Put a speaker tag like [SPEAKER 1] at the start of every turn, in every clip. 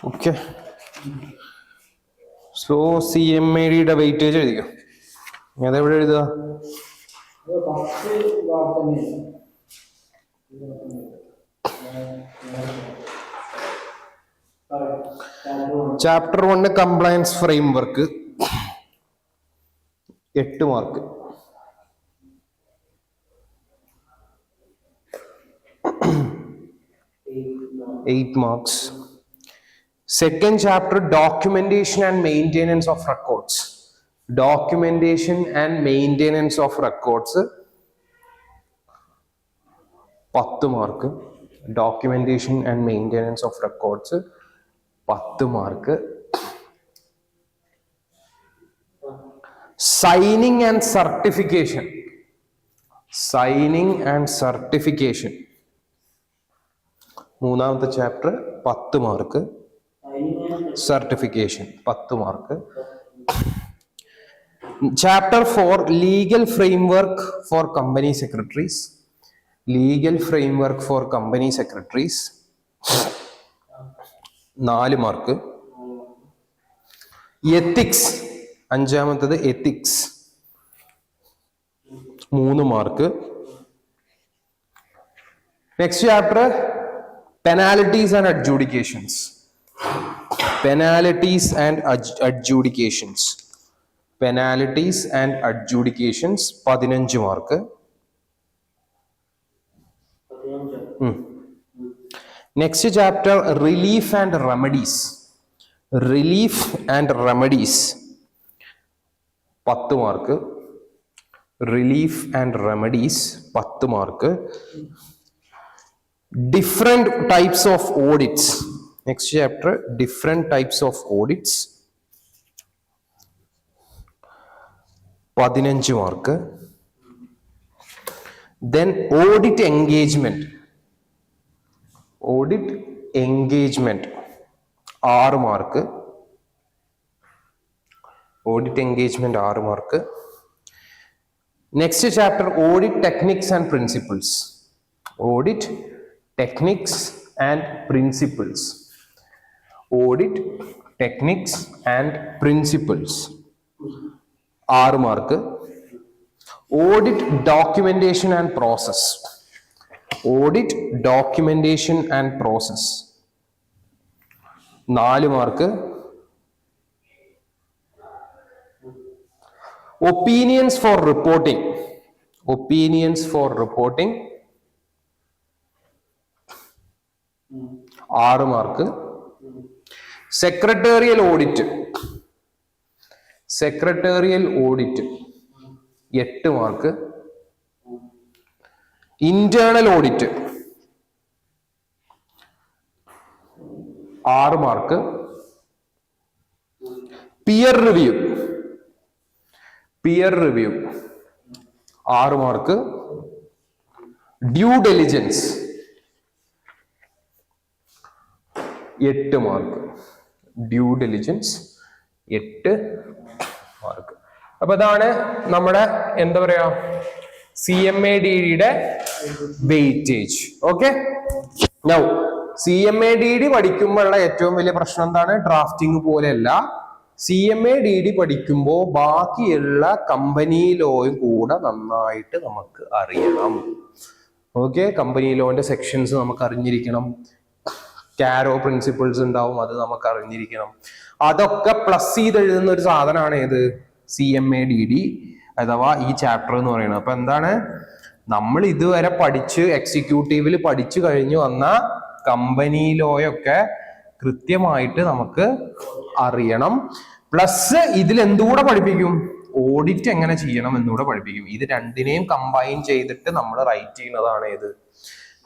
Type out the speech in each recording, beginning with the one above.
[SPEAKER 1] Okay. So CMADയുടെ weightage എഴുതിക്കോ. അതെവിടെ എഴുതുക? Chapter 1 compliance framework 8 mark. marks. Second chapter, documentation and maintenance of records. Documentation and maintenance of records 10 mark. Documentation and maintenance of records 10 mark. Signing and certification. Signing and certification. മൂന്നാമത്തെ chapter 10 mark. Certification 10 mark. Chapter 4 legal framework for company secretaries. Legal framework for company secretaries 4 mark. Ethics, അഞ്ചാമത്തത് ethics 3 mark. Next chapter penalties and adjudications. Penalties and adjudications. Penalties and adjudications 15 mark. Next chapter relief and remedies. Relief and remedies 10 mark. Relief and remedies 10 mark. Different types of audits. Next chapter, different types of audits 15 mark. Then audit engagement. Audit engagement 6 mark. Audit engagement 6 mark. Next chapter, audit techniques and principles. Audit techniques and principles. Audit techniques and principles 6 mark. Audit documentation and process. Audit documentation and process 4 mark. Opinions for reporting. Opinions for reporting 6 mark. Secretarial audit. Secretarial audit 8 mark. Internal audit 6 mark. Peer review. Peer review 6 mark. Due diligence 8 mark. Due diligence 8 mark. അപ്പൊ അതാണ് നമ്മുടെ എന്താ പറയാ CMADDയുടെ weightage. Okay. Now CMADD പഠിക്കുമ്പോഴുള്ള ഏറ്റവും വലിയ പ്രശ്നം എന്താണ്? ഡ്രാഫ്റ്റിംഗ് പോലെയല്ല. CMADD പഠിക്കുമ്പോൾ ബാക്കിയുള്ള കമ്പനി ലോയും കൂടെ നന്നായിട്ട് നമുക്ക് അറിയണം. ഓക്കെ. കമ്പനി ലോന്റെ സെക്ഷൻസ് നമുക്ക് അറിഞ്ഞിരിക്കണം. കാരോ പ്രിൻസിപ്പിൾസ് ഉണ്ടാവും, അത് നമുക്ക് അറിഞ്ഞിരിക്കണം. അതൊക്കെ പ്ലസ് ചെയ്ത് എഴുതുന്ന ഒരു സാധനമാണ് ഏത്? CMADD അഥവാ ഈ ചാപ്റ്റർ എന്ന് പറയുന്നത്. അപ്പൊ എന്താണ്, നമ്മൾ ഇതുവരെ പഠിച്ച് എക്സിക്യൂട്ടീവിൽ പഠിച്ചു കഴിഞ്ഞു വന്ന കമ്പനി ലോയൊക്കെ കൃത്യമായിട്ട് നമുക്ക് അറിയണം. പ്ലസ് ഇതിൽ എന്തുകൂടെ പഠിപ്പിക്കും? ഓഡിറ്റ് എങ്ങനെ ചെയ്യണം എന്നുകൂടെ പഠിപ്പിക്കും. ഇത് രണ്ടിനെയും കമ്പൈൻ ചെയ്തിട്ട് നമ്മൾ റൈറ്റ് ചെയ്യുന്നതാണ് ഏത്?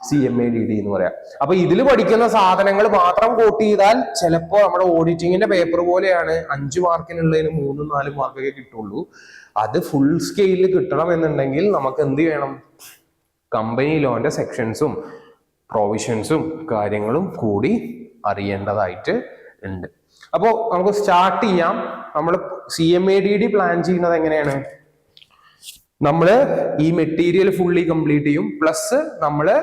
[SPEAKER 1] CMADD എന്ന് പറയാം. അപ്പൊ ഇതിൽ പഠിക്കുന്ന സാധനങ്ങൾ മാത്രം കോട്ട് ചെയ്താൽ ചിലപ്പോ നമ്മുടെ ഓഡിറ്റിങ്ങിന്റെ പേപ്പർ പോലെയാണ് 5 മാർക്കിനുള്ളതിന് 3-4 മാർക്കൊക്കെ കിട്ടുള്ളൂ. അത് ഫുൾ സ്കെയിലിൽ കിട്ടണം എന്നുണ്ടെങ്കിൽ നമുക്ക് എന്ത് ചെയ്യണം? കമ്പനി ലോന്റെ സെക്ഷൻസും പ്രൊവിഷൻസും കാര്യങ്ങളും കൂടി അറിയേണ്ടതായിട്ട് ഉണ്ട്. അപ്പോ നമുക്ക് സ്റ്റാർട്ട് ചെയ്യാം. നമ്മൾ CMADD പ്ലാൻ ചെയ്യുന്നത് എങ്ങനെയാണ്? നമ്മള് ഈ മെറ്റീരിയൽ ഫുള്ളി കംപ്ലീറ്റ് ചെയ്യും. പ്ലസ് നമ്മള്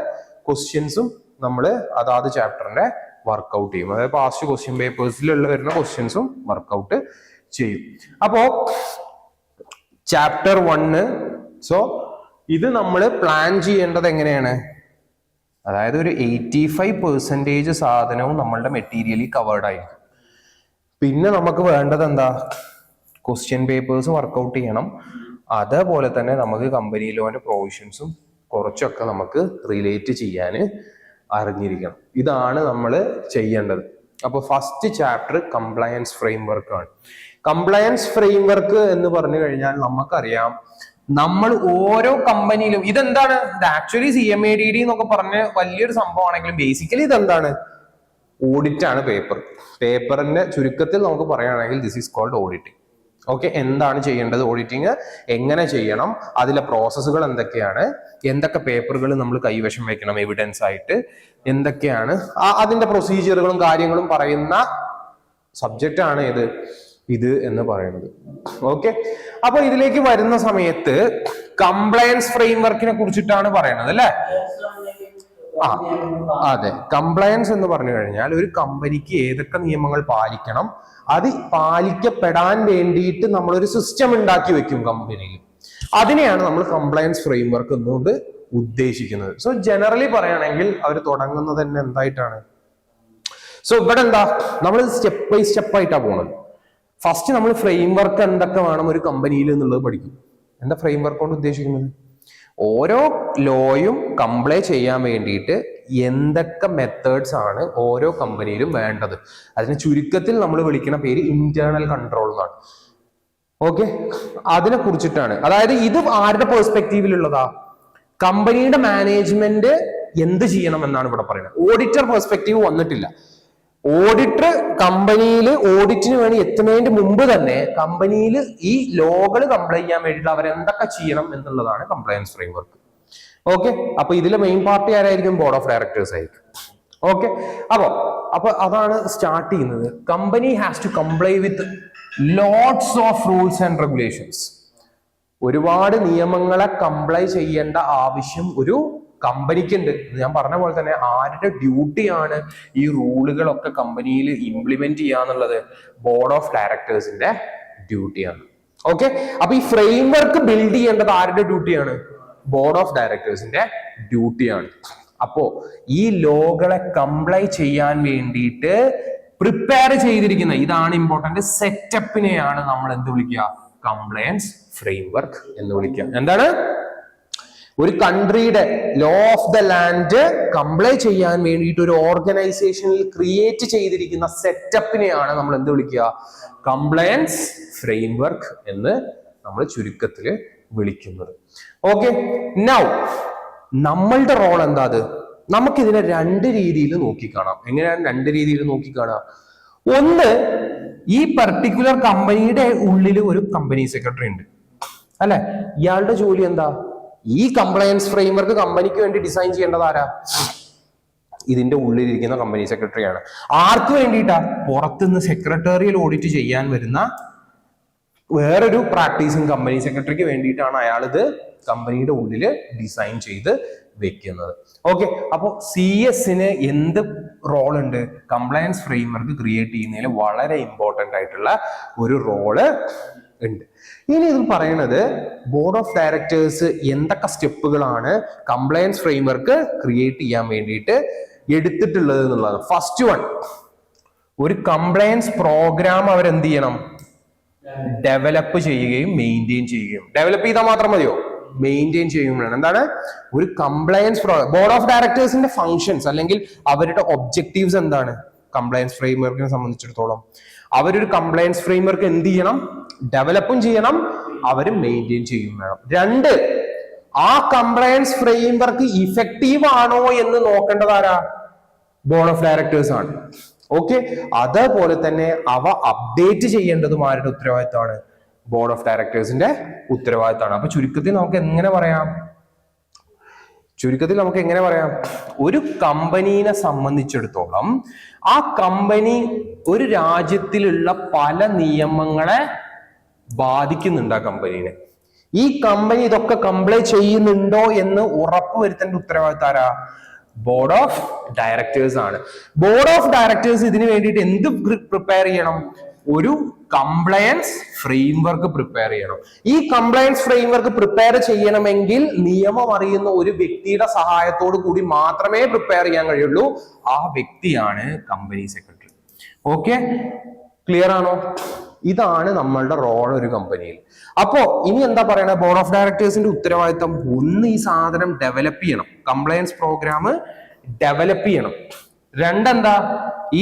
[SPEAKER 1] ക്വസ്റ്റ്യൻസും നമ്മള് അതാത് ചാപ്റ്ററിന്റെ വർക്ക്ഔട്ട് ചെയ്യും. അതായത് പാസ്റ്റ് ക്വസ്റ്റ്യൻ പേപ്പേഴ്സിലുള്ള വരുന്ന ക്വസ്റ്റ്യൻസും വർക്ക്ഔട്ട് ചെയ്യും. അപ്പോ ചാപ്റ്റർ 1, സോ ഇത് നമ്മൾ പ്ലാൻ ചെയ്യേണ്ടത് എങ്ങനെയാണ്? അതായത് ഒരു 85% സാധനവും നമ്മളുടെ മെറ്റീരിയലി കവേർഡ് ആയിരിക്കും. പിന്നെ നമുക്ക് വേണ്ടത് എന്താ? ക്വസ്റ്റ്യൻ പേപ്പേഴ്സ് വർക്ക്ഔട്ട് ചെയ്യണം. അതേപോലെ തന്നെ നമുക്ക് കമ്പനി ലോന്റെ പ്രൊവിഷൻസും കുറച്ചൊക്കെ നമുക്ക് റിലേറ്റ് ചെയ്യാൻ അറിഞ്ഞിരിക്കണം. ഇതാണ് നമ്മൾ ചെയ്യേണ്ടത്. അപ്പോൾ ഫസ്റ്റ് ചാപ്റ്റർ കംപ്ലയൻസ് ഫ്രെയിംവർക്ക് ആണ്. കംപ്ലയൻസ് ഫ്രെയിംവർക്ക് എന്ന് പറഞ്ഞു കഴിഞ്ഞാൽ നമുക്കറിയാം, നമ്മൾ ഓരോ കമ്പനിയിലും ഇതെന്താണ്? ഇത് ആക്ച്വലി CMADD എന്നൊക്കെ പറഞ്ഞ് വലിയൊരു സംഭവമാണെങ്കിലും ബേസിക്കലി ഇതെന്താണ്? ഓഡിറ്റ് ആണ്. പേപ്പറിന്റെ ചുരുക്കത്തിൽ നമുക്ക് പറയുകയാണെങ്കിൽ this is called auditing. Okay, എന്താണ് ചെയ്യേണ്ടത്? ഓഡിറ്റിംഗ് എങ്ങനെ ചെയ്യണം, അതിലെ പ്രോസസ്സുകൾ എന്തൊക്കെയാണ്, എന്തൊക്കെ പേപ്പറുകൾ നമ്മൾ കൈവശം വെക്കണം എവിഡൻസ് ആയിട്ട്, എന്തൊക്കെയാണ് അതിന്റെ പ്രൊസീജിയറുകളും കാര്യങ്ങളും പറയുന്ന സബ്ജക്റ്റ് ആണ് ഇത് എന്ന് പറയുന്നത്. ഓക്കെ, അപ്പൊ ഇതിലേക്ക് വരുന്ന സമയത്ത് കംപ്ലയൻസ് ഫ്രെയിംവർക്കിനെ കുറിച്ചിട്ടാണ് പറയുന്നത് അല്ലെ? അതെ, കംപ്ലയൻസ് എന്ന് പറഞ്ഞു കഴിഞ്ഞാൽ ഒരു കമ്പനിക്ക് ഏതൊക്കെ നിയമങ്ങൾ പാലിക്കണം, അത് പാലിക്കപ്പെടാൻ വേണ്ടിയിട്ട് നമ്മളൊരു സിസ്റ്റം ഉണ്ടാക്കി വെക്കും കമ്പനിയിൽ. അതിനെയാണ് നമ്മൾ കംപ്ലയൻസ് ഫ്രെയിംവർക്ക് എന്നുകൊണ്ട് ഉദ്ദേശിക്കുന്നത്. സോ ജനറലി പറയുകയാണെങ്കിൽ അവർ തുടങ്ങുന്നത് തന്നെ എന്തായിട്ടാണ്? സോ ഇവിടെ എന്താ, നമ്മൾ സ്റ്റെപ്പ് ബൈ സ്റ്റെപ്പ് ആയിട്ടാണ് പോകുന്നത്. ഫസ്റ്റ് നമ്മൾ ഫ്രെയിംവർക്ക് എന്തൊക്കെ വേണം ഒരു കമ്പനിയിൽ എന്നുള്ളത് പഠിക്കും. എന്താ ഫ്രെയിംവർക്ക് കൊണ്ട് ഉദ്ദേശിക്കുന്നത്? ഓരോ ലോയും കംപ്ലൈ ചെയ്യാൻ വേണ്ടിയിട്ട് എന്തൊക്കെ മെത്തേഡ്സ് ആണ് ഓരോ കമ്പനിയിലും വേണ്ടത്. അതിന് ചുരുക്കത്തിൽ നമ്മൾ വിളിക്കുന്ന പേര് ഇന്റേണൽ കൺട്രോൾ എന്നാണ്. ഓക്കെ, അതിനെ കുറിച്ചിട്ടാണ്. അതായത് ഇത് ആരുടെ പെർസ്പെക്റ്റീവിലുള്ളതാ? കമ്പനിയുടെ മാനേജ്മെന്റ് എന്ത് ചെയ്യണം എന്നാണ് ഇവിടെ പറയുന്നത്. ഓഡിറ്റർ പെർസ്പെക്റ്റീവ് വന്നിട്ടില്ല. ഓഡിറ്റർ കമ്പനിയിൽ ഓഡിറ്റിന് വേണ്ടി എത്തുന്നതിന് മുമ്പ് തന്നെ കമ്പനിയിൽ ഈ ലോകൾ കംപ്ലൈ ചെയ്യാൻ വേണ്ടിയിട്ട് അവരെന്തൊക്കെ ചെയ്യണം എന്നുള്ളതാണ് കംപ്ലയൻസ് ഫ്രെയിംവർക്ക്. ഓക്കെ, അപ്പൊ ഇതിലെ മെയിൻ പാർട്ടി ആരായിരിക്കും? ബോർഡ് ഓഫ് ഡയറക്ടേഴ്സ് ആയിരിക്കും. ഓക്കെ, അപ്പൊ അതാണ് സ്റ്റാർട്ട് ചെയ്യുന്നത്. Company has to comply with lots of rules and regulations. ഒരുപാട് നിയമങ്ങളെ കംപ്ലൈ ചെയ്യേണ്ട ആവശ്യം ഒരു കമ്പനിക്കുണ്ട്. ഞാൻ പറഞ്ഞ പോലെ തന്നെ ആരുടെ ഡ്യൂട്ടിയാണ് ഈ റൂളുകളൊക്കെ കമ്പനിയിൽ ഇംപ്ലിമെന്റ് ചെയ്യാന്നുള്ളത്? ബോർഡ് ഓഫ് ഡയറക്ടേഴ്സിന്റെ ഡ്യൂട്ടിയാണ്. ഓക്കെ, അപ്പൊ ഈ ഫ്രെയിംവർക്ക് ബിൽഡ് ചെയ്യേണ്ടത് ആരുടെ ഡ്യൂട്ടിയാണ്? ബോർഡ് ഓഫ് ഡയറക്ടേഴ്സിന്റെ ഡ്യൂട്ടിയാണ്. അപ്പോ ഈ ലോകളെ കംപ്ലൈ ചെയ്യാൻ വേണ്ടിയിട്ട് പ്രിപ്പയർ ചെയ്തിരിക്കുന്ന, ഇതാണ് ഇമ്പോർട്ടന്റ്, സെറ്റപ്പിനെയാണ് നമ്മൾ എന്ത് വിളിക്കുക? കംപ്ലയൻസ് ഫ്രെയിംവർക്ക് എന്ന് വിളിക്കുക. എന്താണ്? ഒരു കൺട്രിയുടെ law of the land comply ചെയ്യാൻ വേണ്ടിയിട്ട് ഒരു ഓർഗനൈസേഷനിൽ ക്രിയേറ്റ് ചെയ്തിരിക്കുന്ന സെറ്റപ്പിനെയാണ് നമ്മൾ എന്ത് വിളിക്കുക? കംപ്ലയൻസ് ഫ്രെയിംവർക്ക് എന്ന് നമ്മൾ ചുരുക്കത്തിൽ വിളിക്കുന്നത്. ഓക്കെ, നൗ നമ്മളുടെ റോൾ എന്താ? നമുക്കിതിനെ രണ്ട് രീതിയിൽ നോക്കിക്കാണാം. എങ്ങനെയാണ് രണ്ട് രീതിയിൽ നോക്കിക്കാണാം? ഒന്ന്, ഈ പർട്ടിക്കുലർ കമ്പനിയുടെ ഉള്ളിൽ ഒരു കമ്പനി സെക്രട്ടറി ഉണ്ട് അല്ലെ? ഇയാളുടെ ജോലി എന്താ? ഈ കംപ്ലയൻസ് ഫ്രെയിംവർക്ക് കമ്പനിക്ക് വേണ്ടി ഡിസൈൻ ചെയ്യേണ്ടത് ആരാ? ഇതിന്റെ ഉള്ളിലിരിക്കുന്ന കമ്പനി സെക്രട്ടറിയാണ്. ആർക്ക് വേണ്ടിയിട്ടാ? പുറത്തുനിന്ന് സെക്രട്ടേറിയൽ ഓഡിറ്റ് ചെയ്യാൻ വരുന്ന വേറൊരു പ്രാക്ടീസിങ് കമ്പനി സെക്രട്ടറിക്ക് വേണ്ടിയിട്ടാണ് അയാൾ ഇത് കമ്പനിയുടെ ഉള്ളിൽ ഡിസൈൻ ചെയ്ത് വെക്കുന്നത്. ഓക്കെ, അപ്പോൾ CS-ന് എന്ത് റോൾ ഉണ്ട്? കംപ്ലയൻസ് ഫ്രെയിംവർക്ക് ക്രിയേറ്റ് ചെയ്യുന്നതിൽ വളരെ ഇമ്പോർട്ടന്റ് ആയിട്ടുള്ള ഒരു റോള് ഉണ്ട്. ഇനി ഇത് പറയുന്നത് ബോർഡ് ഓഫ് ഡയറക്ടേഴ്സ് എന്തൊക്കെ സ്റ്റെപ്പുകളാണ് കംപ്ലയൻസ് ഫ്രെയിംവർക്ക് ക്രിയേറ്റ് ചെയ്യാൻ വേണ്ടിയിട്ട് എടുത്തിട്ടുള്ളത് എന്നുള്ളതാണ്. ഫസ്റ്റ് വൺ, ഒരു കംപ്ലയൻസ് പ്രോഗ്രാം അവരെന്ത് ചെയ്യണം? ഡെവലപ്പ് ചെയ്യുകയും മെയിൻറ്റെയിൻ ചെയ്യുകയും. ഡെവലപ്പ് ചെയ്താൽ മാത്രം മതിയോ? മെയിൻറ്റെയിൻ ചെയ്യുമ്പോഴാണ്. എന്താണ് ഒരു കംപ്ലയൻസ് ബോർഡ് ഓഫ് ഡയറക്ടേഴ്സിന്റെ ഫങ്ഷൻസ് അല്ലെങ്കിൽ അവരുടെ ഒബ്ജക്റ്റീവ്സ് എന്താണ്? കംപ്ലയൻസ് ഫ്രെയിംവർക്കിനെ സംബന്ധിച്ചിടത്തോളം അവരൊരു കംപ്ലയൻസ് ഫ്രെയിംവർക്ക് എന്ത് ചെയ്യണം? ഡെവലപ്പും ചെയ്യണം, അവര് മെയിൻറ്റെയിൻ ചെയ്യും വേണം. രണ്ട്, ആ കംപ്ലയൻസ് ഫ്രെയിംവർക്ക് ഇഫക്റ്റീവ് ആണോ എന്ന് നോക്കേണ്ടത് ആരാ? ബോർഡ് ഓഫ് ഡയറക്ടേഴ്സ് ആണ്. ഓക്കെ, അതേപോലെ തന്നെ അവ അപ്ഡേറ്റ് ചെയ്യേണ്ടതും ആരുടെ ഉത്തരവാദിത്തമാണ്? ബോർഡ് ഓഫ് ഡയറക്ടേഴ്സിന്റെ ഉത്തരവാദിത്തമാണ്. അപ്പൊ ചുരുക്കത്തിൽ നമുക്ക് എങ്ങനെ പറയാം? ഒരു കമ്പനീനെ സംബന്ധിച്ചിടത്തോളം ആ കമ്പനി ഒരു രാജ്യത്തിലുള്ള പല നിയമങ്ങളെ ബാധിക്കുന്നുണ്ട് ആ കമ്പനീനെ. ഈ കമ്പനി ഇതൊക്കെ കംപ്ലൈ ചെയ്യുന്നുണ്ടോ എന്ന് ഉറപ്പുവരുത്തേണ്ട ഉത്തരവാദിത്തം ആരാ? ബോർഡ് ഓഫ് ഡയറക്ടേഴ്സ് ആണ്. ബോർഡ് ഓഫ് ഡയറക്ടേഴ്സ് ഇതിനു വേണ്ടിയിട്ട് എന്ത് പ്രിപ്പയർ ചെയ്യണം? ഒരു കംപ്ലയൻസ് ഫ്രെയിംവർക്ക് പ്രിപ്പയർ ചെയ്യണം. ഈ കംപ്ലയൻസ് ഫ്രെയിംവർക്ക് പ്രിപ്പയർ ചെയ്യണമെങ്കിൽ നിയമം അറിയുന്ന ഒരു വ്യക്തിയുടെ സഹായത്തോടു കൂടി മാത്രമേ പ്രിപ്പയർ ചെയ്യാൻ കഴിയുള്ളൂ. ആ വ്യക്തിയാണ് കമ്പനി സെക്രട്ടറി. ഓക്കെ, ക്ലിയർ ആണോ? ഇതാണ് നമ്മളുടെ റോൾ ഒരു കമ്പനിയിൽ. അപ്പോ ഇനി എന്താ പറയണ? ബോർഡ് ഓഫ് ഡയറക്ടേഴ്സിന്റെ ഉത്തരവാദിത്തം ഒന്ന് ഈ സാധനം ഡെവലപ്പ് ചെയ്യണം, കംപ്ലയൻസ് പ്രോഗ്രാം ഡെവലപ്പ് ചെയ്യണം. രണ്ടെന്താ,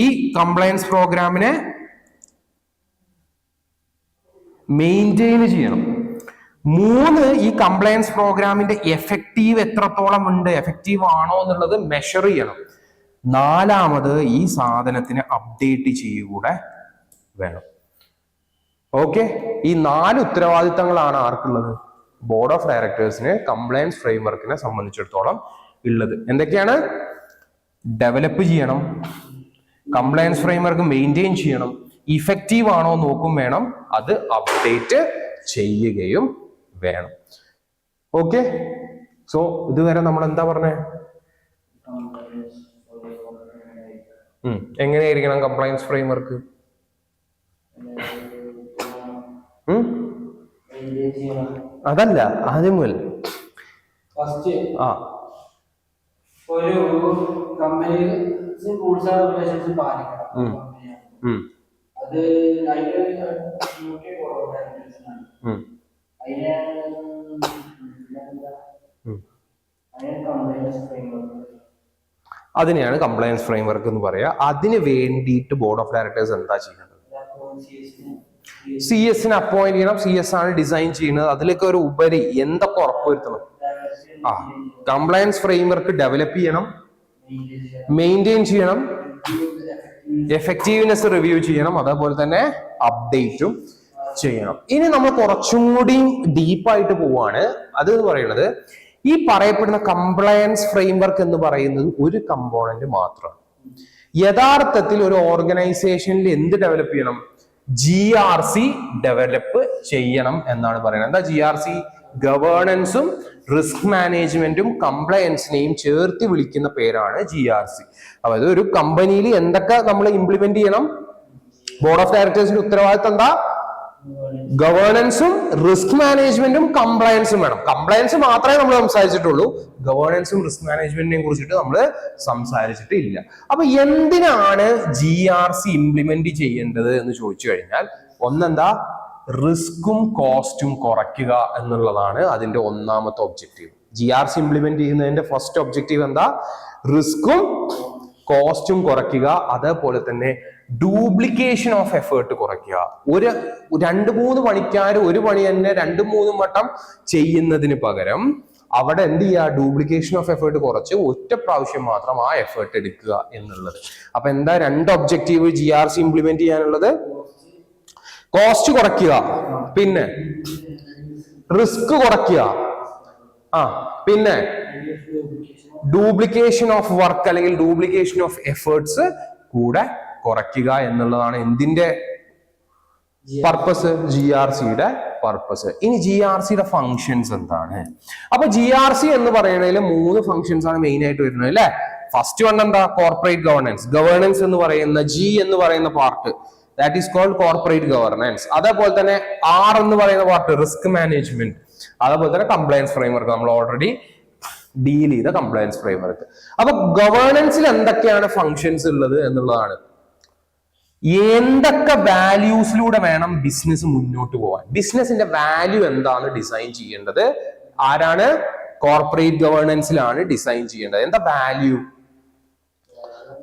[SPEAKER 1] ഈ കംപ്ലയൻസ് പ്രോഗ്രാമിനെ മെയിൻറ്റെയിൻ ചെയ്യണം. മൂന്ന്, ഈ കംപ്ലയൻസ് പ്രോഗ്രാമിന്റെ എഫക്റ്റീവ് എത്രത്തോളം ഉണ്ട്, എഫക്റ്റീവ് ആണോ എന്നുള്ളത് മെഷർ ചെയ്യണം. നാലാമത്, ഈ സാധനത്തിന് അപ്ഡേറ്റ് ചെയ്യുകൂടെ വേണം. ഓക്കെ, ഈ 4 ഉത്തരവാദിത്തങ്ങളാണ് ആർക്കുള്ളത്? ബോർഡ് ഓഫ് ഡയറക്ടേഴ്സിന് കംപ്ലയൻസ് ഫ്രെയിംവർക്കിനെ സംബന്ധിച്ചിടത്തോളം ഉള്ളത്. എന്തൊക്കെയാണ്? ഡെവലപ്പ് ചെയ്യണം, കംപ്ലയൻസ് ഫ്രെയിംവർക്ക് മെയിൻറ്റെയിൻ ചെയ്യണം, ഇഫക്റ്റീവ് ആണോ നോക്കും വേണം, അത് അപ്ഡേറ്റ് ചെയ്യുകയും വേണം. ഓക്കെ, സോ ഇതുവരെ നമ്മൾ എന്താ പറഞ്ഞേ? എങ്ങനെയായിരിക്കണം കംപ്ലയൻസ് ഫ്രെയിംവർക്ക്? അതല്ല, ആദ്യം മുതൽ
[SPEAKER 2] ഒരു കമ്പനി റൂൾസ് ആൻഡ് റെഗുലേഷൻസ് പാലിക്കണം. അത്
[SPEAKER 1] അതിനെയാണ് കംപ്ലയൻസ് ഫ്രെയിംവർക്ക് എന്ന് പറയാ. അതിന് വേണ്ടിയിട്ട് ബോർഡ് ഓഫ് ഡയറക്ടേഴ്സ് എന്താ ചെയ്യുന്നത്? CS അപ്പോയിന്റ് ചെയ്യണം. CS ആണ് ഡിസൈൻ ചെയ്യുന്നത്. അതിലേക്ക് ഒരു ഉപരി എന്തൊക്കെ ഉറപ്പുവരുത്തണം? കംപ്ലയൻസ് ഫ്രെയിംവർക്ക് ഡെവലപ്പ് ചെയ്യണം, മെയിൻറ്റെയിൻ ചെയ്യണം, എഫക്റ്റീവ്നെസ് റിവ്യൂ ചെയ്യണം, അതേപോലെ തന്നെ അപ്ഡേറ്റും ചെയ്യണം. ഇനി നമ്മൾ കുറച്ചും കൂടി ഡീപ്പായിട്ട് പോവാണ്. അത് എന്ന് പറയുന്നത്, ഈ പറയപ്പെടുന്ന കംപ്ലയൻസ് ഫ്രെയിംവർക്ക് എന്ന് പറയുന്നത് ഒരു കമ്പോണന്റ് മാത്രമാണ്. യഥാർത്ഥത്തിൽ ഒരു ഓർഗനൈസേഷനിൽ എന്ത് ഡെവലപ്പ് ചെയ്യണം? GRC ഡെവലപ്പ് ചെയ്യണം എന്നാണ് പറയുന്നത്. എന്താ GRC? ഗവേണൻസും റിസ്ക് മാനേജ്മെന്റും കംപ്ലയൻസിനെയും ചേർത്ത് വിളിക്കുന്ന പേരാണ് GRC. അതായത് ഒരു കമ്പനിയിൽ എന്തൊക്കെ നമ്മൾ ഇംപ്ലിമെന്റ് ചെയ്യണം? ബോർഡ് ഓഫ് ഡയറക്ടേഴ്സിന്റെ ഉത്തരവാദിത്തം എന്താ? ഗവേണൻസും റിസ്ക് മാനേജ്മെന്റും കംപ്ലയൻസും വേണം. കംപ്ലയൻസ് മാത്രമേ നമ്മൾ സംസാരിച്ചിട്ടുള്ളൂ, ഗവേണൻസും റിസ്ക് മാനേജ്മെന്റിനെയും കുറിച്ചിട്ട് നമ്മൾ സംസാരിച്ചിട്ടില്ല. അപ്പൊ എന്തിനാണ് GRC ഇംപ്ലിമെന്റ് ചെയ്യേണ്ടത് എന്ന് ചോദിച്ചു കഴിഞ്ഞാൽ, ഒന്നെന്താ, റിസ്കും കോസ്റ്റും കുറയ്ക്കുക എന്നുള്ളതാണ് അതിന്റെ ഒന്നാമത്തെ ഒബ്ജക്റ്റീവ്. GRC ഇംപ്ലിമെന്റ് ചെയ്യുന്നതിന്റെ ഫസ്റ്റ് ഒബ്ജക്റ്റീവ് എന്താ? റിസ്കും കോസ്റ്റും കുറയ്ക്കുക, അതേപോലെ തന്നെ ഡ്യൂപ്ലിക്കേഷൻ ഓഫ് എഫേർട്ട് കുറയ്ക്കുക. 2-3 പണിക്കാർ ഒരു പണി തന്നെ 2-3 വട്ടം ചെയ്യുന്നതിന് പകരം അവിടെ എന്ത് ചെയ്യുക? ഡ്യൂപ്ലിക്കേഷൻ ഓഫ് എഫേർട്ട് കുറച്ച് ഒറ്റ പ്രാവശ്യം മാത്രം ആ എഫേർട്ട് എടുക്കുക എന്നുള്ളത്. അപ്പൊ എന്താ 2 ഒബ്ജക്റ്റീവ് GRC ഇംപ്ലിമെന്റ് ചെയ്യാനുള്ളത്? കോസ്റ്റ് കുറയ്ക്കുക, പിന്നെ റിസ്ക് കുറയ്ക്കുക, പിന്നെ ഡ്യൂപ്ലിക്കേഷൻ ഓഫ് വർക്ക് അല്ലെങ്കിൽ ഡ്യൂപ്ലിക്കേഷൻ ഓഫ് എഫേർട്സ് കൂടെ കുറയ്ക്കുക എന്നുള്ളതാണ് എന്തിന്റെ പർപ്പസ്? GRCയുടെ പർപ്പസ്. ഇനി GRCയുടെ ഫങ്ഷൻസ് എന്താണ്? അപ്പൊ GRC എന്ന് പറയുന്നതിൽ 3 ഫങ്ഷൻസ് ആണ് മെയിൻ ആയിട്ട് വരുന്നത് അല്ലെ. ഫസ്റ്റ് വൺ എന്താ? Corporate governance. ഗവേണൻസ് എന്ന് പറയുന്ന G എന്ന് പറയുന്ന part, that is called corporate governance. അതേപോലെ തന്നെ R എന്ന് പറയുന്ന പാർട്ട്, റിസ്ക് മാനേജ്മെന്റ്. അതേപോലെ തന്നെ കംപ്ലയൻസ് ഫ്രെയിംവർക്ക്, നമ്മൾ ഓൾറെഡി ഡീൽ ചെയ്ത കംപ്ലയൻസ് ഫ്രെയിംവർക്ക്. അപ്പൊ ഗവേണൻസിൽ എന്തൊക്കെയാണ് ഫങ്ഷൻസ് ഉള്ളത് എന്നുള്ളതാണ്. എന്തൊക്കെ വാല്യൂസിലൂടെ വേണം ബിസിനസ് മുന്നോട്ട് പോകാൻ? ബിസിനസിന്റെ വാല്യൂ എന്താണ് ഡിസൈൻ ചെയ്യേണ്ടത്? ആരാണ്? കോർപ്പറേറ്റ് ഗവേണൻസിലാണ് ഡിസൈൻ ചെയ്യേണ്ടത്. എന്താ വാല്യൂ?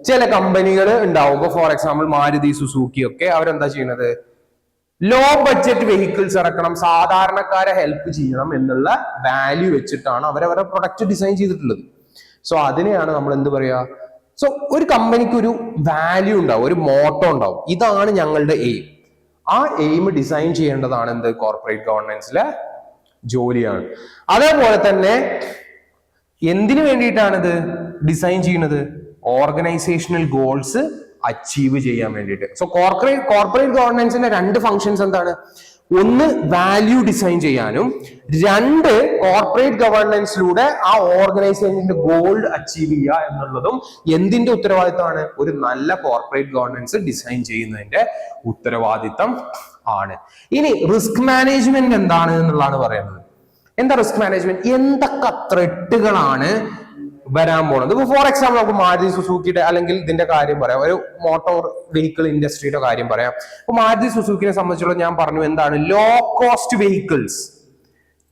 [SPEAKER 1] ചില കമ്പനികൾ ഉണ്ടാവുമ്പോ, ഫോർ എക്സാമ്പിൾ മാരുതി സുസുക്കി ഒക്കെ, അവരെന്താ ചെയ്യുന്നത്? ലോ ബഡ്ജറ്റ് വെഹിക്കിൾസ് ഇറക്കണം, സാധാരണക്കാരെ ഹെൽപ്പ് ചെയ്യണം എന്നുള്ള വാല്യൂ വെച്ചിട്ടാണ് അവരവരുടെ പ്രൊഡക്റ്റ് ഡിസൈൻ ചെയ്തിട്ടുള്ളത്. സോ അതിനെയാണ് നമ്മൾ എന്ത് പറയാ? സോ ഒരു കമ്പനിക്ക് ഒരു വാല്യൂ ഉണ്ടാവും, ഒരു മോട്ടോ ഉണ്ടാവും. ഇതാണ് ഞങ്ങളുടെ എയിം. ആ എയിം ഡിസൈൻ ചെയ്യേണ്ടതാണ് എന്ത്? കോർപ്പറേറ്റ് ഗവർണൻസിലെ ജോലിയാണ്. അതേപോലെ തന്നെ എന്തിനു വേണ്ടിയിട്ടാണ് ഇത് ഡിസൈൻ ചെയ്യുന്നത്? ഓർഗനൈസേഷണൽ ഗോൾസ് അച്ചീവ് ചെയ്യാൻ വേണ്ടിയിട്ട്. സോ കോർപ്പറേറ്റ് ഗവർണൻസിന്റെ 2 ഫങ്ഷൻസ് എന്താണ്? ഒന്ന് വാല്യൂ ഡിസൈൻ ചെയ്യാനും, രണ്ട് കോർപ്പറേറ്റ് ഗവേണൻസിലൂടെ ആ ഓർഗനൈസേഷന്റെ ഗോൾ അച്ചീവ് ചെയ്യുക എന്നുള്ളതും എന്തിന്റെ ഉത്തരവാദിത്തമാണ്? ഒരു നല്ല കോർപ്പറേറ്റ് ഗവേണൻസ് ഡിസൈൻ ചെയ്യുന്നതിന്റെ ഉത്തരവാദിത്തം ആണ്. ഇനി റിസ്ക് മാനേജ്മെന്റ് എന്താണ് എന്നുള്ളതാണ് പറയുന്നത്. എന്താ റിസ്ക് മാനേജ്മെന്റ്? എന്തൊക്കെ ത്രെട്ടുകളാണ് വരാൻ പോണത്? ഇപ്പൊ ഫോർ എക്സാമ്പിൾ നമുക്ക് മാരുതി സുസുക്കിയുടെ അല്ലെങ്കിൽ ഇതിന്റെ കാര്യം പറയാം, ഒരു മോട്ടോർ വെഹിക്കിൾ ഇൻഡസ്ട്രിയുടെ കാര്യം പറയാം. അപ്പൊ മാരുതി സുസുക്കിനെ സംബന്ധിച്ചുള്ള ഞാൻ പറഞ്ഞു എന്താണ് ലോ കോസ്റ്റ് വെഹിക്കിൾസ്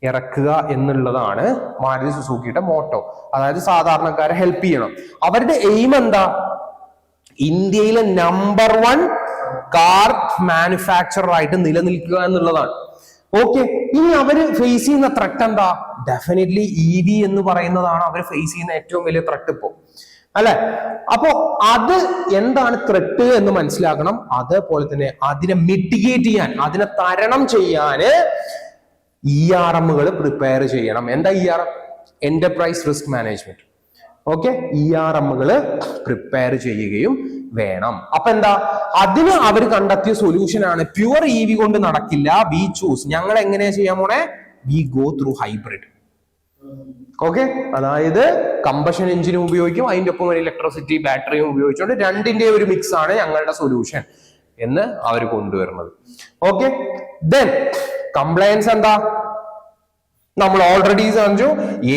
[SPEAKER 1] ഇറക്കുക എന്നുള്ളതാണ് മാരുതി സുസുക്കിയുടെ മോട്ടോ. അതായത് സാധാരണക്കാരെ ഹെൽപ്പ് ചെയ്യണം. അവരുടെ എയിം എന്താ? ഇന്ത്യയിലെ നമ്പർ 1 കാർ മാനുഫാക്ചറർ ആയിട്ട് നിലനിൽക്കുക എന്നുള്ളതാണ്. ഓക്കെ, ഇനി അവര് ഫേസ് ചെയ്യുന്ന ത്രെട്ട് എന്താ? ഡെഫിനറ്റ്ലി EV എന്ന് പറയുന്നതാണ് അവർ ഫേസ് ചെയ്യുന്ന ഏറ്റവും വലിയ ത്രെട്ട് ഇപ്പോ, അല്ലെ? അപ്പോ അത് എന്താണ് ത്രെട്ട് എന്ന് മനസ്സിലാക്കണം. അതേപോലെ തന്നെ അതിനെ മിറ്റിഗേറ്റ് ചെയ്യാൻ, അതിനെ തരണം ചെയ്യാന് ERM-കൾ പ്രിപ്പയർ ചെയ്യണം. എന്താ ERM? Enterprise risk management. Okay, ERM-കൾ പ്രിപ്പയർ ചെയ്യുകയും വേണം. അപ്പൊ എന്താ? അതിന് അവർ കണ്ടെത്തിയ സൊല്യൂഷൻ ആണ് പ്യുവർ EV കൊണ്ട് നടക്കില്ല, വി ചൂസ്. ഞങ്ങൾ എങ്ങനെയാ ചെയ്യാൻ പോണേ? We go through hybrid. Okay, അതായത് കമ്പഷൻ എഞ്ചിനും ഉപയോഗിക്കും, അതിന്റെ ഒപ്പം ഒരു ഇലക്ട്രിസിറ്റി ബാറ്ററിയും ഉപയോഗിച്ചുകൊണ്ട് രണ്ടിന്റെ ഒരു മിക്സ് ആണ് ഞങ്ങളുടെ സൊല്യൂഷൻ എന്ന് അവർ കൊണ്ടുവരുന്നത്. ഓക്കെ, ദെൻ കംപ്ലയൻസ് എന്താ? നമ്മൾ ഓൾറെഡി പറഞ്ഞു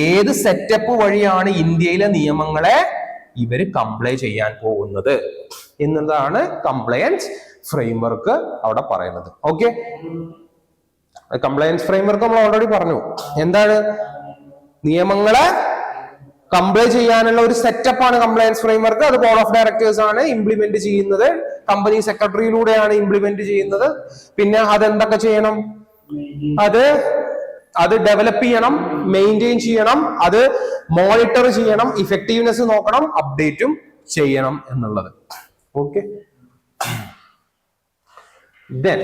[SPEAKER 1] ഏത് സെറ്റപ്പ് വഴിയാണ് ഇന്ത്യയിലെ നിയമങ്ങളെ ഇവര് കംപ്ലൈ ചെയ്യാൻ പോകുന്നത് എന്നതാണ് കംപ്ലയൻസ് ഫ്രെയിംവർക്ക് അവിടെ പറയുന്നത്. ഓക്കെ, കംപ്ലയൻസ് ഫ്രെയിംവർക്ക് നമ്മൾ ഓൾറെഡി പറഞ്ഞു. എന്താണ്? നിയമങ്ങളെ കംപ്ലൈ ചെയ്യാനുള്ള ഒരു സെറ്റപ്പ് ആണ് കംപ്ലയൻസ് ഫ്രെയിംവർക്ക്. അത് ബോർഡ് ഓഫ് ഡയറക്ടേഴ്സ് ആണ് ഇംപ്ലിമെന്റ് ചെയ്യുന്നത്, കമ്പനി സെക്രട്ടറിയിലൂടെയാണ് ഇംപ്ലിമെന്റ് ചെയ്യുന്നത്. പിന്നെ അതെന്തൊക്കെ ചെയ്യണം? അത് ഡെവലപ്പ് ചെയ്യണം, മെയിൻറ്റെയിൻ ചെയ്യണം, അത് മോണിറ്റർ ചെയ്യണം, ഇഫക്റ്റീവ്നെസ് നോക്കണം, അപ്ഡേറ്റും ചെയ്യണം എന്നുള്ളത്. ഓക്കെ, ദെൻ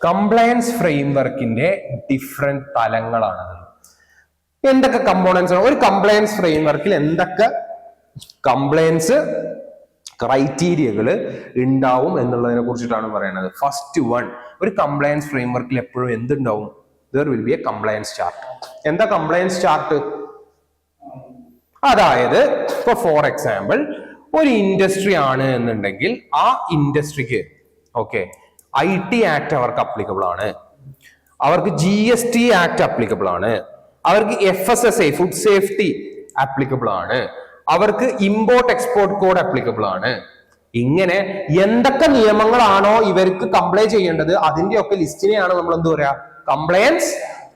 [SPEAKER 1] കംപ്ലയൻസ് ഫ്രെയിംവർക്കിന്റെ ഡിഫറെന്റ് തലങ്ങളാണ്. എന്തൊക്കെ കമ്പോണൻസ് ആണ് ഒരു കംപ്ലയൻസ് ഫ്രെയിംവർക്കിൽ? എന്തൊക്കെ കംപ്ലയൻസ് ക്രൈറ്റീരിയകൾ ഉണ്ടാവും എന്നുള്ളതിനെ കുറിച്ചിട്ടാണ് പറയുന്നത്. ഫസ്റ്റ് വൺ, ഒരു കംപ്ലയൻസ് ഫ്രെയിംവർക്കിൽ എപ്പോഴും എന്തുണ്ടാവും? There will be a compliance chart. എന്താ കംപ്ലയൻസ് ചാർട്ട്? അതായത് ഇപ്പൊ ഫോർ എക്സാമ്പിൾ ഒരു ഇൻഡസ്ട്രി ആണ് എന്നുണ്ടെങ്കിൽ ആ ഇൻഡസ്ട്രിക്ക് IT ആക്ട് അവർക്ക് അപ്ലിക്കബിൾ ആണ്, അവർക്ക് GST ആക്ട് അപ്ലിക്കബിൾ ആണ്, അവർക്ക് FSSAI ഫുഡ് സേഫ്റ്റി അപ്ലിക്കബിൾ ആണ്, അവർക്ക് ഇമ്പോർട്ട് എക്സ്പോർട്ട് കോഡ് അപ്ലിക്കബിൾ ആണ്. ഇങ്ങനെ എന്തൊക്കെ നിയമങ്ങളാണോ ഇവർക്ക് കംപ്ലൈ ചെയ്യേണ്ടത് അതിന്റെ ഒക്കെ ലിസ്റ്റിനെയാണ് നമ്മൾ എന്ത് പറയാ? കംപ്ലയൻസ്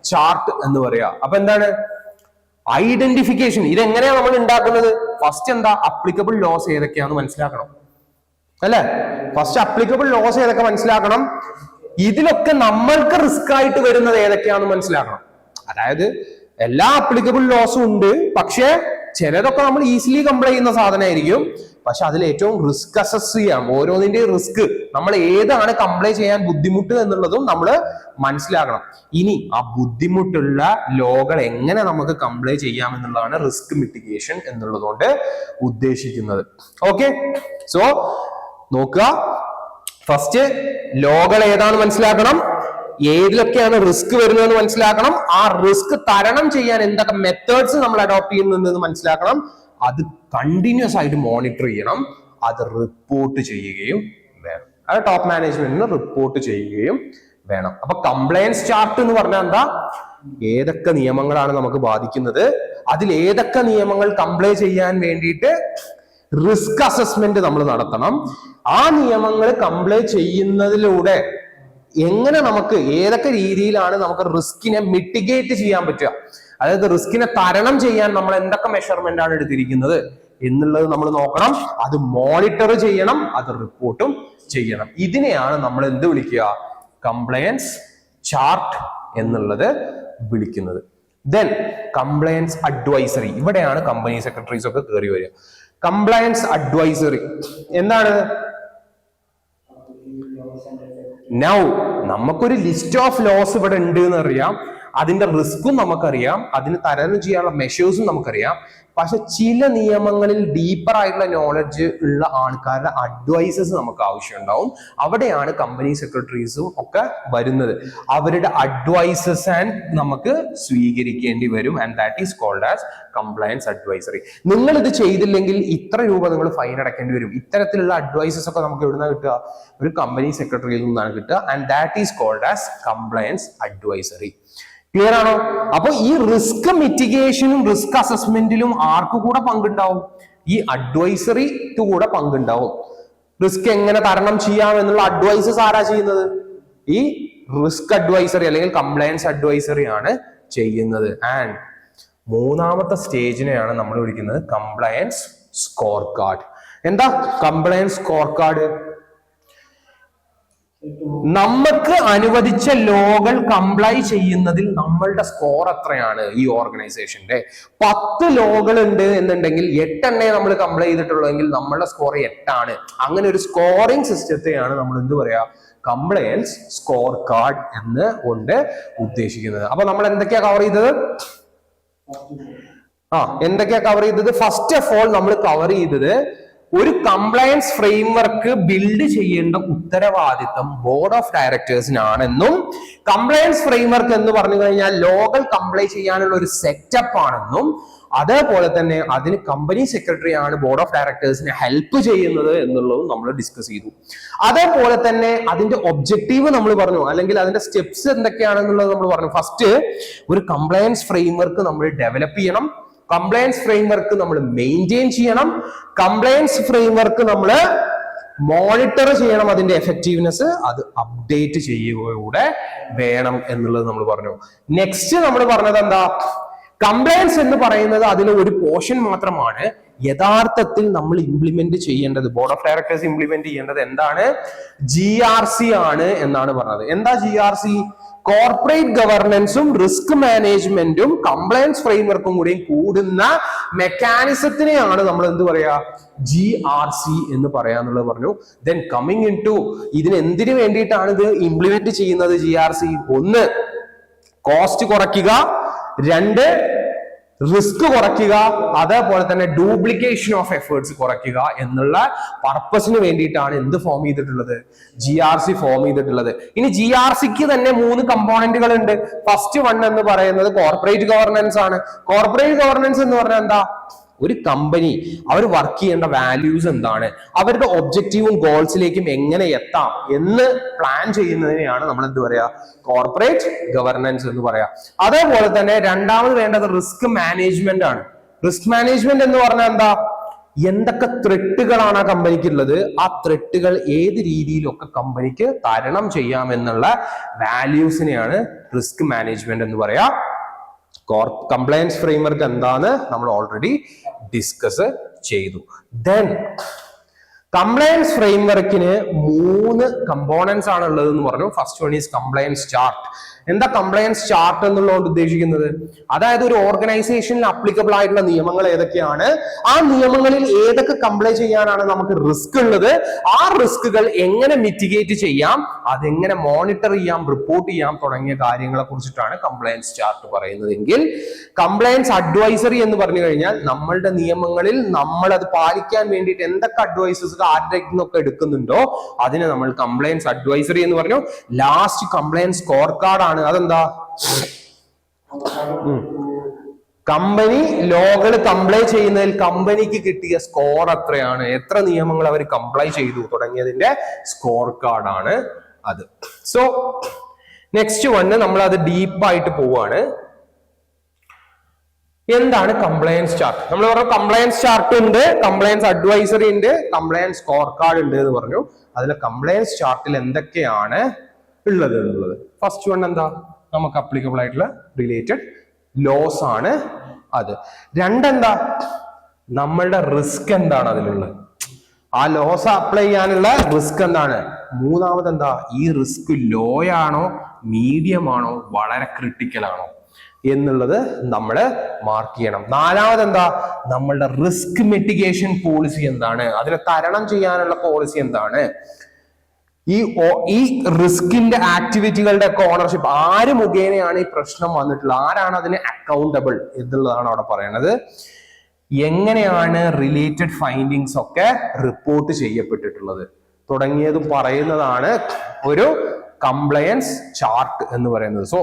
[SPEAKER 1] ചാർട്ട് എന്ന് പറയാ. അപ്പൊ എന്താണ് ഐഡന്റിഫിക്കേഷൻ? ഇതെങ്ങനെയാണ് നമ്മൾ ഉണ്ടാക്കുന്നത്? ഫസ്റ്റ് എന്താ? അപ്ലിക്കബിൾ ലോസ് ഏതൊക്കെയാണെന്ന് മനസ്സിലാക്കണം, അല്ലെ? ഫസ്റ്റ് അപ്ലിക്കബിൾ ലോസ് ഏതൊക്കെ മനസ്സിലാക്കണം. ഇതിലൊക്കെ നമ്മൾക്ക് റിസ്ക് ആയിട്ട് വരുന്നത് ഏതൊക്കെയാണെന്ന് മനസ്സിലാക്കണം. അതായത് എല്ലാ അപ്ലിക്കബിൾ ലോസും ഉണ്ട്, പക്ഷെ ചിലതൊക്കെ നമ്മൾ ഈസിലി കംപ്ലൈ ചെയ്യുന്ന സാധനമായിരിക്കും. പക്ഷെ അതിൽ ഏറ്റവും റിസ്ക് അസസ് ചെയ്യാം, ഓരോന്നിന്റെ റിസ്ക്, നമ്മൾ ഏതാണ് കംപ്ലൈ ചെയ്യാൻ ബുദ്ധിമുട്ട് എന്നുള്ളതും നമ്മൾ മനസ്സിലാക്കണം. ഇനി ആ ബുദ്ധിമുട്ടുള്ള ലോകൾ എങ്ങനെ നമുക്ക് കംപ്ലൈ ചെയ്യാം എന്നുള്ളതാണ് റിസ്ക് മിറ്റിഗേഷൻ എന്നുള്ളതുകൊണ്ട് ഉദ്ദേശിക്കുന്നത്. ഓക്കെ, സോ നോക്കുക, ഫസ്റ്റ് ലോകൾ ഏതാണെന്ന് മനസ്സിലാക്കണം, ഏതിലൊക്കെയാണ് റിസ്ക് വരുന്നതെന്ന് മനസ്സിലാക്കണം, ആ റിസ്ക് തരണം ചെയ്യാൻ എന്തൊക്കെ മെത്തേഡ്സ് നമ്മൾ അഡോപ്റ്റ് ചെയ്യുന്നുണ്ടെന്ന് മനസ്സിലാക്കണം, അത് കണ്ടിന്യൂസ് ആയിട്ട് മോണിറ്റർ ചെയ്യണം, അത് റിപ്പോർട്ട് ചെയ്യുകയും വേണം. അത് ടോപ്പ് മാനേജ്മെന്റിന് റിപ്പോർട്ട് ചെയ്യുകയും വേണം. അപ്പൊ കംപ്ലയൻസ് ചാർട്ട് എന്ന് പറഞ്ഞാൽ എന്താ? ഏതൊക്കെ നിയമങ്ങളാണ് നമുക്ക് ബാധിക്കുന്നത്, അതിൽ ഏതൊക്കെ നിയമങ്ങൾ കംപ്ലൈ ചെയ്യാൻ വേണ്ടിയിട്ട് റിസ്ക് അസസ്മെന്റ് നമ്മൾ നടത്തണം, ആ നിയമങ്ങൾ കംപ്ലൈ ചെയ്യുന്നതിലൂടെ എങ്ങനെ നമുക്ക് ഏതൊക്കെ രീതിയിലാണ് നമുക്ക് റിസ്കിനെ മിറ്റിഗേറ്റ് ചെയ്യാൻ പറ്റുക, അതായത് റിസ്കിനെ തരണം ചെയ്യാൻ നമ്മൾ എന്തൊക്കെ മെഷർമെന്റ് ആണ് എടുത്തിരിക്കുന്നത് എന്നുള്ളത് നമ്മൾ നോക്കണം, അത് മോണിറ്റർ ചെയ്യണം, അത് റിപ്പോർട്ടും ചെയ്യണം. ഇതിനെയാണ് നമ്മൾ എന്ത് വിളിക്കുക? കംപ്ലയൻസ് ചാർട്ട് എന്നുള്ളത് വിളിക്കുന്നത്. ദെൻ കംപ്ലയൻസ് അഡ്വൈസറി, ഇവിടെയാണ് കമ്പനി സെക്രട്ടറീസ് ഒക്കെ കയറി വരിക. കംപ്ലയൻസ് അഡ്വൈസറി എന്താണ്? നൗ നമുക്കൊരു ലിസ്റ്റ് ഓഫ് ലോസ് ഇവിടെ ഉണ്ട് എന്ന് അറിയാം. അതിന്റെ റിസ്ക്കും നമുക്കറിയാം, അതിന് തരണം ചെയ്യാനുള്ള മെഷേഴ്സും നമുക്കറിയാം. പക്ഷെ ചില നിയമങ്ങളിൽ ഡീപ്പർ ആയിട്ടുള്ള നോളജ് ഉള്ള ആൾക്കാരുടെ അഡ്വൈസസ് നമുക്ക് ആവശ്യമുണ്ടാവും. അവിടെയാണ് കമ്പനി സെക്രട്ടറീസും ഒക്കെ വരുന്നത്. അവരുടെ അഡ്വൈസസ് ആൻഡ് നമുക്ക് സ്വീകരിക്കേണ്ടി വരും. And that is called as compliance advisory. നിങ്ങൾ ഇത് ചെയ്തില്ലെങ്കിൽ ഇത്ര രൂപ നിങ്ങൾ ഫൈൻ അടക്കേണ്ടി വരും. ഇത്തരത്തിലുള്ള അഡ്വൈസസ് ഒക്കെ നമുക്ക് എവിടുന്നാണ് കിട്ടുക? ഒരു കമ്പനി സെക്രട്ടറിയിൽ നിന്നാണ് കിട്ടുക. And that is called as compliance advisory. Clear ആണോ? അപ്പൊ ഈ റിസ്ക് മിറ്റിഗേഷനും റിസ്ക് അസസ്മെന്റിലും ആർക്ക് കൂടെ പങ്കുണ്ടാവും? ഈ അഡ്വൈസറിക്ക് കൂടെ പങ്കുണ്ടാവും. റിസ്ക് എങ്ങനെ തരണം ചെയ്യാം എന്നുള്ള അഡ്വൈസസ് ആരാ ചെയ്യുന്നത്? ഈ റിസ്ക് അഡ്വൈസറി അല്ലെങ്കിൽ കംപ്ലയൻസ് അഡ്വൈസറി ആണ് ചെയ്യുന്നത്. ആൻഡ് മൂന്നാമത്തെ സ്റ്റേജിനെയാണ് നമ്മൾ വിളിക്കുന്നത് കംപ്ലയൻസ് സ്കോർ കാർഡ്. എന്താ കംപ്ലയൻസ് സ്കോർ കാർഡ്? നമുക്ക് അനുവദിച്ച ലോകൾ കംപ്ലൈ ചെയ്യുന്നതിൽ നമ്മളുടെ സ്കോർ എത്രയാണ്? ഈ ഓർഗനൈസേഷന്റെ 10 ലോകൾ ഉണ്ട് എന്നുണ്ടെങ്കിൽ 8 നമ്മൾ കംപ്ലൈ ചെയ്തിട്ടുള്ളതെങ്കിൽ നമ്മളുടെ സ്കോർ 8 ആണ്. അങ്ങനെ ഒരു സ്കോറിംഗ് സിസ്റ്റത്തെയാണ് നമ്മൾ എന്ത് പറയാ? കംപ്ലയൻസ് സ്കോർ കാർഡ് എന്ന് കൊണ്ട് ഉദ്ദേശിക്കുന്നത്. അപ്പൊ നമ്മൾ എന്തൊക്കെയാ കവർ ചെയ്തത്? എന്തൊക്കെയാ കവർ ചെയ്തത്? ഫസ്റ്റ് ഓഫ് ഓൾ നമ്മൾ കവർ ചെയ്തത് ഒരു കംപ്ലയൻസ് ഫ്രെയിംവർക്ക് ബിൽഡ് ചെയ്യേണ്ട ഉത്തരവാദിത്തം ബോർഡ് ഓഫ് ഡയറക്ടേഴ്സിനാണെന്നും കംപ്ലയൻസ് ഫ്രെയിംവർക്ക് എന്ന് പറഞ്ഞു കഴിഞ്ഞാൽ ലോകൾ കംപ്ലൈ ചെയ്യാനുള്ള ഒരു സെറ്റപ്പ് ആണെന്നും അതേപോലെ തന്നെ അതിന് കമ്പനി സെക്രട്ടറി ആണ് ബോർഡ് ഓഫ് ഡയറക്ടേഴ്സിനെ ഹെൽപ്പ് ചെയ്യുന്നത് എന്നുള്ളതും നമ്മൾ ഡിസ്കസ് ചെയ്തു. അതേപോലെ തന്നെ അതിന്റെ ഒബ്ജക്റ്റീവ് നമ്മൾ പറഞ്ഞു, അല്ലെങ്കിൽ അതിന്റെ സ്റ്റെപ്സ് എന്തൊക്കെയാണെന്നുള്ളത് നമ്മൾ പറഞ്ഞു. ഫസ്റ്റ് ഒരു കംപ്ലയൻസ് ഫ്രെയിംവർക്ക് നമ്മൾ ഡെവലപ്പ് ചെയ്യണം, കംപ്ലയൻസ് ഫ്രെയിംവർക്ക് നമ്മൾ മെയിൻറ്റെയിൻ ചെയ്യണം, കംപ്ലയൻസ് ഫ്രെയിംവർക്ക് നമ്മൾ മോണിറ്റർ ചെയ്യണം, അതിന്റെ എഫക്റ്റീവ്നെസ് അത് അപ്ഡേറ്റ് ചെയ്യുകയൂടെ വേണം എന്നുള്ളത് നമ്മൾ പറഞ്ഞു. നെക്സ്റ്റ് നമ്മൾ പറഞ്ഞത് എന്താ? കംപ്ലയൻസ് എന്ന് പറയുന്നത് അതിൽ ഒരു പോർഷൻ മാത്രമാണ്. യഥാർത്ഥത്തിൽ നമ്മൾ ഇംപ്ലിമെന്റ് ചെയ്യേണ്ടത്, ബോർഡ് ഓഫ് ഡയറക്ടേഴ്സ് ഇംപ്ലിമെന്റ് ചെയ്യേണ്ടത് എന്താണ്? GRC ആണ് എന്നാണ് പറഞ്ഞത്. എന്താ GRC? കോർപ്പറേറ്റ് ഗവർണൻസും റിസ്ക് മാനേജ്മെന്റും കംപ്ലയൻസ് ഫ്രെയിംവർക്കും കൂടി കൂടുന്ന മെക്കാനിസത്തിനെയാണ് നമ്മൾ എന്ത് പറയാ? GRC എന്ന് പറയാന്നുള്ളത് പറഞ്ഞു. ദെൻ കമ്മിങ് ഇൻ ടു ഇതിന് എന്തിനു വേണ്ടിയിട്ടാണ് ഇത് ഇംപ്ലിമെന്റ് ചെയ്യുന്നത്? GRC 1 കോസ്റ്റ് കുറയ്ക്കുക, 2 റിസ്ക് കുറയ്ക്കുക, അതേപോലെ തന്നെ ഡ്യൂപ്ലിക്കേഷൻ ഓഫ് എഫേർട്സ് കുറയ്ക്കുക എന്നുള്ള പർപ്പസിന് വേണ്ടിയിട്ടാണ് എന്ത് ഫോം ചെയ്തിട്ടുള്ളത്? GRC ഫോം ചെയ്തിട്ടുള്ളത്. ഇനി GRCക്ക് തന്നെ 3 കമ്പോണന്റുകൾ ഉണ്ട്. ഫസ്റ്റ് വൺ എന്ന് പറയുന്നത് കോർപ്പറേറ്റ് ഗവർണൻസ് ആണ്. കോർപ്പറേറ്റ് ഗവർണൻസ് എന്ന് പറഞ്ഞാൽ എന്താ? ഒരു കമ്പനി അവർ വർക്ക് ചെയ്യേണ്ട വാല്യൂസ് എന്താണ്, അവരുടെ ഒബ്ജക്റ്റീവും ഗോൾസിലേക്കും എങ്ങനെ എത്താം എന്ന് പ്ലാൻ ചെയ്യുന്നതിനെയാണ് നമ്മൾ എന്ത് പറയാ? കോർപ്പറേറ്റ് ഗവർണൻസ് എന്ന് പറയാം. അതേപോലെ തന്നെ രണ്ടാമത് വേണ്ടത് റിസ്ക് മാനേജ്മെന്റ് ആണ്. റിസ്ക് മാനേജ്മെന്റ് എന്ന് പറഞ്ഞാൽ എന്താ? എന്തൊക്കെ ത്രെട്ടുകളാണ് ആ കമ്പനിക്ക് ഉള്ളത്, ആ ത്രെട്ടുകൾ ഏത് രീതിയിലൊക്കെ കമ്പനിക്ക് തരണം ചെയ്യാം എന്നുള്ള വാല്യൂസിനെയാണ് റിസ്ക് മാനേജ്മെന്റ് എന്ന് പറയാ. കംപ്ലയൻസ് ഫ്രെയിംവർക്ക് എന്താന്ന് നമ്മൾ ഓൾറെഡി ഡിസ്കസ് ചെയ്തു. ദെൻ കംപ്ലയൻസ് ഫ്രെയിംവർക്കിന് 3 കമ്പോണൻസ് ആണ് ഉള്ളത് എന്ന് പറഞ്ഞു. First one is compliance chart. എന്താ കംപ്ലയൻസ് ചാർട്ട് എന്നുള്ളതുകൊണ്ട് ഉദ്ദേശിക്കുന്നത്? അതായത് ഒരു ഓർഗനൈസേഷനിൽ അപ്ലിക്കബിൾ ആയിട്ടുള്ള നിയമങ്ങൾ ഏതൊക്കെയാണ്, ആ നിയമങ്ങളിൽ ഏതൊക്കെ കംപ്ലൈ ചെയ്യാനാണ് നമുക്ക് റിസ്ക് ഉള്ളത്, ആ റിസ്കുകൾ എങ്ങനെ മിറ്റിഗേറ്റ് ചെയ്യാം, അതെങ്ങനെ മോണിറ്റർ ചെയ്യാം, റിപ്പോർട്ട് ചെയ്യാം തുടങ്ങിയ കാര്യങ്ങളെ കുറിച്ചിട്ടാണ് കംപ്ലയൻസ് ചാർട്ട് പറയുന്നതെങ്കിൽ കംപ്ലയൻസ് അഡ്വൈസറി എന്ന് പറഞ്ഞു കഴിഞ്ഞാൽ നമ്മളുടെ നിയമങ്ങളിൽ നമ്മൾ അത് പാലിക്കാൻ വേണ്ടിയിട്ട് എന്തൊക്കെ അഡ്വൈസസ് ആരുടെ നിന്നൊക്കെ എടുക്കുന്നുണ്ടോ അതിനെ നമ്മൾ കംപ്ലയൻസ് അഡ്വൈസറി എന്ന് പറഞ്ഞു. ലാസ്റ്റ് കംപ്ലയൻസ് സ്കോർ കാർഡ് ആണ്. അതെന്താ? കമ്പനി ലോകൾ കംപ്ലൈ ചെയ്യുന്നതിൽ കമ്പനിക്ക് കിട്ടിയ സ്കോർ എത്രയാണ്, എത്ര നിയമങ്ങൾ അവർ കംപ്ലൈ ചെയ്തു തുടങ്ങിയതിന്റെ സ്കോർ കാർഡ് ആണ് അത്. സോ നെക്സ്റ്റ് വന്ന് നമ്മൾ അത് ഡീപ്പായിട്ട് പോവാണ്. എന്താണ് കംപ്ലയൻസ് ചാർട്ട്? നമ്മൾ പറഞ്ഞു കംപ്ലയൻസ് ചാർട്ട് ഉണ്ട്, കംപ്ലയൻസ് അഡ്വൈസറി ഉണ്ട്, കംപ്ലയൻസ് സ്കോർ കാർഡ് ഉണ്ട് എന്ന് പറഞ്ഞു. അതിൽ കംപ്ലയൻസ് ചാർട്ടിൽ എന്തൊക്കെയാണ് ഉള്ളത് എന്നുള്ളത്. ഫസ്റ്റ് വൺ എന്താ? നമുക്ക് അപ്ലിക്കബിൾ ആയിട്ടുള്ള റിലേറ്റഡ് ലോസ് ആണ് അത്. രണ്ടെന്താ? നമ്മളുടെ റിസ്ക് എന്താണ് അതിലുള്ളത്, ആ ലോസ് അപ്ലൈ ചെയ്യാനുള്ള റിസ്ക് എന്താണ്. മൂന്നാമത് എന്താ? ഈ റിസ്ക് ലോ ആണോ, മീഡിയം ആണോ, വളരെ ക്രിട്ടിക്കൽ ആണോ എന്നുള്ളത് നമ്മൾ മാർക്ക് ചെയ്യണം. നാലാമത് എന്താ? നമ്മളുടെ റിസ്ക് മിറ്റിഗേഷൻ പോളിസി എന്താണ്, അതിനെ തരണം ചെയ്യാനുള്ള പോളിസി എന്താണ്. ഈ റിസ്കിന്റെ ആക്ടിവിറ്റികളുടെ ഒക്കെ ഓണർഷിപ്പ് ആര് മുഖേനയാണ് ഈ പ്രശ്നം വന്നിട്ടുള്ളത്, ആരാണ് അതിന് അക്കൗണ്ടബിൾ എന്നുള്ളതാണ് അവിടെ പറയുന്നത്. എങ്ങനെയാണ് റിലേറ്റഡ് ഫൈൻഡിങ്സ് ഒക്കെ റിപ്പോർട്ട് ചെയ്യപ്പെട്ടിട്ടുള്ളത് തുടങ്ങിയതും പറയുന്നതാണ് ഒരു കംപ്ലയൻസ് ചാർട്ട് എന്ന് പറയുന്നത്. സോ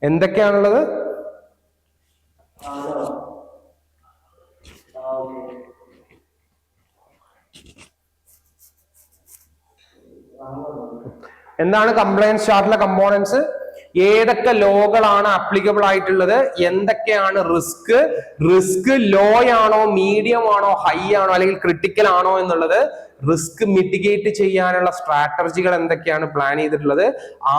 [SPEAKER 1] എന്തൊക്കെയാണുള്ളത്? എന്താണ് കംപ്ലയൻസ് ചാർട്ടിലെ കമ്പോണൻസ്? ഏതൊക്കെ ലോകളാണ് അപ്ലിക്കബിൾ ആയിട്ടുള്ളത്, എന്തൊക്കെയാണ് റിസ്ക് ലോ ആണോ, മീഡിയം ആണോ, ഹൈ ആണോ, അല്ലെങ്കിൽ ക്രിട്ടിക്കൽ ആണോ എന്നുള്ളത്, റിസ്ക് മിറ്റിഗേറ്റ് ചെയ്യാനുള്ള സ്ട്രാറ്റജികൾ എന്തൊക്കെയാണ് പ്ലാൻ ചെയ്തിട്ടുള്ളത്,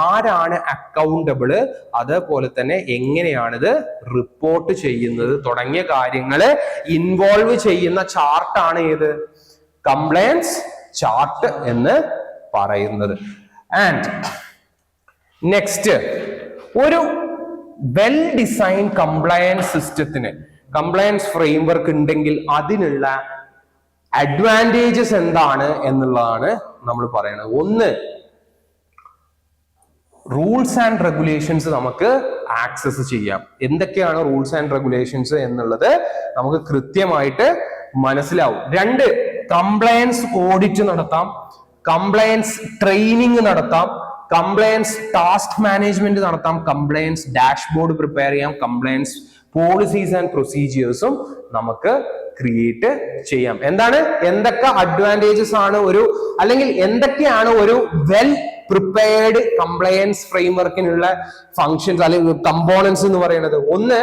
[SPEAKER 1] ആരാണ് അക്കൗണ്ടബിള്, അതേപോലെ തന്നെ എങ്ങനെയാണിത് റിപ്പോർട്ട് ചെയ്യുന്നത് തുടങ്ങിയ കാര്യങ്ങള് ഇൻവോൾവ് ചെയ്യുന്ന ചാർട്ടാണ് ഏത് കംപ്ലയൻസ് ചാർട്ട് എന്ന് പറയുന്നത്. ആൻഡ് നെക്സ്റ്റ്, ഒരു വെൽ ഡിസൈൻ കംപ്ലയൻസ് സിസ്റ്റത്തിന്, കംപ്ലയൻസ് ഫ്രെയിംവർക്ക് ഉണ്ടെങ്കിൽ അതിനുള്ള അഡ്വാൻറ്റേജസ് എന്താണ് എന്നുള്ളതാണ് നമ്മൾ പറയുന്നത്. ഒന്ന്, റൂൾസ് ആൻഡ് റെഗുലേഷൻസ് നമുക്ക് ആക്സസ് ചെയ്യാം. എന്തൊക്കെയാണ് റൂൾസ് ആൻഡ് റെഗുലേഷൻസ് എന്നുള്ളത് നമുക്ക് കൃത്യമായിട്ട് മനസ്സിലാവും. രണ്ട്, കംപ്ലയൻസ് ഓഡിറ്റ് നടത്താം, കംപ്ലയൻസ് ട്രെയിനിങ് നടത്താം, കംപ്ലയൻസ് ടാസ്ക് മാനേജ്മെന്റ് നടത്താം, കംപ്ലയൻസ് ഡാഷ്ബോർഡ് പ്രിപ്പയർ ചെയ്യാം, കംപ്ലയൻസ് പോളിസീസ് ആൻഡ് പ്രൊസീജിയേഴ്സും നമുക്ക് ക്രിയേറ്റ് ചെയ്യാം. എന്തൊക്കെ അഡ്വാൻറ്റേജസ് ആണ് അല്ലെങ്കിൽ എന്തൊക്കെയാണ് ഒരു വെൽ പ്രിപ്പയർഡ് കംപ്ലയൻസ് ഫ്രെയിംവർക്കിനുള്ള ഫങ്ഷൻസ് അല്ലെങ്കിൽ കമ്പോണൻസ് എന്ന് പറയുന്നത്? ഒന്ന്,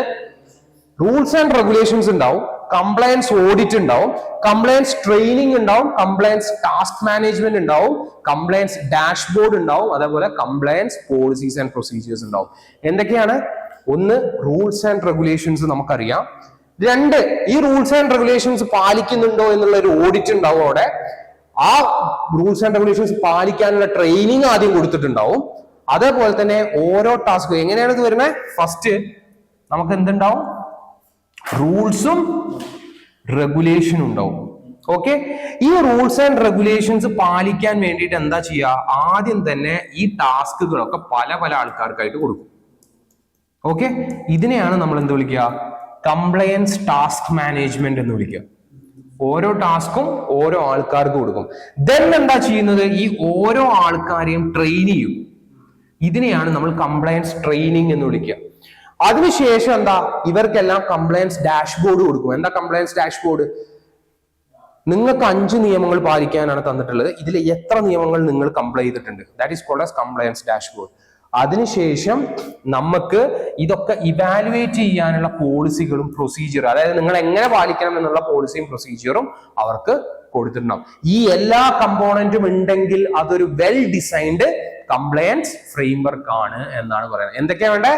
[SPEAKER 1] റൂൾസ് ആൻഡ് റെഗുലേഷൻസ് ഉണ്ടാവും, കംപ്ലയൻസ് ഓഡിറ്റ് ഉണ്ടാവും, കംപ്ലയൻസ് ട്രെയിനിങ് ഉണ്ടാവും, കംപ്ലയൻസ് ടാസ്ക് മാനേജ്മെന്റ് ഉണ്ടാവും, കംപ്ലയൻസ് ഡാഷ്ബോർഡ് ഉണ്ടാവും, അതേപോലെ കംപ്ലയൻസ് പോളിസീസ് ആൻഡ് പ്രൊസീജിയേഴ്സ് ഉണ്ടാവും. എന്തൊക്കെയാണ്? ഒന്ന്, റൂൾസ് ആൻഡ് റെഗുലേഷൻസ് നമുക്കറിയാം. രണ്ട്, ഈ റൂൾസ് ആൻഡ് റെഗുലേഷൻസ് പാലിക്കുന്നുണ്ടോ എന്നുള്ള ഒരു ഓഡിറ്റ് ഉണ്ടാവും അവിടെ. ആ റൂൾസ് ആൻഡ് റെഗുലേഷൻസ് പാലിക്കാനുള്ള ട്രെയിനിങ് ആദ്യം കൊടുത്തിട്ടുണ്ടാവും. അതേപോലെ തന്നെ ഓരോ ടാസ്ക് എങ്ങനെയാണ് ഇത് വരുന്നത്? ഫസ്റ്റ് നമുക്ക് എന്തുണ്ടാവും? റൂൾസും റെഗുലേഷനും ഉണ്ടാവും. ഓക്കെ, ഈ റൂൾസ് ആൻഡ് റെഗുലേഷൻസ് പാലിക്കാൻ വേണ്ടിയിട്ട് എന്താ ചെയ്യുക? ആദ്യം തന്നെ ഈ ടാസ്കുകളൊക്കെ പല ആൾക്കാർക്കായിട്ട് കൊടുക്കും. ഓക്കെ, ഇതിനെയാണ് നമ്മൾ എന്ത് വിളിക്കുക? കംപ്ലയൻസ് ടാസ്ക് മാനേജ്മെന്റ് എന്ന് വിളിക്കുക. ഓരോ ടാസ്കും ഓരോ ആൾക്കാർക്ക് കൊടുക്കും. ദെൻ എന്താ ചെയ്യുന്നത്? ഈ ഓരോ ആൾക്കാരെയും ട്രെയിൻ ചെയ്യും. ഇതിനെയാണ് നമ്മൾ കംപ്ലയൻസ് ട്രെയിനിങ് എന്ന് വിളിക്കുക. അതിനുശേഷം എന്താ? ഇവർക്കെല്ലാം കംപ്ലയൻസ് ഡാഷ്ബോർഡ് കൊടുക്കും. എന്താ കംപ്ലയൻസ് ഡാഷ്ബോർഡ്? നിങ്ങൾക്ക് 5 നിയമങ്ങൾ പാലിക്കാനാണ് തന്നിട്ടുള്ളത്. ഇതിൽ എത്ര നിയമങ്ങൾ നിങ്ങൾ കംപ്ലൈ ചെയ്തിട്ടുണ്ട്? That is called as compliance dashboard. അതിനുശേഷം നമുക്ക് ഇതൊക്കെ ഇവാലുവേറ്റ് ചെയ്യാനുള്ള പോളിസികളും പ്രൊസീജിയർ, അതായത് നിങ്ങൾ എങ്ങനെ പാലിക്കണം എന്നുള്ള പോളിസിയും പ്രൊസീജിയറും അവർക്ക് കൊടുത്തിട്ടുണ്ടാവും. ഈ എല്ലാ കമ്പോണന്റും ഉണ്ടെങ്കിൽ അതൊരു വെൽ ഡിസൈൻഡ് കംപ്ലയൻസ് ഫ്രെയിംവർക്ക് ആണ് എന്നാണ് പറയുന്നത്. എന്തൊക്കെയാ വേണ്ടേ?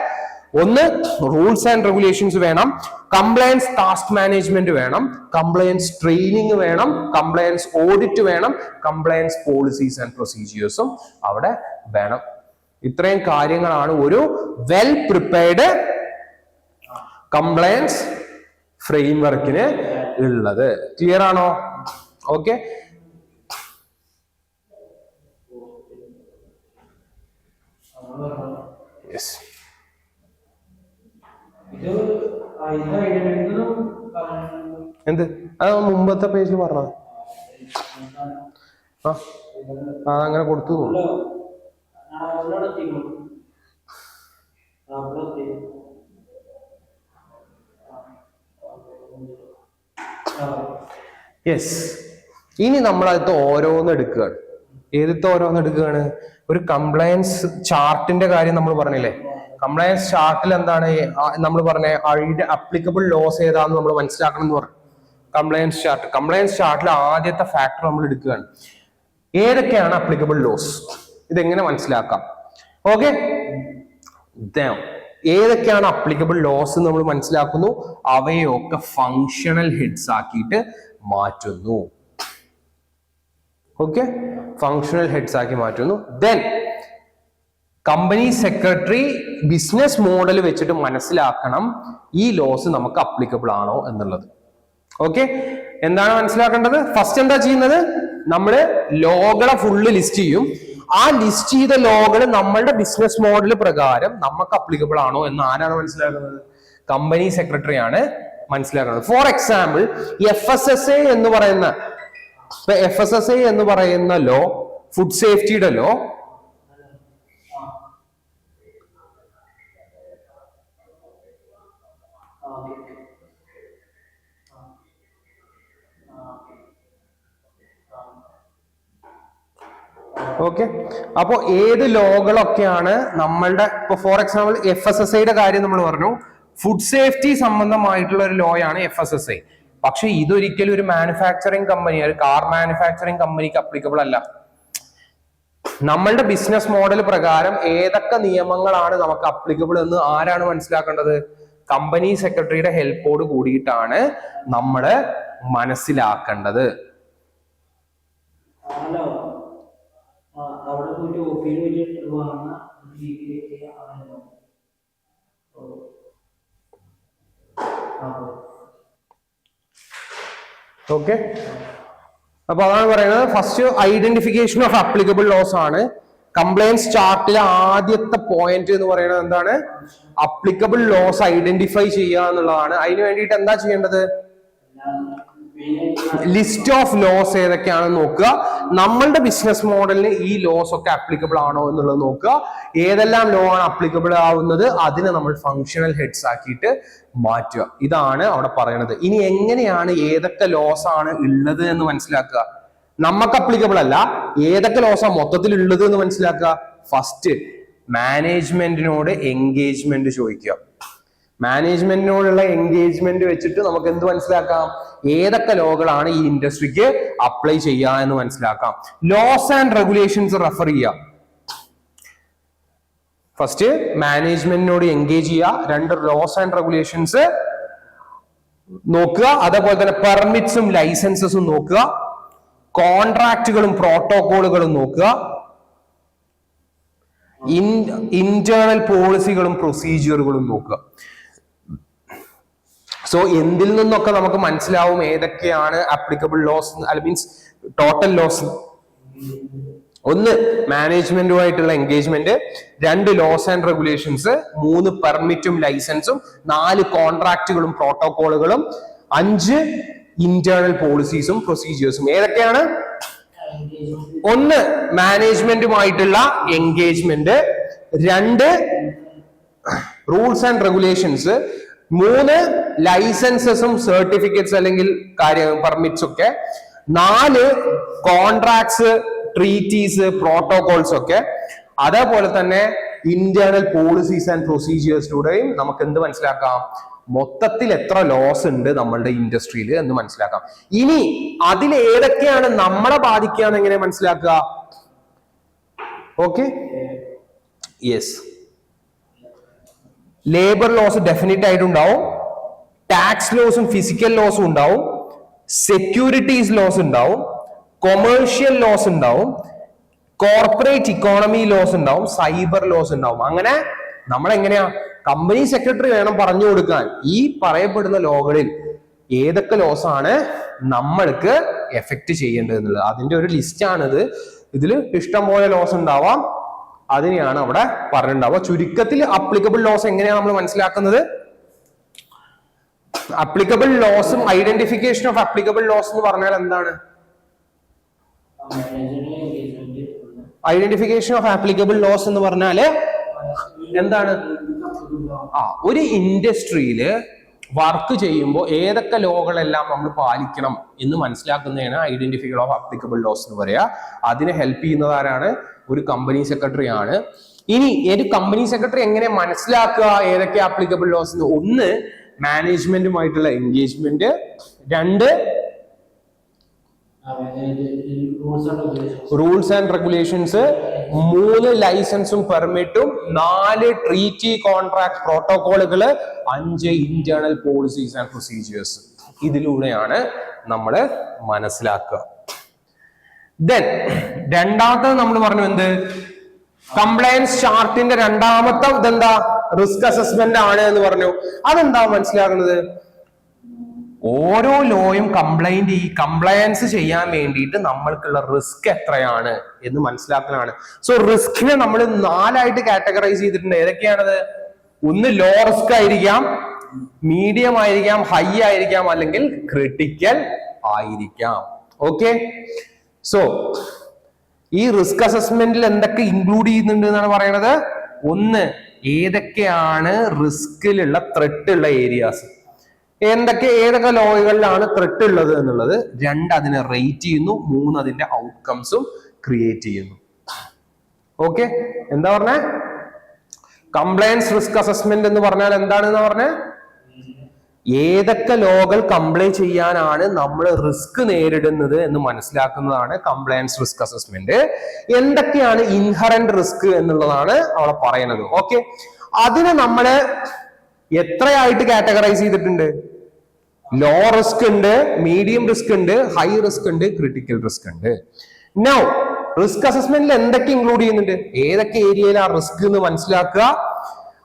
[SPEAKER 1] ഒന്ന്, റൂൾസ് ആൻഡ് റെഗുലേഷൻസ് വേണം, കംപ്ലയൻസ് ടാസ്ക് മാനേജ്മെന്റ് വേണം, കംപ്ലയൻസ് ട്രെയിനിങ് വേണം, കംപ്ലയൻസ് ഓഡിറ്റ് വേണം, കംപ്ലയൻസ് പോളിസീസ് ആൻഡ് പ്രൊസീജിയേഴ്സും അവിടെ വേണം. ഇത്രയും കാര്യങ്ങളാണ് ഒരു വെൽ പ്രിപ്പയർഡ് കംപ്ലയൻസ് ഫ്രെയിംവർക്കിന് ഉള്ളത്. ക്ലിയർ ആണോ? Okay, yes. എന്ത്? അത് മുമ്പത്തെ പേജിൽ പറഞ്ഞ അങ്ങനെ കൊടുത്തു. യെസ്. ഇനി നമ്മളത് ഓരോന്ന് എടുക്കുകയാണ്. ഏതിത്തെ ഓരോന്ന് എടുക്കുകയാണ്? ഒരു കംപ്ലയൻസ് ചാർട്ടിന്റെ കാര്യം നമ്മൾ പറഞ്ഞില്ലേ? കംപ്ലയൻസ് ചാർട്ടിൽ എന്താണ് നമ്മൾ പറഞ്ഞ അപ്ലിക്കബിൾ ലോസ് ഏതാന്ന് നമ്മൾ മനസ്സിലാക്കണം എന്ന് പറഞ്ഞു. കംപ്ലയൻസ് ചാർട്ടിൽ ആദ്യത്തെ ഫാക്ടർ നമ്മൾ എടുക്കുകയാണ്. ഏതൊക്കെയാണ് അപ്ലിക്കബിൾ ലോസ്? ഇതെങ്ങനെ മനസ്സിലാക്കാം? ഓക്കെ, ഏതൊക്കെയാണ് അപ്ലിക്കബിൾ ലോസ് നമ്മൾ മനസ്സിലാക്കുന്നു. അവയൊക്കെ ഫങ്ഷണൽ ഹെഡ്സ് ആക്കിയിട്ട് മാറ്റുന്നു. ഓക്കെ, ഫങ്ഷണൽ ഹെഡ്സ് ആക്കി മാറ്റുന്നു. Then company secretary business model വെച്ചിട്ട് മനസ്സിലാക്കണം ഈ ലോസ് നമുക്ക് അപ്ലിക്കബിൾ ആണോ എന്നുള്ളത്. ഓക്കെ, എന്താണ് മനസ്സിലാക്കേണ്ടത്? ഫസ്റ്റ് എന്താ ചെയ്യുന്നത്? നമ്മള് ലോകളെ ഫുള്ള് ലിസ്റ്റ് ചെയ്യും. ആ ലിസ്റ്റ് ചെയ്ത ലോകൾ നമ്മളുടെ ബിസിനസ് മോഡൽ പ്രകാരം നമുക്ക് അപ്ലിക്കബിൾ ആണോ എന്ന് ആരാണ് മനസ്സിലാക്കുന്നത്? കമ്പനി സെക്രട്ടറി ആണ് മനസ്സിലാക്കുന്നത്. ഫോർ എക്സാമ്പിൾ FSSA എന്ന് പറയുന്ന ലോ, ഫുഡ് സേഫ്റ്റിയുടെ ലോ, ഓക്കെ. അപ്പോ ഏത് ലോകളൊക്കെയാണ് നമ്മളുടെ, ഇപ്പൊ ഫോർ എക്സാമ്പിൾ FSSAയുടെ കാര്യം നമ്മൾ പറഞ്ഞു, ഫുഡ് സേഫ്റ്റി സംബന്ധമായിട്ടുള്ള ഒരു ലോ ആണ് FSSA. പക്ഷെ ഇതൊരിക്കലും ഒരു മാനുഫാക്ചറിങ് കമ്പനി, ഒരു കാർ മാനുഫാക്ചറിങ് കമ്പനിക്ക് അപ്ലിക്കബിൾ അല്ല. നമ്മളുടെ ബിസിനസ് മോഡൽ പ്രകാരം ഏതൊക്കെ നിയമങ്ങളാണ് നമുക്ക് അപ്ലിക്കബിൾ എന്ന് ആരാണ് മനസ്സിലാക്കേണ്ടത്? കമ്പനി സെക്രട്ടറിയുടെ ഹെൽപ്പോട് കൂടിയിട്ടാണ് നമ്മള് മനസ്സിലാക്കേണ്ടത്. ഓക്കെ. അപ്പൊ അതാണ് പറയുന്നത്. First identification of applicable laws ആണ്. കംപ്ലൈൻസ് ചാർട്ടിലെ ആദ്യത്തെ പോയിന്റ് എന്ന് പറയുന്നത് എന്താണ്? അപ്ലിക്കബിൾ ലോസ് ഐഡന്റിഫൈ ചെയ്യുക എന്നുള്ളതാണ്. അതിന് വേണ്ടിയിട്ട് എന്താ ചെയ്യേണ്ടത്? ലിസ്റ്റ് ഓഫ് ലോസ് ഏതൊക്കെയാണെന്ന് നോക്കുക. നമ്മളുടെ ബിസിനസ് മോഡലിന് ഈ ലോസ് ഒക്കെ അപ്ലിക്കബിൾ ആണോ എന്നുള്ളത് നോക്കുക. ഏതെല്ലാം ലോ ആണ് അപ്ലിക്കബിൾ ആവുന്നത് അതിനെ നമ്മൾ ഫങ്ഷണൽ ഹെഡ്സ് ആക്കിയിട്ട് മാറ്റുക. ഇതാണ് അവിടെ പറയുന്നത്. ഇനി എങ്ങനെയാണ് ഏതൊക്കെ ലോസ് ആണ് ഉള്ളത് എന്ന് മനസ്സിലാക്കുക? നമുക്ക് അപ്ലിക്കബിൾ അല്ല, ഏതൊക്കെ ലോസാ മൊത്തത്തിൽ ഉള്ളത് എന്ന് മനസ്സിലാക്കുക. ഫസ്റ്റ് മാനേജ്മെന്റിനോട് എൻഗേജ്മെന്റ് ചോദിക്കുക. മാനേജ്മെന്റിനോടുള്ള എൻഗേജ്മെന്റ് വെച്ചിട്ട് നമുക്ക് എന്ത് മനസ്സിലാക്കാം? ഏതൊക്കെ ലോകളാണ് ഈ ഇൻഡസ്ട്രിക്ക് അപ്ലൈ ചെയ്യുക എന്ന് മനസ്സിലാക്കാം. ലോസ് ആൻഡ് റെഗുലേഷൻസ് റെഫർ ചെയ്യുക. ഫസ്റ്റ് മാനേജ്മെന്റിനോട് എൻഗേജ് ചെയ്യുക. രണ്ട്, ലോസ് ആൻഡ് റെഗുലേഷൻസ് നോക്കുക. അതേപോലെ തന്നെ പെർമിറ്റ്സും ലൈസൻസസും നോക്കുക. കോൺട്രാക്റ്റുകളും പ്രോട്ടോകോളുകളും നോക്കുക. ഇന്റേണൽ പോളിസികളും പ്രൊസീജിയറുകളും നോക്കുക. സോ എന്തിൽ നിന്നൊക്കെ നമുക്ക് മനസ്സിലാവും ഏതൊക്കെയാണ് applicable laws, means total laws? ഒന്ന്, മാനേജ്മെന്റുമായിട്ടുള്ള എൻഗേജ്മെന്റ്. രണ്ട്, ലോസ് ആൻഡ് റെഗുലേഷൻസ്. മൂന്ന്, പെർമിറ്റും ലൈസൻസും. നാല്, കോൺട്രാക്റ്റുകളും പ്രോട്ടോകോളുകളും. അഞ്ച്, ഇന്റേണൽ പോളിസീസും പ്രൊസീജിയേഴ്സും. ഏതൊക്കെയാണ്? ഒന്ന്, മാനേജ്മെന്റുമായിട്ടുള്ള എൻഗേജ്മെന്റ്. രണ്ട്, റൂൾസ് ആൻഡ് റെഗുലേഷൻസ്. മൂന്ന്, ലൈസൻസസും സർട്ടിഫിക്കറ്റ്സ് അല്ലെങ്കിൽ പെർമിറ്റ്സ് ഒക്കെ. നാല്, കോൺട്രാക്ട്സ്, ട്രീറ്റീസ്, പ്രോട്ടോകോൾസ് ഒക്കെ. അതേപോലെ തന്നെ ഇന്റേണൽ പോളിസീസ് ആൻഡ് പ്രൊസീജിയേഴ്സിലൂടെയും നമുക്ക് എന്ത് മനസ്സിലാക്കാം? മൊത്തത്തിൽ എത്ര ലോസ് ഉണ്ട് നമ്മളുടെ ഇൻഡസ്ട്രിയിൽ എന്ന് മനസ്സിലാക്കാം. ഇനി അതിൽ ഏതൊക്കെയാണ് നമ്മളെ ബാധിക്കുക എന്ന് എങ്ങനെ മനസ്സിലാക്കുക? Okay, yes. Labour laws definite ആയിട്ടുണ്ടാവും. ടാക്സ് ലോസും ഫിസിക്കൽ ലോസും ഉണ്ടാവും. സെക്യൂരിറ്റീസ് ലോസ് ഉണ്ടാവും. കൊമേഴ്ഷ്യൽ ലോസ് ഉണ്ടാവും. കോർപ്പറേറ്റ് ഇക്കോണമി ലോസ് ഉണ്ടാവും. സൈബർ ലോസ് ഉണ്ടാവും. അങ്ങനെ നമ്മളെങ്ങനെയാ കമ്പനി സെക്രട്ടറി വേണം പറഞ്ഞു കൊടുക്കാൻ ഈ പറയപ്പെടുന്ന ലോകളിൽ ഏതൊക്കെ ലോസ് ആണ് നമ്മൾക്ക് എഫക്ട് ചെയ്യേണ്ടത് എന്നുള്ളത്. അതിന്റെ ഒരു ലിസ്റ്റ് ആണിത്. ഇതിൽ ഇഷ്ടംപോലെ ലോസ് ഉണ്ടാവാം. അതിനെയാണ് അവിടെ പറഞ്ഞിട്ടുണ്ടാവുക. ചുരുക്കത്തിൽ അപ്ലിക്കബിൾ ലോസ് എങ്ങനെയാണ് നമ്മൾ മനസ്സിലാക്കുന്നത്? അപ്ലിക്കബിൾ ലോസും ഐഡന്റിഫിക്കേഷൻ ഓഫ് അപ്ലിക്കബിൾ ലോസ് എന്ന് പറഞ്ഞാൽ എന്താണ്? ഐഡന്റിഫിക്കേഷൻ ഓഫ് ആപ്ലിക്കബിൾ ലോസ് എന്ന് പറഞ്ഞാല് എന്താണ്? ഒരു ഇൻഡസ്ട്രിയില് വർക്ക് ചെയ്യുമ്പോൾ ഏതൊക്കെ ലോകളെല്ലാം നമ്മൾ പാലിക്കണം എന്ന് മനസ്സിലാക്കുന്നതാണ് ഐഡന്റിഫിക്കേഷൻ ഓഫ് ആപ്ലിക്കബിൾ ലോസ് എന്ന് പറയാ. അതിനെ ഹെൽപ്പ് ചെയ്യുന്നത് ആരാണ്? ഒരു കമ്പനി സെക്രട്ടറി ആണ്. ഇനി ഒരു കമ്പനി സെക്രട്ടറി എങ്ങനെ മനസ്സിലാക്കുക ഏതൊക്കെ ആപ്ലിക്കബിൾ ലോസ്? ഒന്ന്, മാനേജ്മെന്റുമായിട്ടുള്ള എൻഗേജ്മെന്റ്. രണ്ട്, റൂൾസ് ആൻഡ് റെഗുലേഷൻസ്. മൂന്ന്, ലൈസൻസും പെർമിറ്റും. നാല്, ട്രീറ്റി, കോൺട്രാക്ട്, പ്രോട്ടോകോളുകള്. അഞ്ച്, ഇന്റേണൽ പോളിസീസ് ആൻഡ് പ്രൊസീജിയേഴ്സ്. ഇതിലൂടെയാണ് നമ്മൾ മനസ്സിലാക്കുക. ദെൻ രണ്ടാമത്തത് നമ്മൾ പറഞ്ഞു എന്ത്? കംപ്ലയൻസ് ചാർട്ടിന്റെ രണ്ടാമത്തെ ഇതെന്താ? റിസ്ക് അസസ്മെന്റ് ആണ് എന്ന് പറഞ്ഞു. അതെന്താ മനസ്സിലാക്കുന്നത്? ഓരോ ലോയും കംപ്ലയൻസ് ചെയ്യാൻ വേണ്ടിയിട്ട് നമ്മൾക്കുള്ള റിസ്ക് എത്രയാണ് എന്ന് മനസ്സിലാക്കലാണ്. സോ റിസ്കിനെ നമ്മൾ 4ആയിട്ട് കാറ്റഗറൈസ് ചെയ്തിട്ടുണ്ട്. ഏതൊക്കെയാണത്? ഒന്ന് ലോ റിസ്ക് ആയിരിക്കാം, മീഡിയം ആയിരിക്കാം, ഹൈ ആയിരിക്കാം, അല്ലെങ്കിൽ ക്രിട്ടിക്കൽ ആയിരിക്കാം. ഓക്കെ, സോ ഈ റിസ്ക് അസസ്മെന്റിൽ എന്തൊക്കെ ഇൻക്ലൂഡ് ചെയ്യുന്നുണ്ട് എന്നാണ് പറയുന്നത്? ഒന്ന്, ഏതൊക്കെയാണ് റിസ്കിലുള്ള ത്രെട്ട് ഉള്ള ഏരിയാസ്, ഏതൊക്കെ ലോകളിലാണ് ത്രെട്ട് ഉള്ളത് എന്നുള്ളത്. 2, അതിനെ റേറ്റ് ചെയ്യുന്നു. 3, അതിന്റെ ഔട്ട്കംസും ക്രിയേറ്റ് ചെയ്യുന്നു. ഓക്കെ, എന്താ പറഞ്ഞേ? കംപ്ലയൻസ് റിസ്ക് അസസ്മെന്റ് എന്ന് പറഞ്ഞാൽ എന്താണെന്ന് പറഞ്ഞേ? ഏതൊക്കെ ലോകൾ കംപ്ലൈ ചെയ്യാനാണ് നമ്മൾ റിസ്ക് നേരിടുന്നത് എന്ന് മനസ്സിലാക്കുന്നതാണ് കംപ്ലയൻസ് റിസ്ക് അസസ്മെന്റ്. എന്തൊക്കെയാണ് ഇൻഹറന്റ് റിസ്ക് എന്നുള്ളതാണ് അവിടെ പറയുന്നത്. ഓക്കെ, അതിനെ നമ്മള് എത്രയായിട്ട് കാറ്റഗറൈസ് ചെയ്തിട്ടുണ്ട്? ലോ റിസ്ക് ഉണ്ട്, മീഡിയം റിസ്ക് ഉണ്ട്, ഹൈ റിസ്ക് ഉണ്ട്, ക്രിട്ടിക്കൽ റിസ്ക് ഉണ്ട്. നൗ റിസ്ക് അസസ്മെന്റിൽ എന്തൊക്കെ ഇൻക്ലൂഡ് ചെയ്യുന്നുണ്ട്? ഏതൊക്കെ ഏരിയയിലാണ് റിസ്ക് എന്ന് മനസ്സിലാക്കുക,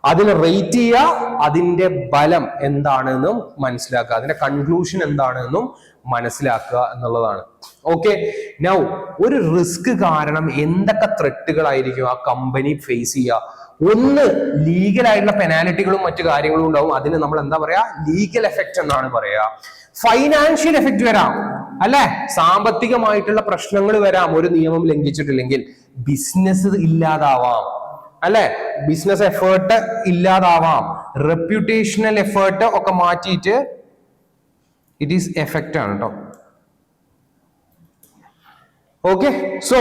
[SPEAKER 1] അതിന് റേറ്റ് ചെയ്യുക, അതിന്റെ ബലം എന്താണെന്നും മനസ്സിലാക്കുക, അതിന്റെ കൺക്ലൂഷൻ എന്താണെന്നും മനസ്സിലാക്കുക എന്നുള്ളതാണ്. ഓക്കെ, നൗ ഒരു റിസ്ക് കാരണം എന്തൊക്കെ ത്രെട്ടുകളായിരിക്കും ആ കമ്പനി ഫേസ് ചെയ്യുക? ഒന്ന്, ലീഗൽ ആയിട്ടുള്ള പെനാലിറ്റികളും മറ്റു കാര്യങ്ങളും ഉണ്ടാവും. അതിന് നമ്മൾ എന്താ പറയാ? ലീഗൽ എഫക്റ്റ് എന്നാണ് പറയാ. ഫൈനാൻഷ്യൽ എഫക്റ്റ് വരാം, അല്ലെ? സാമ്പത്തികമായിട്ടുള്ള പ്രശ്നങ്ങൾ വരാം ഒരു നിയമം ലംഘിച്ചിട്ടില്ലെങ്കിൽ. ബിസിനസ് ഇല്ലാതാവാം, അല്ലെ? ബിസിനസ് എഫേർട്ട് ഇല്ലാതാവാം. റെപ്യൂട്ടേഷണൽ എഫേർട്ട് ഒക്കെ മാറ്റിയിട്ട് ഇറ്റ് ഈസ് എഫക്റ്റ് ആണ് കേട്ടോ. ഓക്കെ, സോ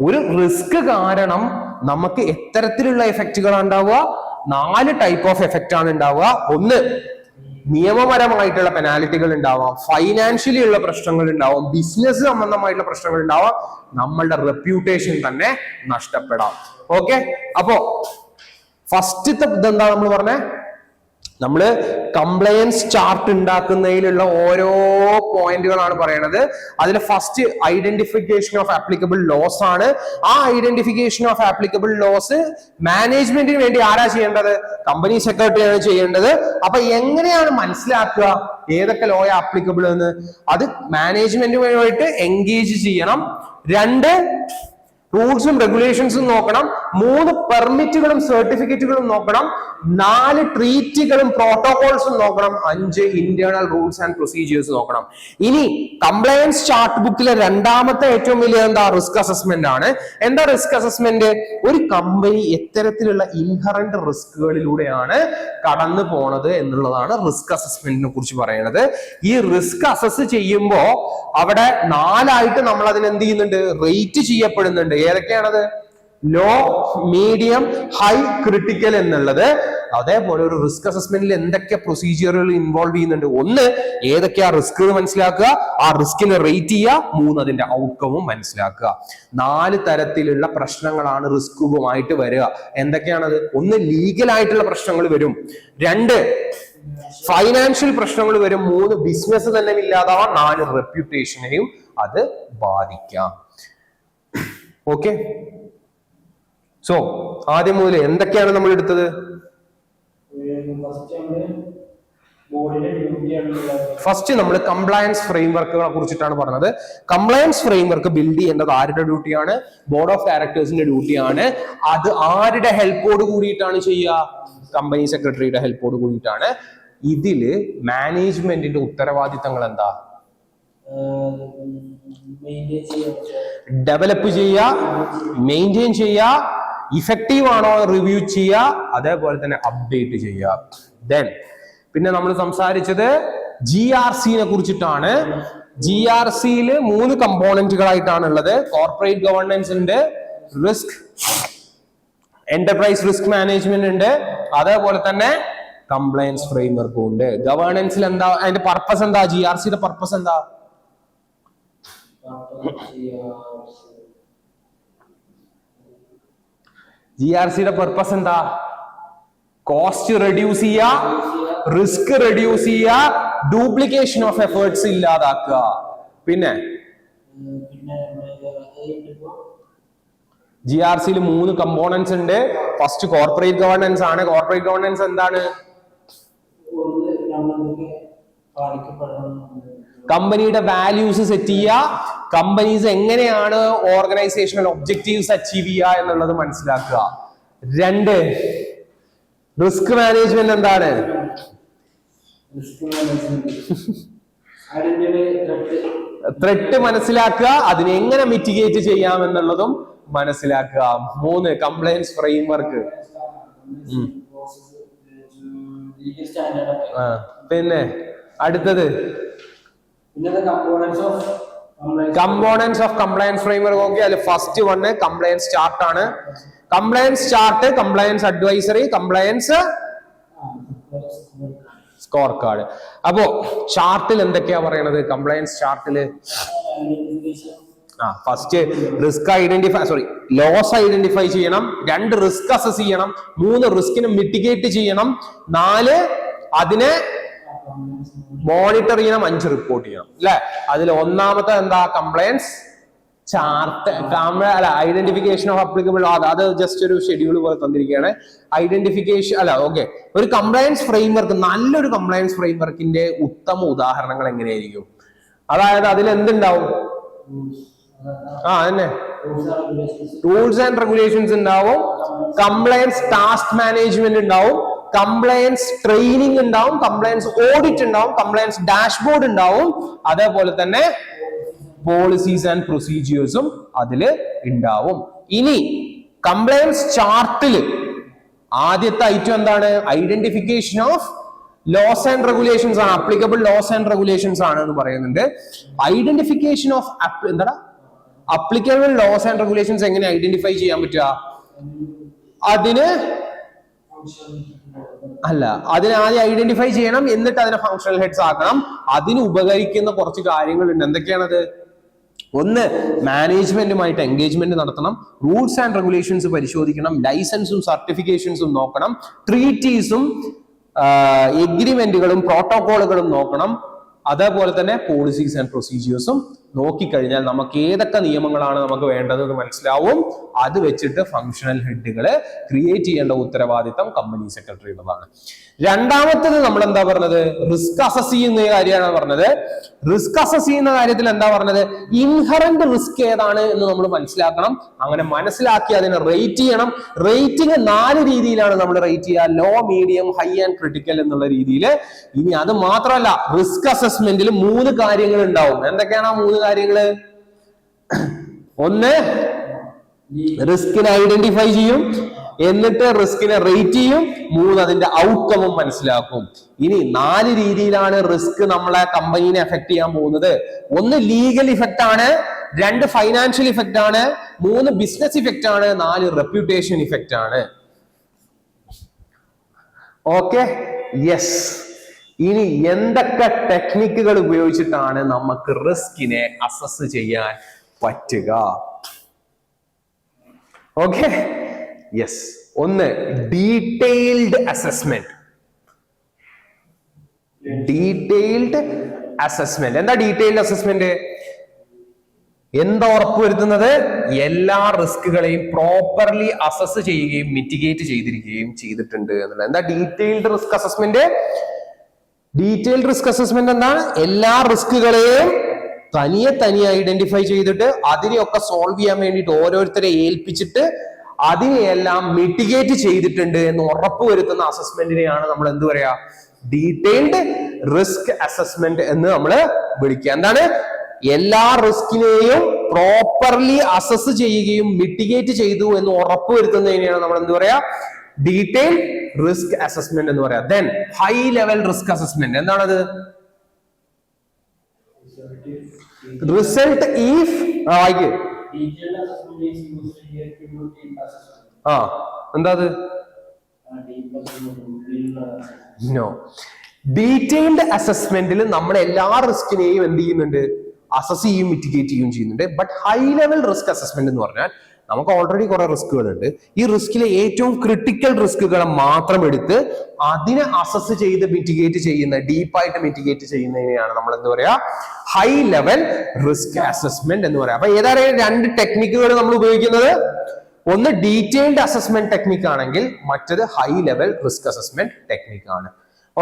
[SPEAKER 1] ഒരു റിസ്ക് കാരണം നമുക്ക് എത്തരത്തിലുള്ള എഫക്റ്റുകളാണ് ഉണ്ടാവുക? 4 ടൈപ്പ് ഓഫ് എഫക്റ്റ് ആണ് ഉണ്ടാവുക. ഒന്ന്, നിയമപരമായിട്ടുള്ള പെനാലിറ്റികൾ ഉണ്ടാവാം, ഫൈനാൻഷ്യലി ഉള്ള പ്രശ്നങ്ങൾ ഉണ്ടാവാം, ബിസിനസ് സംബന്ധമായിട്ടുള്ള പ്രശ്നങ്ങൾ ഉണ്ടാവാം, നമ്മളുടെ റെപ്യൂട്ടേഷൻ തന്നെ നഷ്ടപ്പെടാം. ഓക്കെ, അപ്പോ ഫസ്റ്റത്തെ ഇതെന്താ നമ്മൾ പറഞ്ഞേ? നമ്മള് കംപ്ലയൻസ് ചാർട്ട് ഉണ്ടാക്കുന്നതിലുള്ള ഓരോ പോയിന്റുകളാണ് പറയണത്. അതിൽ first identification of applicable laws ആണ്. ആ ഐഡന്റിഫിക്കേഷൻ ഓഫ് ആപ്ലിക്കബിൾ ലോസ് മാനേജ്മെന്റിന് വേണ്ടി ആരാ ചെയ്യേണ്ടത്? കമ്പനി സെക്രട്ടറിയാണ് ചെയ്യേണ്ടത്. അപ്പൊ എങ്ങനെയാണ് മനസ്സിലാക്കുക ഏതൊക്കെ ലോ ആപ്ലിക്കബിൾ എന്ന്? അത് മാനേജ്മെന്റുമായിട്ട് എൻഗേജ് ചെയ്യണം. 2, റൂൾസും റെഗുലേഷൻസും നോക്കണം. 3, പെർമിറ്റുകളും സർട്ടിഫിക്കറ്റുകളും നോക്കണം. 4, ട്രീറ്റുകളും പ്രോട്ടോകോൾസും നോക്കണം. 5, ഇന്റേണൽ റൂൾസ് ആൻഡ് പ്രൊസീജിയേഴ്സ് നോക്കണം. ഇനി കംപ്ലയൻസ് ചാർട്ട് ബുക്കിലെ 2ാമത്തെ ഏറ്റവും വലിയ എന്താ? റിസ്ക് അസസ്മെന്റ് ആണ്. എന്താ റിസ്ക് അസസ്മെന്റ്? ഒരു കമ്പനി എത്തരത്തിലുള്ള ഇൻഹറന്റ് റിസ്കുകളിലൂടെയാണ് കടന്നു പോണത് എന്നുള്ളതാണ് റിസ്ക് അസസ്മെന്റിനെ കുറിച്ച് പറയുന്നത്. ഈ റിസ്ക് അസസ് ചെയ്യുമ്പോ അവിടെ 4ആയിട്ട് നമ്മൾ അതിന് എന്ത് ചെയ്യുന്നുണ്ട്? റേറ്റ് ചെയ്യപ്പെടുന്നുണ്ട്. ഏതൊക്കെയാണത്? ലോ, മീഡിയം, ഹൈ, ക്രിട്ടിക്കൽ എന്നുള്ളത്. അതേപോലെ ഒരു റിസ്ക് അസസ്മെന്റിൽ എന്തൊക്കെ പ്രൊസീജിയറുകൾ ഇൻവോൾവ് ചെയ്യുന്നുണ്ട്? ഒന്ന്, ഏതൊക്കെയാ റിസ്ക് മനസ്സിലാക്കുക, ആ റിസ്കിനെ റേറ്റ് ചെയ്യുക. 3, അതിന്റെ ഔട്ട്കമും മനസ്സിലാക്കുക. 4 തരത്തിലുള്ള പ്രശ്നങ്ങളാണ് റിസ്കുമായിട്ട് വരിക. എന്തൊക്കെയാണത്? ഒന്ന്, ലീഗൽ ആയിട്ടുള്ള പ്രശ്നങ്ങൾ വരും. 2, ഫൈനാൻഷ്യൽ പ്രശ്നങ്ങൾ വരും. 3, ബിസിനസ് തന്നെ ഇല്ലാതാവാം. 4, റെപ്യൂട്ടേഷനെയും അത് ബാധിക്കാം. ഓക്കെ, സോ ആദ്യം മുതൽ എന്തൊക്കെയാണ് നമ്മൾ എടുത്തത്? ഫസ്റ്റ് നമ്മൾ കംപ്ലയൻസ് ഫ്രെയിംവർക്കുകളെ കുറിച്ചിട്ടാണ് പറഞ്ഞത്. കംപ്ലയൻസ് ഫ്രെയിംവർക്ക് ബിൽഡ് ചെയ്യേണ്ടത് ആരുടെ ഡ്യൂട്ടിയാണ്? ബോർഡ് ഓഫ് ഡയറക്ടേഴ്സിന്റെ ഡ്യൂട്ടിയാണ്. അത് ആരുടെ ഹെൽപ്പോട് കൂടിയിട്ടാണ് ചെയ്യുക? കമ്പനി സെക്രട്ടറിയുടെ ഹെൽപ്പോട് കൂടിയിട്ടാണ്. ഇതില് മാനേജ്മെന്റിന്റെ ഉത്തരവാദിത്തങ്ങൾ എന്താ? ഡെവലപ്പ് ചെയ്യുക, മെയിൻറ്റെയിൻ ചെയ്യുക, ഇഫക്റ്റീവ് ആണോ റിവ്യൂ ചെയ്യുക, അതേപോലെ തന്നെ അപ്ഡേറ്റ് ചെയ്യുക. ദെൻ പിന്നെ നമ്മൾ സംസാരിച്ചത് GRCനെ കുറിച്ചിട്ടാണ്. GRCയിൽ 3 കമ്പോണന്റുകളായിട്ടാണ് ഉള്ളത്. കോർപ്പറേറ്റ് ഗവർണൻസ് ഉണ്ട്, റിസ്ക് എന്റർപ്രൈസ് റിസ്ക് മാനേജ്മെന്റ് ഉണ്ട്, അതേപോലെ തന്നെ കംപ്ലയൻസ് ഫ്രെയിംവർക്കും ഉണ്ട്. ഗവേണൻസിൽ എന്താ അതിന്റെ പർപ്പസ് എന്താ? GRCയുടെ പർപ്പസ് എന്താ? GRCയുടെ പർപ്പസ് എന്താ? കോസ്റ്റ് റെഡ്യൂസ് ചെയ്യുക, റിസ്ക് റെഡ്യൂസ് ചെയ്യുക, ഡ്യൂപ്ലിക്കേഷൻ ഓഫ് എഫേർട്സ് ഇല്ലാതാക്കുക. പിന്നെ GRCയിൽ 3 കമ്പോണൻസ് ഉണ്ട്. ഫസ്റ്റ് കോർപ്പറേറ്റ് ഗവർണൻസ് ആണ്. കോർപ്പറേറ്റ് ഗവർണൻസ് എന്താണ്? കമ്പനിയുടെ വാല്യൂസ് സെറ്റ് ചെയ്യുക, കമ്പനീസ് എങ്ങനെയാണ് ഓർഗനൈസേഷണൽ ഒബ്ജക്റ്റീവ്സ് അച്ചീവ് ചെയ്യുക എന്നുള്ളത് മനസ്സിലാക്കുക. 2, റിസ്ക് മാനേജ്മെന്റ് എന്താണ്? ത്രെറ്റ് മനസ്സിലാക്കുക, അതിനെ എങ്ങനെ മിറ്റിഗേറ്റ് ചെയ്യാം എന്നുള്ളതും മനസ്സിലാക്കുക. 3, കംപ്ലയൻസ് ഫ്രെയിംവർക്ക്. പിന്നെ അടുത്തത് components of compliance framework. Okay, അതിൽ ഫസ്റ്റ് 1 കംപ്ലയൻസ് ചാർട്ട് ആണ്. Compliance chart, compliance advisory, compliance score card. അപ്പോ ചാർട്ടിൽ എന്തൊക്കെയാ പറയണത്? കംപ്ലയൻസ് ചാർട്ടില് ഫസ്റ്റ് റിസ്ക് ലോസ് ഐഡന്റിഫൈ ചെയ്യണം. 2, റിസ്ക് അസസ് ചെയ്യണം. 3, റിസ്കിനെ മിറ്റിഗേറ്റ് ചെയ്യണം. 4, അതിനെ മോണിറ്റർ ചെയ്യണം. 5, റിപ്പോർട്ട് ചെയ്യണം. അല്ലെ? അതിൽ ഒന്നാമത്തെ എന്താ? Compliance chart. Identification of applicable, അത് ജസ്റ്റ് ഒരു ഷെഡ്യൂൾ പോലെ തന്നിരിക്കുകയാണ്. ഐഡന്റിഫിക്കേഷൻ ഓക്കെ, ഒരു കംപ്ലയൻസ് ഫ്രെയിംവർക്ക്, നല്ലൊരു കംപ്ലയൻസ് ഫ്രെയിംവർക്കിന്റെ ഉത്തമ ഉദാഹരണങ്ങൾ എങ്ങനെയായിരിക്കും? അതായത് അതിൽ എന്തുണ്ടാവും? അതന്നെ, റൂൾസ് ആൻഡ് റെഗുലേഷൻസ് ഉണ്ടാവും, കംപ്ലയൻസ് ടാസ്ക് മാനേജ്മെന്റ് ഉണ്ടാവും, കംപ്ലയൻസ് ട്രെയിനിങ് ഉണ്ടാവും, കംപ്ലയൻസ് ഓഡിറ്റ് ഉണ്ടാവും, കംപ്ലയൻസ് ഡാഷ്ബോർഡ് ഉണ്ടാവും, അതേപോലെ തന്നെ പോളിസീസ് ആൻഡ് പ്രൊസീജിയേഴ്സും അതില് ഉണ്ടാവും. ഇനി കംപ്ലയൻസ് ചാർട്ടില് ആദ്യത്തെ ഐറ്റം എന്താണ്? Identification of laws and regulations ആണ്. അപ്ലിക്കബിൾ ലോസ് ആൻഡ് റെഗുലേഷൻസ് ആണ് എന്ന് പറയുന്നുണ്ട്. ഐഡന്റിഫിക്കേഷൻ ഓഫ് എന്താ അപ്ലിക്കബിൾ ലോസ് ആൻഡ് റെഗുലേഷൻസ് എങ്ങനെ ഐഡന്റിഫൈ ചെയ്യാൻ പറ്റുക? അതിന് ആദ്യം ഐഡന്റിഫൈ ചെയ്യണം, എന്നിട്ട് അതിനെ ഫങ്ഷണൽ ഹെഡ്സ് ആക്കണം. അതിന് ഉപകരിക്കുന്ന കുറച്ച് കാര്യങ്ങളുണ്ട്. എന്തൊക്കെയാണത്? 1, മാനേജ്മെന്റുമായിട്ട് എൻഗേജ്മെന്റ് നടത്തണം, റൂൾസ് ആൻഡ് റെഗുലേഷൻസ് പരിശോധിക്കണം, ലൈസൻസും സർട്ടിഫിക്കേഷൻസും നോക്കണം, ട്രീറ്റീസും എഗ്രിമെന്റുകളും പ്രോട്ടോകോളുകളും നോക്കണം, അതേപോലെ തന്നെ പോളിസീസ് ആൻഡ് പ്രൊസീജിയേഴ്സും നോക്കിക്കഴിഞ്ഞാൽ നമുക്ക് ഏതൊക്കെ നിയമങ്ങളാണ് നമുക്ക് വേണ്ടതെന്ന് മനസ്സിലാവും. അത് വെച്ചിട്ട് ഫങ്ഷണൽ ഹെഡുകള് ക്രിയേറ്റ് ചെയ്യേണ്ട ഉത്തരവാദിത്തം കമ്പനി സെക്രട്ടറിയുടേതാണ്. രണ്ടാമത്തത് നമ്മൾ എന്താ പറഞ്ഞത്? റിസ്ക് അസസ് ചെയ്യുന്ന കാര്യമാണ് പറഞ്ഞത്. റിസ്ക് അസസ് ചെയ്യുന്ന കാര്യത്തിൽ എന്താ പറഞ്ഞത്? ഇൻഹറന്റ് റിസ്ക് ഏതാണ് എന്ന് നമ്മൾ മനസ്സിലാക്കണം. അങ്ങനെ മനസ്സിലാക്കി അതിനെ റേറ്റ് ചെയ്യണം. റേറ്റിംഗ് 4 രീതിയിലാണ് നമ്മൾ റേറ്റ് ചെയ്യുക: low, medium, high and critical എന്നുള്ള രീതിയിൽ. ഇനി അത് മാത്രമല്ല, റിസ്ക് അസസ്മെന്റിൽ 3 കാര്യങ്ങൾ ഉണ്ടാവും. എന്തൊക്കെയാണ് ആ 3 കാര്യങ്ങള്? 1, റിസ്കിനെ ഐഡന്റിഫൈ ചെയ്യും, എന്നിട്ട് റിസ്കിനെ റേറ്റ് ചെയ്യും, 3, അതിന്റെ ഔട്ട്കമും മനസ്സിലാക്കും. ഇനി 4 രീതിയിലാണ് റിസ്ക് നമ്മളെ കമ്പനീനെ എഫക്ട് ചെയ്യാൻ പോകുന്നത്. 1 ലീഗൽ ഇഫക്റ്റ് ആണ്, 2 ഫൈനാൻഷ്യൽ ഇഫക്റ്റ് ആണ്, 3 ബിസിനസ് ഇഫക്റ്റ് ആണ്, 4 റെപ്യൂട്ടേഷൻ ഇഫക്റ്റ് ആണ്. Okay, yes. ഇനി എന്തൊക്കെ ടെക്നിക്കുകൾ ഉപയോഗിച്ചിട്ടാണ് നമുക്ക് റിസ്കിനെ അസസ് ചെയ്യാൻ പറ്റുക? Okay, yes. 1, detailed assessment. Detailed assessment എന്താ? ഡീറ്റെയിൽഡ് അസസ്മെന്റ് എന്താ ഉറപ്പുവരുത്തുന്നത്? എല്ലാ റിസ്കുകളെയും പ്രോപ്പർലി അസസ് ചെയ്യുകയും മിറ്റിഗേറ്റ് ചെയ്തിരിക്കുകയും ചെയ്തിട്ടുണ്ട് എന്നുള്ളത്. എന്താ detailed risk assessment? Detailed risk assessment എന്താണ്? എല്ലാ റിസ്കുകളെയും തനിയെ ഐഡന്റിഫൈ ചെയ്തിട്ട് അതിനെയൊക്കെ സോൾവ് ചെയ്യാൻ വേണ്ടിയിട്ട് ഓരോരുത്തരെ ഏൽപ്പിച്ചിട്ട് അതിനെയെല്ലാം മിറ്റിഗേറ്റ് ചെയ്തിട്ടുണ്ട് എന്ന് ഉറപ്പുവരുത്തുന്ന അസസ്മെന്റിനെയാണ് നമ്മൾ എന്ത് പറയാ? ഡീറ്റെയിൽഡ് റിസ്ക് അസസ്മെന്റ് എന്ന് നമ്മൾ വിളിക്കുക. എന്താണ്? എല്ലാ റിസ്കിനെയും പ്രോപ്പർലി അസസ് ചെയ്യുകയും മിറ്റിഗേറ്റ് ചെയ്തു എന്ന് ഉറപ്പുവരുത്തുന്നതിനെയാണ് നമ്മൾ എന്ത് പറയാ? ഡീറ്റെയിൽഡ് റിസ്ക് അസസ്മെന്റ് എന്ന് പറയാം. Then high level risk assessment എന്താണത്? റിസൾട്ട് ഈഫ് എന്താ അത്? നോ. ഡീറ്റെയിൽഡ് അസസ്മെന്റിൽ നമ്മൾ എല്ലാ റിസ്കിനെയും എന്ത് ചെയ്യുന്നുണ്ട്? അസസ് ചെയ്യും, മിറ്റിഗേറ്റ് ചെയ്യുകയും ചെയ്യുന്നുണ്ട്. But high level risk assessment എന്ന് പറഞ്ഞാൽ നമുക്ക് ഓൾറെഡി കുറെ റിസ്കുകൾ ഉണ്ട്. ഈ റിസ്കിലെ ഏറ്റവും ക്രിട്ടിക്കൽ റിസ്കുകളെ മാത്രം എടുത്ത് അതിനെ അസസ് ചെയ്ത് മിറ്റിഗേറ്റ് ചെയ്യുന്ന, ഡീപ്പായിട്ട് മിറ്റിഗേറ്റ് ചെയ്യുന്നതിനെയാണ് നമ്മൾ എന്ത് പറയാ? ഹൈ ലെവൽ റിസ്ക് അസസ്മെന്റ് എന്ന് പറയാം. അപ്പൊ ഏതായാലും 2 ടെക്നിക്കുകൾ നമ്മൾ ഉപയോഗിക്കുന്നത്. 1 ഡീറ്റെയിൽഡ് അസസ്മെന്റ് ടെക്നിക് ആണെങ്കിൽ മറ്റത് high level risk assessment technique ആണ്.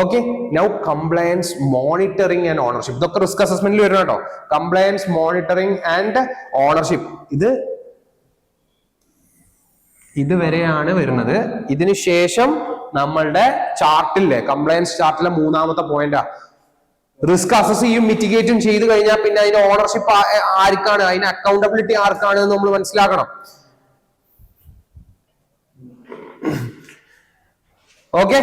[SPEAKER 1] Okay, now compliance monitoring and ownership. ഇതൊക്കെ റിസ്ക് അസസ്മെന്റിൽ വരണം കേട്ടോ. കംപ്ലയൻസ് മോണിറ്ററിംഗ് ആൻഡ് ഓണർഷിപ്പ് ഇതുവരെയാണ് വരുന്നത്. ഇതിന് ശേഷം നമ്മളുടെ ചാർട്ടിലെ കംപ്ലയൻസ് ചാർട്ടിലെ മൂന്നാമത്തെ പോയിന്റാ റിസ്ക് അസസ് ചെയ്യും മിറ്റിഗേറ്റും ചെയ്ത് കഴിഞ്ഞാൽ പിന്നെ അതിന്റെ ഓണർഷിപ്പ് ആർക്കാണ്, അതിന്റെ അക്കൗണ്ടബിലിറ്റി ആർക്കാണ് എന്ന് നമ്മൾ മനസ്സിലാക്കണം. ഓക്കെ,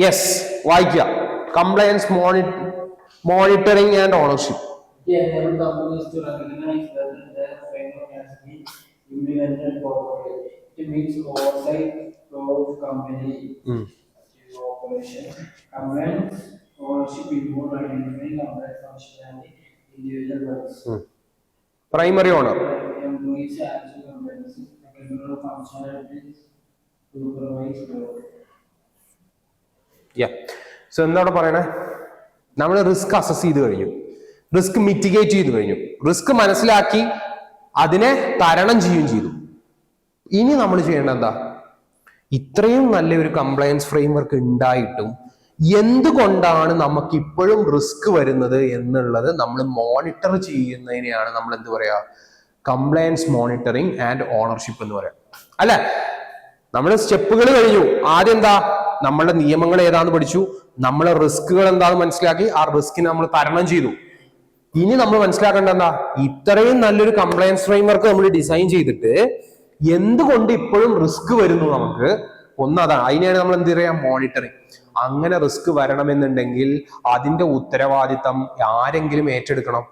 [SPEAKER 1] യെസ്, വായിക്കുക. Compliance monitoring and ownership.
[SPEAKER 2] Implemented properly. It means oversight of company operation. Compliance ownership involved identifying compliance functionality individual roles.
[SPEAKER 1] Primary owner.
[SPEAKER 2] Employees actual compliance, secondary functionalities, supervise work.
[SPEAKER 1] So എന്താണ് പറയണേ? നമ്മൾ risk assess ചെയ്ത് കഴിഞ്ഞു, risk mitigate ചെയ്ത് കഴിഞ്ഞു, risk മനസ്സിലാക്കി അതിനെ തരണം ചെയ്യുകയും ചെയ്തു. ഇനി നമ്മൾ ചെയ്യേണ്ട എന്താ? ഇത്രയും നല്ലൊരു കംപ്ലയൻസ് ഫ്രെയിംവർക്ക് ഉണ്ടായിട്ടും എന്തുകൊണ്ടാണ് നമുക്ക് ഇപ്പോഴും റിസ്ക് വരുന്നത് എന്നുള്ളത് നമ്മൾ മോണിറ്റർ ചെയ്യുന്നതിനെയാണ് നമ്മൾ എന്ത് പറയാ? കംപ്ലയൻസ് മോണിറ്ററിംഗ് ആൻഡ് ഓണർഷിപ്പ് എന്ന് പറയാം. അല്ലെ, നമ്മൾ സ്റ്റെപ്പുകൾ കഴിഞ്ഞു. ആദ്യം എന്താ? നമ്മളുടെ നിയമങ്ങൾ ഏതാന്ന് പഠിച്ചു, നമ്മളെ റിസ്കുകൾ എന്താണെന്ന് മനസ്സിലാക്കി, ആ റിസ്കിനെ നമ്മൾ തരണം ചെയ്തു. ഇനി നമ്മൾ മനസ്സിലാക്കേണ്ട എന്താ? ഇത്രയും നല്ലൊരു കംപ്ലയൻസ് ഫ്രെയിംവർക്ക് നമ്മൾ ഡിസൈൻ ചെയ്തിട്ട് എന്തുകൊണ്ട് ഇപ്പോഴും റിസ്ക് വരുന്നു നമുക്ക്? ഒന്നതാണ്, അതിനെയാണ് നമ്മൾ എന്ത് പറയാ? മോണിറ്ററിങ്. അങ്ങനെ റിസ്ക് വരണമെന്നുണ്ടെങ്കിൽ അതിന്റെ ഉത്തരവാദിത്തം ആരെങ്കിലും ഏറ്റെടുക്കണം.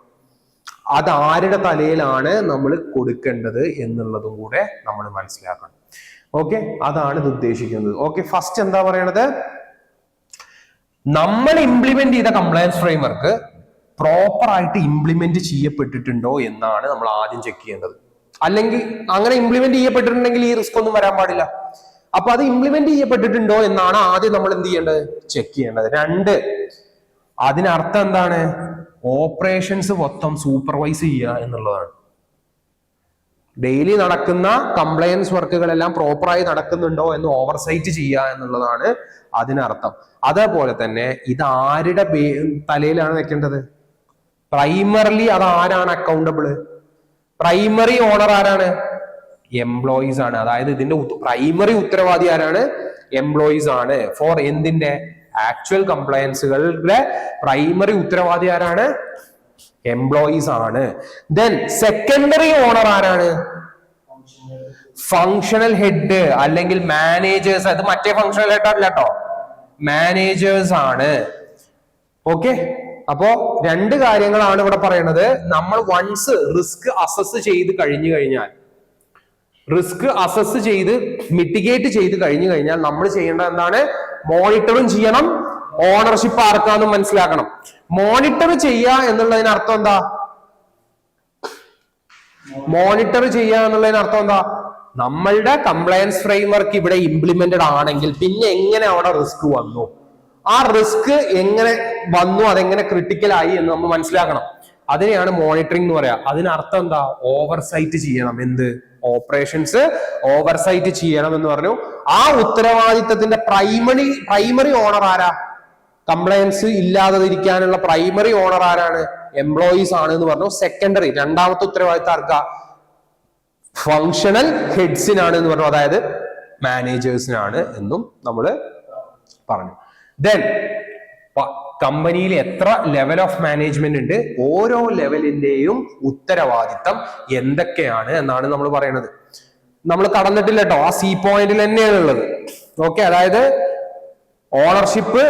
[SPEAKER 1] അത് ആരുടെ തലയിലാണ് നമ്മൾ കൊടുക്കേണ്ടത് എന്നുള്ളതും കൂടെ നമ്മൾ മനസ്സിലാക്കണം. ഓക്കെ, അതാണ് ഇത് ഉദ്ദേശിക്കുന്നത്. ഓക്കെ, ഫസ്റ്റ് എന്താ പറയണത്? നമ്മൾ ഇംപ്ലിമെന്റ് ചെയ്ത കംപ്ലയൻസ് ഫ്രെയിംവർക്ക് പ്രോപ്പർ ആയിട്ട് ഇംപ്ലിമെന്റ് ചെയ്യപ്പെട്ടിട്ടുണ്ടോ എന്നാണ് നമ്മൾ ആദ്യം ചെക്ക് ചെയ്യേണ്ടത്. അല്ലെങ്കിൽ അങ്ങനെ ഇംപ്ലിമെന്റ് ചെയ്യപ്പെട്ടിട്ടുണ്ടെങ്കിൽ ഈ റിസ്ക് ഒന്നും വരാൻ പാടില്ല. അപ്പൊ അത് ഇംപ്ലിമെന്റ് ചെയ്യപ്പെട്ടിട്ടുണ്ടോ എന്നാണ് ആദ്യം നമ്മൾ എന്ത് ചെയ്യേണ്ടത്? ചെക്ക് ചെയ്യേണ്ടത്. 2, അതിനർത്ഥം എന്താണ്? ഓപ്പറേഷൻസ് മൊത്തം സൂപ്പർവൈസ് ചെയ്യുക എന്നുള്ളതാണ്. ഡെയിലി നടക്കുന്ന കംപ്ലയൻസ് വർക്കുകളെല്ലാം പ്രോപ്പറായി നടക്കുന്നുണ്ടോ എന്ന് ഓവർസൈറ്റ് ചെയ്യുക എന്നുള്ളതാണ് അതിനർത്ഥം. അതേപോലെ തന്നെ ഇത് ആരുടെ തലയിലാണ് വെക്കേണ്ടത്? പ്രൈമറിലി അത് ആരാണ് അക്കൗണ്ടബിൾ? പ്രൈമറി ഓണർ ആരാണ്? എംപ്ലോയീസ് ആണ്. അതായത് ഇതിന്റെ പ്രൈമറി ഉത്തരവാദി ആരാണ്? എംപ്ലോയീസ് ആണ്. ഫോർ എന്തിന്റെ? ആക്ച്വൽ കംപ്ലയൻസുകളുടെ പ്രൈമറി ഉത്തരവാദി ആരാണ്? എംപ്ലോയീസ് ആണ്. ദെൻ സെക്കൻഡറി ഓണർ ആരാണ്? ഫങ്ഷണൽ ഹെഡ് അല്ലെങ്കിൽ മാനേജേഴ്സ്. അത് മറ്റേ ഫങ്ഷണൽ ഹെഡ് അല്ല കേട്ടോ, മാനേജേഴ്സ് ആണ്. ഓക്കെ, അപ്പോ 2 കാര്യങ്ങളാണ് ഇവിടെ പറയുന്നത്. നമ്മൾ വൺസ് റിസ്ക് അസസ് ചെയ്ത് കഴിഞ്ഞു കഴിഞ്ഞാൽ, റിസ്ക് അസസ് ചെയ്ത് മിറ്റിഗേറ്റ് ചെയ്ത് കഴിഞ്ഞു കഴിഞ്ഞാൽ നമ്മൾ ചെയ്യേണ്ടത് എന്താണ്? മോണിറ്ററും ചെയ്യണം, ഓണർഷിപ്പ് ആർക്കാന്നും മനസ്സിലാക്കണം. മോണിറ്റർ ചെയ്യുക എന്നുള്ളതിന് അർത്ഥം എന്താ? മോണിറ്റർ ചെയ്യുക എന്നുള്ളതിന് അർത്ഥം എന്താ? നമ്മളുടെ കംപ്ലയൻസ് ഫ്രെയിംവർക്ക് ഇവിടെ ഇംപ്ലിമെന്റഡ് ആണെങ്കിൽ പിന്നെ എങ്ങനെ അവിടെ റിസ്ക് വന്നു, ആ റിസ്ക് എങ്ങനെ വന്നു, അതെങ്ങനെ ക്രിട്ടിക്കൽ ആയി എന്ന് നമ്മൾ മനസ്സിലാക്കണം. അതിനെയാണ് മോണിറ്ററിംഗ് എന്ന് പറയാ. അതിനർത്ഥം എന്താ? ഓവർസൈറ്റ് ചെയ്യണം. എന്ത്? ഓപ്പറേഷൻസ് ഓവർസൈറ്റ് ചെയ്യണം എന്ന് പറഞ്ഞു. ആ ഉത്തരവാദിത്തത്തിന്റെ പ്രൈമറി ഓണർ ആരാ? കംപ്ലയൻസ് ഇല്ലാതിരിക്കാനുള്ള പ്രൈമറി ഓണർ ആരാണ്? എംപ്ലോയീസ് ആണ് എന്ന് പറഞ്ഞു. സെക്കൻഡറി, രണ്ടാമത്തെ ഉത്തരവാദിത്തം ആർക്കാ? ഫങ്ഷണൽ ഹെഡ്സിനാണ് എന്ന് പറഞ്ഞു, അതായത് മാനേജേഴ്സിനാണ് എന്നും നമ്മൾ പറഞ്ഞു. ദെൻ കമ്പനിയിൽ എത്ര ലെവൽ ഓഫ് മാനേജ്മെന്റ് ഉണ്ട്, ഓരോ ലെവലിന്റെയും ഉത്തരവാദിത്തം എന്തൊക്കെയാണ് എന്നാണ് നമ്മൾ പറയുന്നത്. നമ്മൾ കടന്നിട്ടില്ല കേട്ടോ, ആ സി പോയിന്റിൽ തന്നെയാണ് ഉള്ളത്. ഓക്കെ, അതായത് ഓണർഷിപ്പ്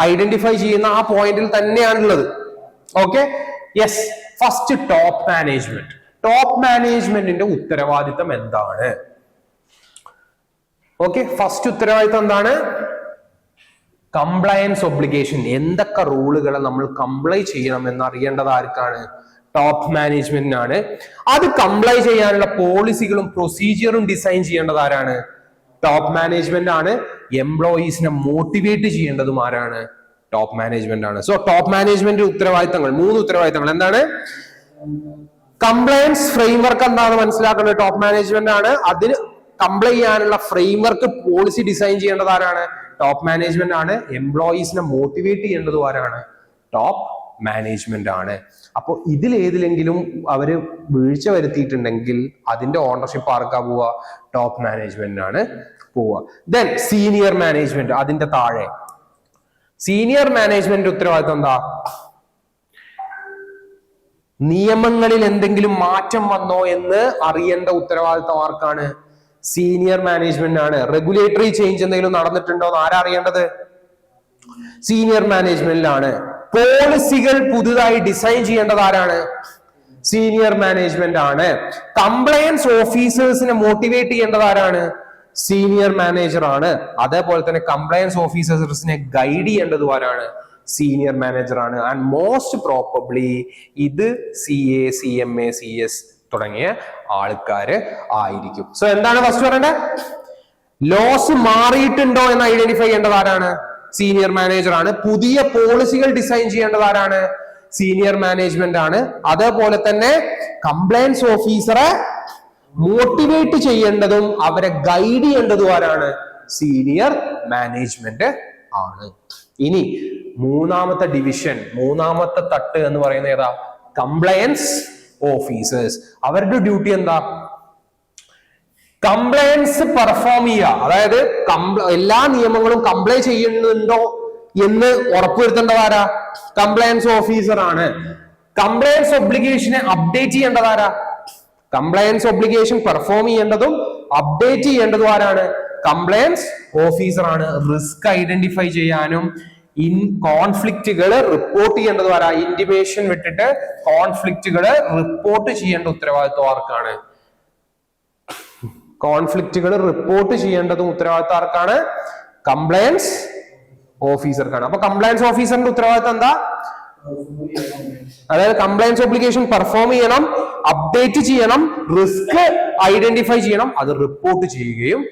[SPEAKER 1] ഐഡന്റിഫൈ ചെയ്യുന്ന ആ പോയിന്റിൽ തന്നെയാണുള്ളത്. Okay, yes. First top management. Top മാനേജ്മെന്റിന്റെ ഉത്തരവാദിത്തം എന്താണ്? ഓക്കെ, ഫസ്റ്റ് ഉത്തരവാദിത്തം എന്താണ്? Compliance obligation. എന്തൊക്കെ റൂളുകൾ നമ്മൾ കംപ്ലൈ ചെയ്യണം എന്നറിയേണ്ടത് ആർക്കാണ്? ടോപ്പ് മാനേജ്മെന്റിനാണ്. അത് കംപ്ലൈ ചെയ്യാനുള്ള പോളിസികളും പ്രൊസീജിയറും ഡിസൈൻ ചെയ്യേണ്ടത് ആരാണ്? ടോപ്പ് മാനേജ്മെന്റ് ആണ്. എംപ്ലോയീസിനെ മോട്ടിവേറ്റ് ചെയ്യേണ്ടതും ആരാണ്? ടോപ്പ് മാനേജ്മെന്റ് ആണ്. സോ ടോപ്പ് മാനേജ്മെന്റ് ഉത്തരവാദിത്തങ്ങൾ, 3 ഉത്തരവാദിത്തങ്ങൾ എന്താണ്? കംപ്ലയൻസ് ഫ്രെയിംവർക്ക് എന്താണെന്ന് മനസ്സിലാക്കേണ്ടത് ടോപ്പ് മാനേജ്മെന്റ് ആണ്. അതിന് കംപ്ലൈ ചെയ്യാനുള്ള ഫ്രെയിംവർക്ക് പോളിസി ഡിസൈൻ ചെയ്യേണ്ടത് ആരാണ്? ടോപ്പ് മാനേജ്മെന്റ് ആണ്. എംപ്ലോയീസിനെ മോട്ടിവേറ്റ് ചെയ്യേണ്ടത് ആരാണ്? ടോപ്പ് മാനേജ്മെന്റ് ആണ്. അപ്പോൾ ഇതിലേതിലെങ്കിലും അവര് വീഴ്ച വരുത്തിയിട്ടുണ്ടെങ്കിൽ അതിന്റെ ഓണർഷിപ്പ് ആർക്കാ പോവുക? ടോപ്പ് മാനേജ്മെന്റിനാണ് പോവുക. ദെൻ സീനിയർ മാനേജ്മെന്റ്, അതിന്റെ താഴെ സീനിയർ മാനേജ്മെന്റ് ഉത്തരവാദിത്വം എന്താ? നിയമങ്ങളിൽ എന്തെങ്കിലും മാറ്റം വന്നോ എന്ന് അറിയേണ്ട ഉത്തരവാദിത്വം ആർക്കാണ്? സീനിയർ മാനേജ്മെന്റ് ആണ്. റെഗുലേറ്ററി ചേഞ്ച് എന്തെങ്കിലും നടന്നിട്ടുണ്ടോ എന്ന് ആരാ അറിയേണ്ടത്? സീനിയർ മാനേജ്മെന്റിലാണ്. പോളിസികൾ പുതുതായി ഡിസൈൻ ചെയ്യേണ്ടത് ആരാണ്? സീനിയർ മാനേജ്മെന്റ് ആണ്. കംപ്ലയൻസ് ഓഫീസേഴ്സിനെ മോട്ടിവേറ്റ് ചെയ്യേണ്ടത് ആരാണ്? സീനിയർ മാനേജർ ആണ്. അതേപോലെ തന്നെ കംപ്ലയൻസ് ഓഫീസേഴ്സിനെ ഗൈഡ് ചെയ്യേണ്ടത് ആരാണ്? സീനിയർ മാനേജർ ആണ്. ആൻഡ് മോസ്റ്റ് പ്രോബബ്ലി ഇത് CA, CMA, CS തുടങ്ങിയ ആൾക്കാര് ആയിരിക്കും. സോ എന്താണ് ഫസ്റ്റ് പറയേണ്ടത്? ലോസ് മാറിയിട്ടുണ്ടോ എന്ന് ഐഡന്റിഫൈ ചെയ്യേണ്ടത് ആരാണ്? സീനിയർ മാനേജർ ആണ്. പുതിയ പോളിസികൾ ഡിസൈൻ ചെയ്യേണ്ടത് ആരാണ്? സീനിയർ മാനേജ്മെന്റ് ആണ്. അതേപോലെ തന്നെ കംപ്ലയൻസ് ഓഫീസറെ മോട്ടിവേറ്റ് ചെയ്യേണ്ടതും അവരെ ഗൈഡ് ചെയ്യേണ്ടതും ആരാണ്? സീനിയർ മാനേജ്മെന്റ് ആണ്. ഇനി മൂന്നാമത്തെ ഡിവിഷൻ, മൂന്നാമത്തെ തട്ട് എന്ന് പറയുന്നത് ഏതാ? Compliance officers. അവരുടെ ഡ്യൂട്ടി എന്താ? കംപ്ലയൻസ് പെർഫോം ചെയ്യുക. അതായത് എല്ലാ നിയമങ്ങളും കംപ്ലൈ ചെയ്യുന്നുണ്ടോ എന്ന് ഉറപ്പുവരുത്തേണ്ടത് ആരാ? കംപ്ലയൻസ് ഓഫീസർ ആണ്. കംപ്ലയൻസ് ഒബ്ലിഗേഷനെ അപ്ഡേറ്റ് ചെയ്യേണ്ടത് ആരാ? കംപ്ലയൻസ് ഒബ്ലിഗേഷൻ പെർഫോം ചെയ്യേണ്ടതും അപ്ഡേറ്റ് ചെയ്യേണ്ടതും ആരാണ്? കംപ്ലയൻസ് ഓഫീസർ ആണ്. റിസ്ക് ഐഡന്റിഫൈ ചെയ്യാനും കോൺഫ്ലിക്റ്റുകൾ റിപ്പോർട്ട് ചെയ്യേണ്ടതും ആരാ? ഇന്റിമേഷൻ വിട്ടിട്ട് കോൺഫ്ലിക്റ്റുകൾ റിപ്പോർട്ട് ചെയ്യേണ്ട ഉത്തരവാദിത്വം ആർക്കാണ്? കോൺഫ്ലിക്റ്റുകൾ റിപ്പോർട്ട് ചെയ്യേണ്ടതും ഉത്തരവാദിത്വം ആർക്കാണ്? കംപ്ലയൻസ് ഓഫീസർക്കാണ്. അപ്പൊ കംപ്ലയൻസ് ഓഫീസറിന്റെ ഉത്തരവാദിത്വം എന്താ? അതായത് കംപ്ലയൻസ് ഒബ്ലിഗേഷൻ പെർഫോം ചെയ്യണം, അപ്ഡേറ്റ് ചെയ്യണം, റിസ്ക് ഐഡന്റിഫൈ ചെയ്യണം, അത് റിപ്പോർട്ട് ചെയ്യുകയും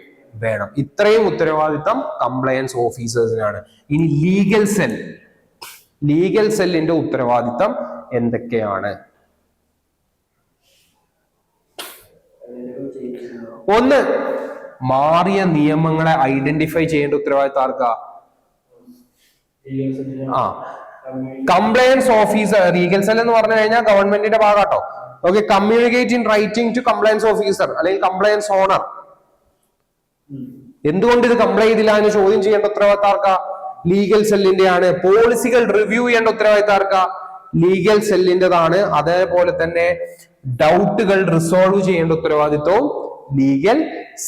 [SPEAKER 1] വേണം. ഇത്രയും ഉത്തരവാദിത്തം കംപ്ലയൻസ് ഓഫീസേഴ്സിനാണ്. ഇനി ലീഗൽ സെൽ, ലീഗൽ സെല്ലിന്റെ ഉത്തരവാദിത്തം എന്തൊക്കെയാണ്? ഒന്ന്, മാറിയ നിയമങ്ങളെ ഐഡന്റിഫൈ ചെയ്യേണ്ട ഉത്തരവാദിത്തം ആർക്കാ? Compliance officer. ലീഗൽ സെൽ എന്ന് പറഞ്ഞു കഴിഞ്ഞാൽ ഗവൺമെന്റിന്റെ ഭാഗാട്ടോ. Okay, communicate in writing to compliance officer അല്ലെങ്കിൽ കംപ്ലയൻസ് ഓണർ. എന്തുകൊണ്ട് ഇത് കംപ്ലൈ ചെയ്തില്ല എന്ന് ചോദ്യം ചെയ്യേണ്ട ഉത്തരവാദിത്തം ആർക്കാ? ലീഗൽ സെല്ലിന്റെ ആണ്. പോളിസികൾ റിവ്യൂ ചെയ്യേണ്ട ഉത്തരവാദിത്തം ആർക്കാ? ലീഗൽ സെല്ലിന്റെതാണ്. അതേപോലെ തന്നെ ഡൗട്ടുകൾ റിസോൾവ് ചെയ്യേണ്ട ഉത്തരവാദിത്വവും ലീഗൽ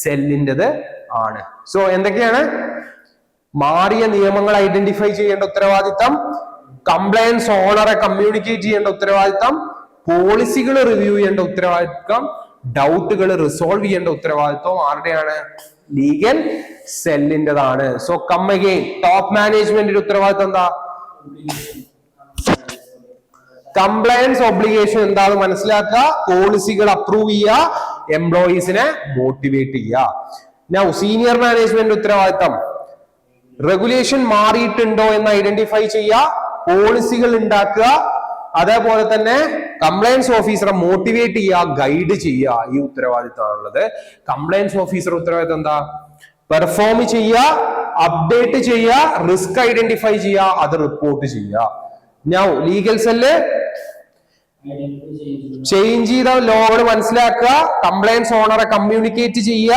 [SPEAKER 1] സെല്ലിൻ്റെത് ആണ്. സോ എന്തൊക്കെയാണ്? മാറിയ നിയമങ്ങൾ ഐഡന്റിഫൈ ചെയ്യേണ്ട ഉത്തരവാദിത്തം, കംപ്ലയൻസ് ഓണറെ കമ്മ്യൂണിക്കേറ്റ് ചെയ്യേണ്ട ഉത്തരവാദിത്തം, പോളിസികൾ റിവ്യൂ ചെയ്യേണ്ട ഉത്തരവാദിത്തം, ഡൗട്ടുകൾ റിസോൾവ് ചെയ്യേണ്ട ഉത്തരവാദിത്വം ആരുടെയാണ്? ലീഗൽ സെല്ലിൻ്റെതാണ്. സോ കം അഗൈൻ, ടോപ്പ് മാനേജ്മെന്റിന്റെ ഉത്തരവാദിത്വം എന്താ? കംപ്ലയൻസ് ഒബ്ലിഗേഷൻ എന്താന്ന് മനസ്സിലാക്കുക, പോളിസികൾ അപ്രൂവ് ചെയ്യുക, എംപ്ലോയീസിനെ മോട്ടിവേറ്റ് ചെയ്യുക. നൗ സീനിയർ മാനേജ്മെന്റ് ഉത്തരവാദിത്തം റെഗുലേഷൻ മാറിയിട്ടുണ്ടോ എന്ന് ഐഡന്റിഫൈ ചെയ്യുക, പോളിസികൾ ഉണ്ടാക്കുക, അതേപോലെ തന്നെ കംപ്ലയൻസ് ഓഫീസറെ മോട്ടിവേറ്റ് ചെയ്യുക, ഗൈഡ് ചെയ്യുക. ഈ ഉത്തരവാദിത്തമാണുള്ളത്. കംപ്ലയൻസ് ഓഫീസർ ഉത്തരവാദിത്തം എന്താ? പെർഫോം ചെയ്യുക, അപ്ഡേറ്റ് ചെയ്യുക, റിസ്ക് ഐഡന്റിഫൈ ചെയ്യുക, അത് റിപ്പോർട്ട് ചെയ്യുക. നൗ ലീഗൽ സെല്ല് ചേഞ്ച് ചെയ്ത ലോകൾ മനസ്സിലാക്കുക, കംപ്ലയൻസ് ഓണറെ കമ്മ്യൂണിക്കേറ്റ് ചെയ്യുക,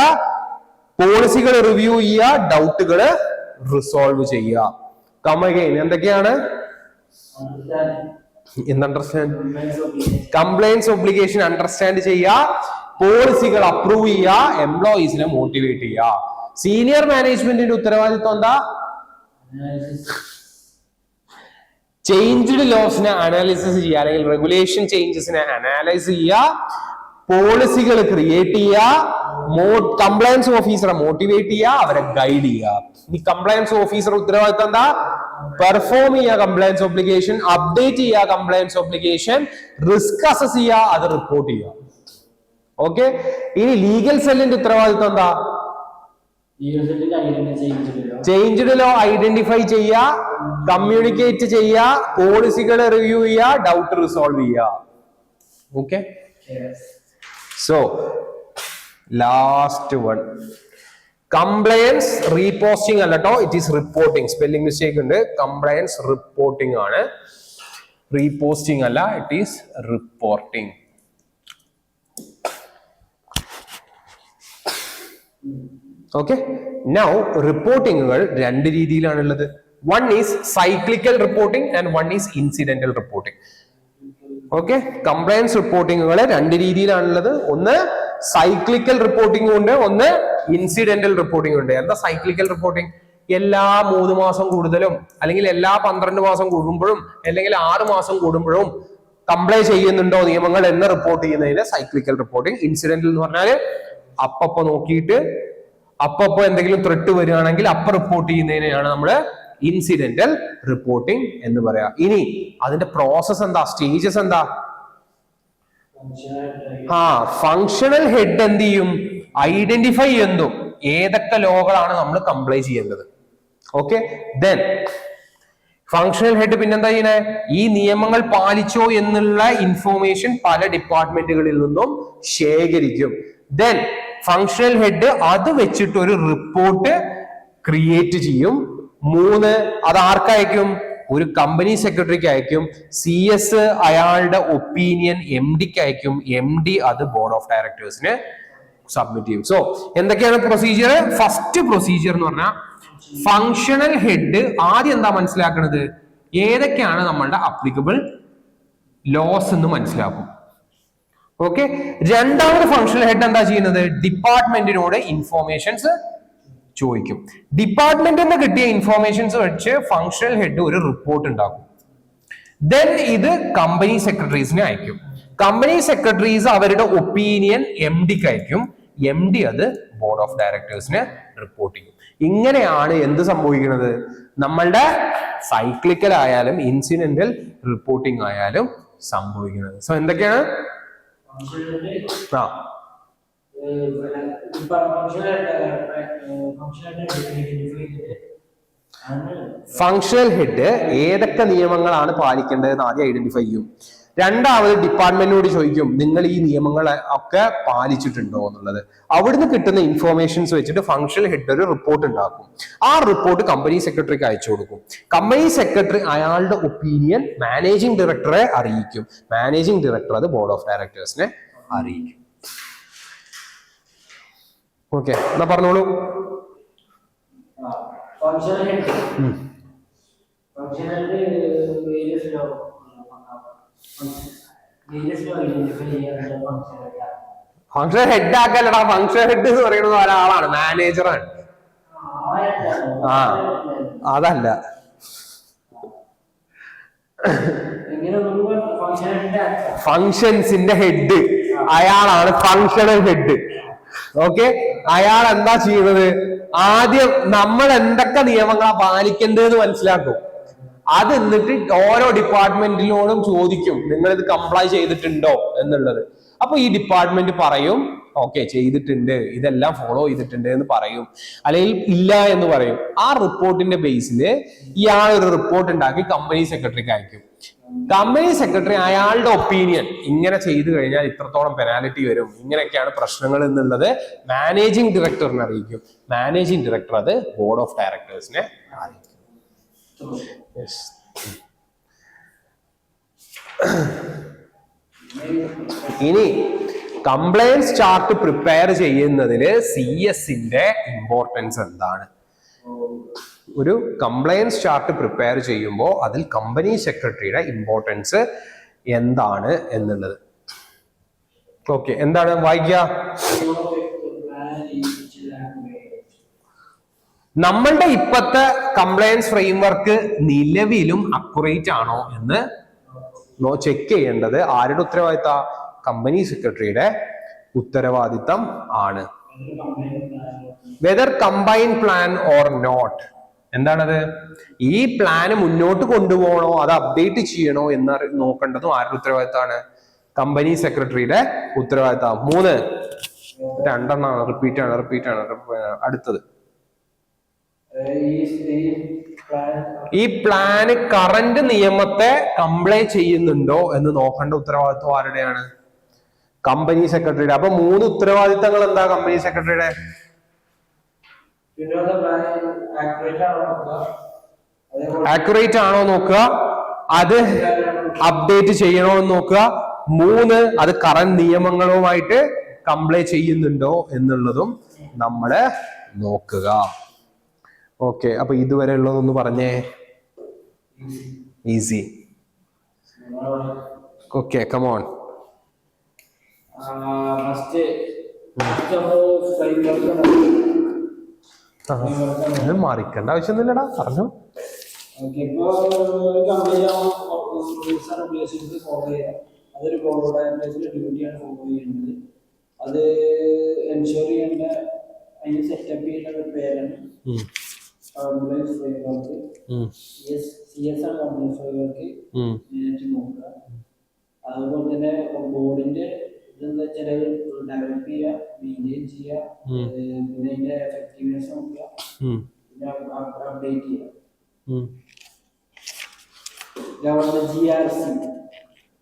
[SPEAKER 1] പോളിസികൾ റിവ്യൂ ചെയ്യുക, ഡൗട്ടുകൾ റിസോൾവ് ചെയ്യുക. കം അഗൈൻ, എന്തൊക്കെയാണ്? അണ്ടർസ്റ്റാൻഡ്, കംപ്ലയൻസ് ഒബ്ലിഗേഷൻ അണ്ടർസ്റ്റാൻഡ് ചെയ്യുക, പോളിസികൾ അപ്രൂവ് ചെയ്യുക, എംപ്ലോയീസിനെ മോട്ടിവേറ്റ് ചെയ്യുക. സീനിയർ മാനേജ്മെന്റിന്റെ ഉത്തരവാദിത്വം എന്താ? ചേഞ്ച്ഡ് ലോസിനെ അനാലിസിസ് ചെയ്യുക, അല്ലെങ്കിൽ റെഗുലേഷൻ ചേഞ്ചസിനെ അനാലൈസ് ചെയ്യുക, പോളിസികൾ ക്രിയേറ്റ് ചെയ്യുക, കംപ്ലയൻസ് ഓഫീസറെ മോട്ടിവേറ്റ് ചെയ്യുക, അവരെ ഗൈഡ് ചെയ്യുക. ഈ കംപ്ലയൻസ് ഓഫീസർ ഉത്തരവാദിത്തം എന്താ? പെർഫോം ചെയ്യുക കംപ്ലയൻസ് ഒബ്ലിഗേഷൻ, അപ്ഡേറ്റ് ചെയ്യുക കംപ്ലയൻസ് ഒബ്ലിഗേഷൻ, റിസ്ക് അസസ് ചെയ്യുക, അത് റിപ്പോർട്ട് ചെയ്യുക. ഓക്കെ, ഇനി ലീഗൽ സെല്ലിന്റെ ഉത്തരവാദിത്തം എന്താ? ചേഞ്ച്ഡ് ലോ ഐഡന്റിഫൈ ചെയ്യുക, കമ്മ്യൂണിക്കേറ്റ് ചെയ്യുക, പോളിസികൾ റിവ്യൂ ചെയ്യുക, ഡൗട്ട് റിസോൾവ് ചെയ്യുക. Okay, so last one, compliance reposting അല്ല കേട്ടോ, it is reporting. Spelling mistake ഉണ്ട്. കംപ്ലയൻസ് റിപ്പോർട്ടിംഗ് ആണ്, റീപോസ്റ്റിംഗ് അല്ല, it is reporting. Okay. Now റിപ്പോർട്ടിങ്ങുകൾ രണ്ട് രീതിയിലാണുള്ളത്. One is cyclical reporting and one is incidental reporting. Okay. Compliance റിപ്പോർട്ടിങ്ങുകൾ രണ്ട് രീതിയിലാണുള്ളത്. ഒന്ന് സൈക്ലിക്കൽ റിപ്പോർട്ടിംഗ് ഉണ്ട്, ഒന്ന് ഇൻസിഡന്റൽ റിപ്പോർട്ടിംഗ് ഉണ്ട്. എന്താ സൈക്ലിക്കൽ റിപ്പോർട്ടിംഗ്? എല്ലാ 3 മാസം കൂടുതലും അല്ലെങ്കിൽ എല്ലാ 12 മാസം കൂടുമ്പോഴും അല്ലെങ്കിൽ 6 മാസം കൂടുമ്പോഴും കംപ്ലൈ ചെയ്യുന്നുണ്ടോ നിയമങ്ങൾ എന്ന് റിപ്പോർട്ട് ചെയ്യുന്നതിന് സൈക്ലിക്കൽ റിപ്പോർട്ടിംഗ്. ഇൻസിഡന്റൽ എന്ന് പറഞ്ഞാല് അപ്പപ്പോ നോക്കിയിട്ട് അപ്പപ്പോ എന്തെങ്കിലും ത്രെട്ട് വരികയാണെങ്കിൽ അപ്പൊ റിപ്പോർട്ട് ചെയ്യുന്നതിനെയാണ് നമ്മള് ഇൻസിഡന്റൽ റിപ്പോർട്ടിംഗ് എന്ന് പറയാ. ഇനി അതിന്റെ പ്രോസസ് എന്താ, സ്റ്റേജസ് എന്താ? ഫങ്ഷണൽ ഹെഡ് എന്ത് ചെയ്യും? ഐഡന്റിഫൈ ചെയ്യുന്നു ഏതൊക്കെ ലോകളാണ് നമ്മൾ കംപ്ലൈ ചെയ്യേണ്ടത്. ഓക്കെ. ദെൻ ഫങ്ഷണൽ ഹെഡ് പിന്നെന്താ ചെയ്യണേ? ഈ നിയമങ്ങൾ പാലിച്ചോ എന്നുള്ള ഇൻഫോർമേഷൻ പല ഡിപ്പാർട്ട്മെന്റുകളിൽ നിന്നും ശേഖരിക്കും. ദെൻ ഫങ്ഷണൽ ഹെഡ് അത് വെച്ചിട്ട് ഒരു റിപ്പോർട്ട് ക്രിയേറ്റ് ചെയ്യും. 3 അത് ആർക്കയക്കും? ഒരു കമ്പനി സെക്രട്ടറിക്ക് അയക്കും. CS അയാളുടെ ഒപ്പീനിയൻ MDക്ക് അയക്കും. MD അത് ബോർഡ് ഓഫ് ഡയറക്ടേഴ്സിന് സബ്മിറ്റ് ചെയ്യും. സോ എന്തൊക്കെയാണ് പ്രൊസീജിയർ? ഫസ്റ്റ് പ്രൊസീജിയർ എന്ന് പറഞ്ഞാൽ ഫങ്ഷണൽ ഹെഡ് ആദ്യം എന്താ മനസ്സിലാക്കുന്നത്? ഏതൊക്കെയാണ് നമ്മളുടെ അപ്ലിക്കബിൾ ലോസ് എന്ന് മനസ്സിലാക്കും. ഓക്കെ. രണ്ടാമത് ഫങ്ഷണൽ ഹെഡ് എന്താ ചെയ്യുന്നത്? ഡിപ്പാർട്ട്മെന്റിനോട് ഇൻഫോർമേഷൻസ് ചോദിക്കും. ഡിപ്പാർട്ട്മെന്റിൽ നിന്ന് കിട്ടിയ ഇൻഫോർമേഷൻസ് വെച്ച് ഫങ്ഷണൽ ഹെഡ് ഒരു റിപ്പോർട്ട് ഉണ്ടാക്കും. ദെൻ ഇത് കമ്പനി സെക്രട്ടറീസിനെ അയക്കും. കമ്പനി സെക്രട്ടറീസ് അവരുടെ ഒപ്പീനിയൻ MDക്ക് അയക്കും. MD അത് ബോർഡ് ഓഫ് ഡയറക്ടേഴ്സിന് റിപ്പോർട്ട് ചെയ്യും. ഇങ്ങനെയാണ് എന്ത് സംഭവിക്കുന്നത്? നമ്മളുടെ സൈക്ലിക്കൽ ആയാലും ഇൻസിഡന്റൽ റിപ്പോർട്ടിംഗ് ആയാലും സംഭവിക്കുന്നത്. സോ എന്തൊക്കെയാണ്? ഫങ്ഷണൽ ഹെഡ് ഏതൊക്കെ നിയമങ്ങളാണ് പാലിക്കേണ്ടതെന്ന് ആദ്യം ഐഡന്റിഫൈ ചെയ്യും. രണ്ടാമത് ഡിപ്പാർട്ട്മെന്റിനോട് ചോദിക്കും നിങ്ങൾ ഈ നിയമങ്ങൾ ഒക്കെ പാലിച്ചിട്ടുണ്ടോ എന്നുള്ളത്. അവിടുന്ന് കിട്ടുന്ന ഇൻഫോർമേഷൻസ് വെച്ചിട്ട് ഫങ്ഷണൽ ഹെഡ് ഒരു റിപ്പോർട്ട് ഉണ്ടാക്കും. ആ റിപ്പോർട്ട് കമ്പനി സെക്രട്ടറിക്ക് അയച്ചു കൊടുക്കും. കമ്പനി സെക്രട്ടറി അയാളുടെ ഒപ്പീനിയൻ മാനേജിംഗ് ഡയറക്ടറെ അറിയിക്കും. മാനേജിംഗ് ഡയറക്ടർ അത് ബോർഡ് ഓഫ് ഡയറക്ടേഴ്സിനെ അറിയിക്കും. ഓക്കെ, എന്നാ പറഞ്ഞോളൂ. ഫങ്ഷൻ ഹെഡ് ആക്കല്ലടാ, ഫങ്ഷൻ ഹെഡ് എന്ന് പറയുന്നത് ഒരാളാണ്, മാനേജറാണ്. ആ അതല്ല, ഫങ്ഷൻസിന്റെ ഹെഡ് അയാളാണ് ഫങ്ഷണൽ ഹെഡ്. ഓക്കെ, അയാൾ എന്താ ചെയ്യുന്നത്? ആദ്യം നമ്മൾ എന്തൊക്കെ നിയമങ്ങളാ പാലിക്കേണ്ടതെന്ന് മനസ്സിലാക്കും. അത് എന്നിട്ട് ഓരോ ഡിപ്പാർട്ട്മെന്റിനോടും ചോദിക്കും നിങ്ങൾ ഇത് കംപ്ലൈ ചെയ്തിട്ടുണ്ടോ എന്നുള്ളത്. അപ്പൊ ഈ ഡിപ്പാർട്ട്മെന്റ് പറയും ഓക്കെ ചെയ്തിട്ടുണ്ട്, ഇതെല്ലാം ഫോളോ ചെയ്തിട്ടുണ്ട് എന്ന് പറയും, അല്ലെങ്കിൽ ഇല്ല എന്ന് പറയും. ആ റിപ്പോർട്ടിന്റെ ബേസിൽ ഇയാൾ ഒരു റിപ്പോർട്ട് ഉണ്ടാക്കി കമ്പനി സെക്രട്ടറിക്ക് അയക്കും. കമ്പനി സെക്രട്ടറി അയാളുടെ ഒപ്പീനിയൻ ഇങ്ങനെ ചെയ്തു കഴിഞ്ഞാൽ ഇത്രത്തോളം പെനാൽറ്റി വരും, ഇങ്ങനെയൊക്കെയാണ് പ്രശ്നങ്ങൾ എന്നുള്ളത് മാനേജിംഗ് ഡയറക്ടറിനെ അറിയിക്കും. മാനേജിംഗ് ഡയറക്ടർ അത് ബോർഡ് ഓഫ് ഡയറക്ടേഴ്സിനെ അറിയിക്കും. ഇനി കംപ്ലയൻസ് ചാർട്ട് പ്രിപ്പയർ ചെയ്യുന്നതില് CS-ന്റെ ഇമ്പോർട്ടൻസ് എന്താണ്? ഒരു കംപ്ലയൻസ് ചാർട്ട് പ്രിപ്പയർ ചെയ്യുമ്പോൾ അതിൽ കമ്പനി സെക്രട്ടറിയുടെ ഇമ്പോർട്ടൻസ് എന്താണ് എന്നുള്ളത്. ഓക്കെ, എന്താണ് വായിക്കുക? നമ്മളുടെ ഇപ്പോഴത്തെ കംപ്ലയൻസ് ഫ്രെയിംവർക്ക് നിലവിലും അക്യുറേറ്റ് ആണോ എന്ന് ചെക്ക് ചെയ്യേണ്ടത് ആരുടെ ഉത്തരവാദിത്തം? കമ്പനി സെക്രട്ടറിയുടെ ഉത്തരവാദിത്തം ആണ്. Whether combine plan or not, എന്താണത്? ഈ പ്ലാന് മുന്നോട്ട് കൊണ്ടുപോകണോ അത് അപ്ഡേറ്റ് ചെയ്യണോ എന്ന് നോക്കേണ്ടതും ആരുടെ ഉത്തരവാദിത്തമാണ്? കമ്പനി സെക്രട്ടറിയുടെ ഉത്തരവാദിത്തം. 3 രണ്ടെണ്ണമാണ്, റിപ്പീറ്റ് ആണ്. അടുത്തത്, ഈ പ്ലാന് കറന്റ് നിയമത്തെ കംപ്ലൈ ചെയ്യുന്നുണ്ടോ എന്ന് നോക്കേണ്ട ഉത്തരവാദിത്വം ആരുടെയാണ്? കമ്പനി സെക്രട്ടറിയുടെ. അപ്പൊ 3 ഉത്തരവാദിത്തങ്ങൾ എന്താ കമ്പനി സെക്രട്ടറിയുടെ?
[SPEAKER 2] പിന്നെ അത് പ്ലാൻ ആക്യുറേറ്റ് ആണോ നോക്കുക, അതേപോലെ
[SPEAKER 1] ആക്യുറേറ്റ് ആണോ നോക്കുക, അത് അപ്ഡേറ്റ് ചെയ്യണോ എന്ന് നോക്കുക, 3 അത് കറന്റ് നിയമങ്ങളുമായിട്ട് കംപ്ലൈ ചെയ്യുന്നുണ്ടോ എന്നുള്ളതും നമ്മള് നോക്കുക. ഓക്കെ, അപ്പൊ ഇതുവരെ ഉള്ളതൊന്ന് പറഞ്ഞേ. ഈസി. Okay, come on.
[SPEAKER 2] ഫസ്റ്റ്
[SPEAKER 1] മാറിക്കേണ്ട ആവശ്യമൊന്നുമില്ലടാ, പറഞ്ഞു.
[SPEAKER 2] ഓക്കെ, ഇപ്പൊ ഒരു company rules and regulations follow ചെയ്യാം. അതൊരു കോർപ്പറേറ്റ് ഡ്യൂട്ടിയാണ് ഫോളോ ചെയ്യുന്നത്. അത് എൻഷുർ ചെയ്യേണ്ട, അതിന് സെറ്റപ്പ് ചെയ്യേണ്ട ഒരു പേരാണ് കംപ്ലൈൻസ് ഫ്രെയിംവർക്ക്. CS ആണ് കംപ്ലൈൻസ് ഫ്രെയിംവർക്ക് മെയിനായിട്ട് നോക്കുക. അതുപോലെ തന്നെ ബോർഡിന്റെ ഇതെന്താ വെച്ചാൽ ഡെവലപ്പ് ചെയ്യുക, മെയിൻറ്റെയിൻ ചെയ്യുക, പിന്നെ അതിന്റെ എഫക്റ്റീവ്നെസ് നോക്കുക, പിന്നെ അപ്ഡേറ്റ് ചെയ്യുക.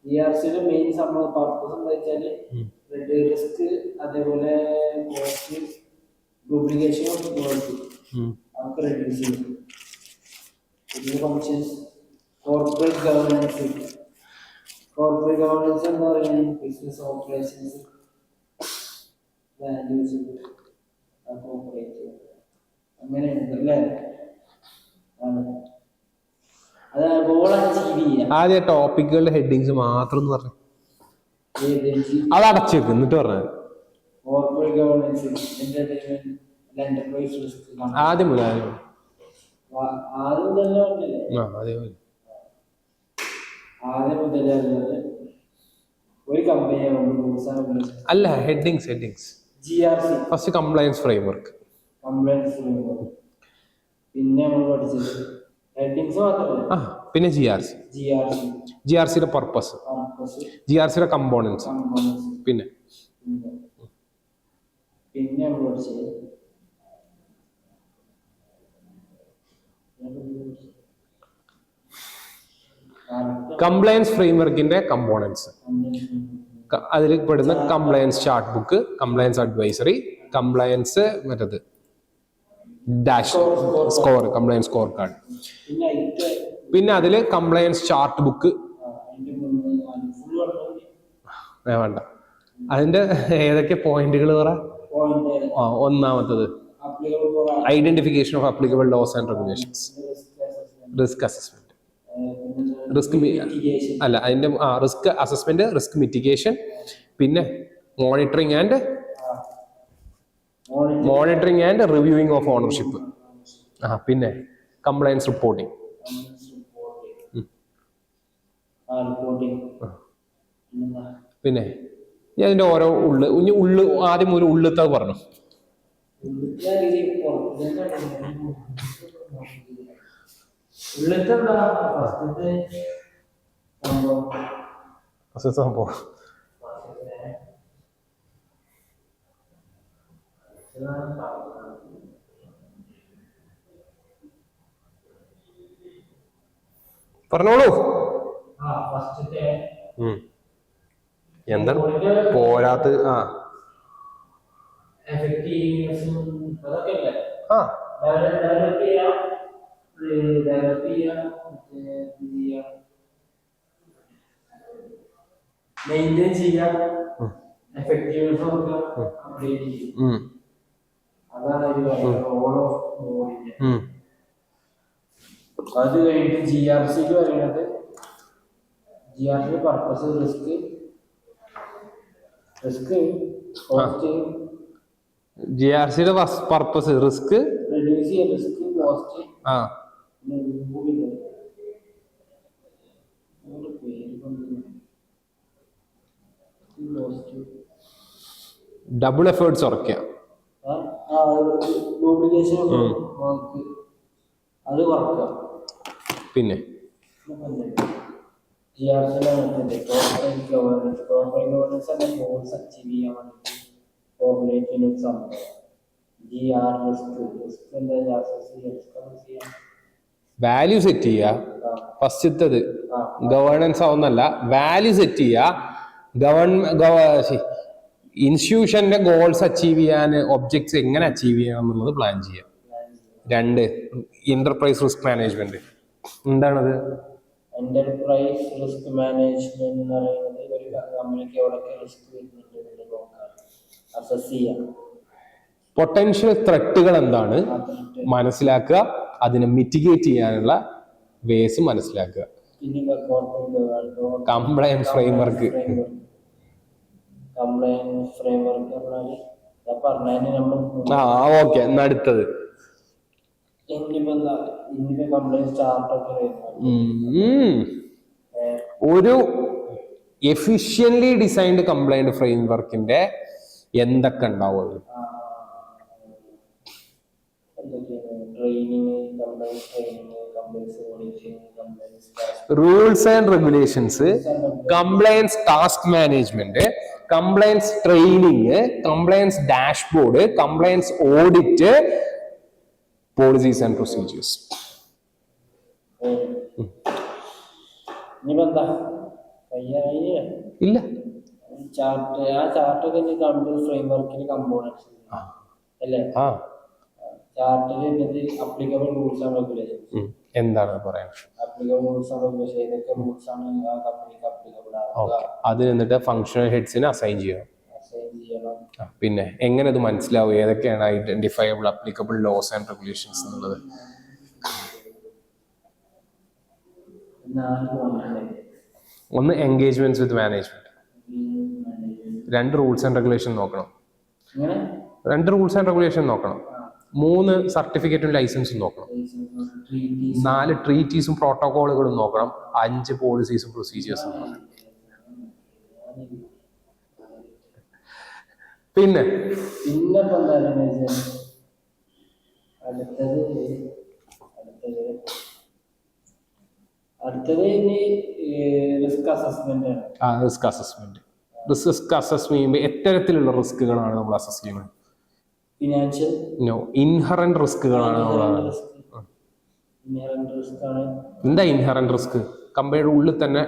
[SPEAKER 2] GRCയുടെ മെയിൻ സംഭവം പർപ്പസ് എന്താ വെച്ചാല് റിസ്ക്, അതേപോലെ കോസ്റ്റ്, ഡ്യൂപ്ലിക്കേഷൻ ഓഫ് ക്വാളിറ്റി നമുക്ക് റെഡ്യൂസ് ചെയ്യും. പിന്നെ functions corporate governance. Corporate governance എന്ന് പറയുന്നത് ബിസിനസ് ഓപ്പറേഷൻസ്, വാല്യൂസ്, കോർപ്പറേറ്റ് അങ്ങനെയുണ്ട് അല്ലേ.
[SPEAKER 1] ആദ്യ ടോപ്പിക്കുകളുടെ ഹെഡിങ്സ് മാത്രം എന്ന് പറഞ്ഞു അത് അടച്ചു വെക്കും, എന്നിട്ട് പറഞ്ഞത് ആദ്യം മുതൽ അല്ല, ഹെഡിങ്സ് ഫസ്റ്റ് കംപ്ലയൻസ് ഫ്രെയിംവർക്ക്.
[SPEAKER 2] പിന്നെ നമ്മൾ പഠിച്ചത് ഹെഡിങ്സ് മാത്രമല്ല,
[SPEAKER 1] പിന്നെ GRCയുടെ പർപ്പസ്, GRCയുടെ കമ്പോണൻസ്, പിന്നെ
[SPEAKER 2] നമ്മൾ പഠിച്ചത്
[SPEAKER 1] കംപ്ലയൻസ് ഫ്രെയിംവർക്കിന്റെ കമ്പോണൻസ്. അതിൽ പെടുന്ന compliance chart book, compliance advisory, compliance മറ്റത് dash score, compliance score card. പിന്നെ അതില് കംപ്ലയൻസ് ചാർട്ട് ബുക്ക് വേണ്ട. അതിന്റെ ഏതൊക്കെ പോയിന്റുകൾ പറ. ഒന്നാമത്തത് identification of applicable laws and regulations, risk assessment, അതിന്റെ റിസ്ക് അസസ്മെന്റ്, റിസ്ക് മിറ്റിഗേഷൻ, പിന്നെ monitoring and reviewing of ownership, പിന്നെ കംപ്ലയൻസ് റിപ്പോർട്ടിംഗ്. പിന്നെ ഞാൻ അതിന്റെ ഓരോ ഉള്ളു ആദ്യം ഒരു ഉള്ളിത്ത പറഞ്ഞു. സംഭവം പറഞ്ഞോളൂ. എന്താണ് പോരാത്ത?
[SPEAKER 2] മെയിൻറ്റെയിൻ ചെയ്യാം, എഫക്റ്റീവ്നെസ് നോക്കുക, അപ്ഡേറ്റ് ചെയ്യും. അതാണ് റോൾ ഓഫ് ബോഡിന്റെ. അത് കഴിഞ്ഞിട്ട് GRCക്ക് പറയുന്നത് GRC പർപ്പസ് റിസ്ക് കോസ്റ്റ്.
[SPEAKER 1] GRCയുടെ പർപ്പസ് റിസ്ക്
[SPEAKER 2] റെഡ്യൂസ് ചെയ്യാൻ, റിസ്ക് കോസ്റ്റ്,
[SPEAKER 1] ഡബിൾ എഫേർട്സ് ഉറക്കുക,
[SPEAKER 2] ഡ്യൂപ്ലിക്കേഷൻ അത് കുറക്കുക.
[SPEAKER 1] പിന്നെ
[SPEAKER 2] കോർപ്പറേറ്റ് ഗവേണൻസ് എന്ന ഗോൾസ് അച്ചീവ് ചെയ്യാൻ വേണ്ടിയിട്ട് കോർപ്പറേറ്റിന് സംഭവം
[SPEAKER 1] വാല്യൂ സെറ്റ് ചെയ്യുക. ഫസ്റ്റത്തത് ഗവേണൻസ് ആവുന്നല്ല, വാല്യൂ സെറ്റ് ചെയ്യുക. ഇൻസ്റ്റിറ്റ്യൂഷന്റെ ഗോൾസ് അച്ചീവ് ചെയ്യാൻ, ഒബ്ജക്ട്സ് എങ്ങനെ അച്ചീവ് ചെയ്യണം എന്നുള്ളത് പ്ലാൻ ചെയ്യുക. രണ്ട് എന്റർപ്രൈസ് റിസ്ക് മാനേജ്മെന്റ്. എന്താണത്?
[SPEAKER 2] എന്റർപ്രൈസ് റിസ്ക് മാനേജ്മെന്റ് എന്ന് പറയുന്നത് ഒരു കമ്പനിക്ക് എവിടെയൊക്കെ റിസ്ക് വരുന്നുണ്ട് നോക്കാം, അസസ് ചെയ്യാം.
[SPEAKER 1] പൊട്ടൻഷ്യൽ ത്രെട്ടുകൾ എന്താണ് മനസ്സിലാക്കുക, അതിനെ മിറ്റിഗേറ്റ് ചെയ്യാനുള്ള വേസ് മനസ്സിലാക്കുക.
[SPEAKER 2] പിന്നെ
[SPEAKER 1] കംപ്ലയൻസ് ഫ്രെയിംവർക്ക്.
[SPEAKER 2] കംപ്ലയൻസ് ഫ്രെയിംവർക്ക് പറഞ്ഞാൽ നമ്മൾ
[SPEAKER 1] ഓക്കെ. എന്നാ അടുത്തത്
[SPEAKER 2] കംപ്ലയൻസ് ചാർട്ടൊക്കെ
[SPEAKER 1] ഒരു എഫിഷ്യൻലി ഡിസൈൻഡ് കംപ്ലൈന്റ് ഫ്രെയിംവർക്കിന്റെ എന്തൊക്കെ ഉണ്ടാവും? Rules and regulations, compliance task management, compliance training, compliance dashboard, compliance audit, policies and procedures. ഇല്ല, എന്താണ് പറയാൻ? അത് എന്നിട്ട് ഫങ്ഷണൽ ഹെഡ്സിനെ അസൈൻ ചെയ്യണം. പിന്നെ എങ്ങനെ ഇത് മനസ്സിലാവും ഏതൊക്കെയാണ് identifiable applicable laws and regulations എന്നുള്ളത്? ഒന്ന് എൻഗേജ്മെന്റ്സ് വിത്ത് മാനേജ്മെന്റ്, രണ്ട് റൂൾസ് ആൻഡ് റെഗുലേഷൻ നോക്കണം, മൂന്ന് സർട്ടിഫിക്കറ്റും ലൈസൻസും നോക്കണം, 4 ട്രീറ്റീസും പ്രോട്ടോകോളുകളും നോക്കണം, 5 പോളിസീസും പ്രൊസീജിയേഴ്സും നോക്കണം. പിന്നെ റിസ്ക് അസസ്മെന്റ് എത്തരത്തിലുള്ള റിസ്കുകളാണ് നമ്മൾ അസസ് ചെയ്യുന്നത്? ഇൻഹറന്റ് റിസ്കുകളാണ് നമ്മൾ. എന്താ ഇൻഹറന്റ് റിസ്ക്? കമ്പനിയുടെ ഉള്ളിൽ തന്നെ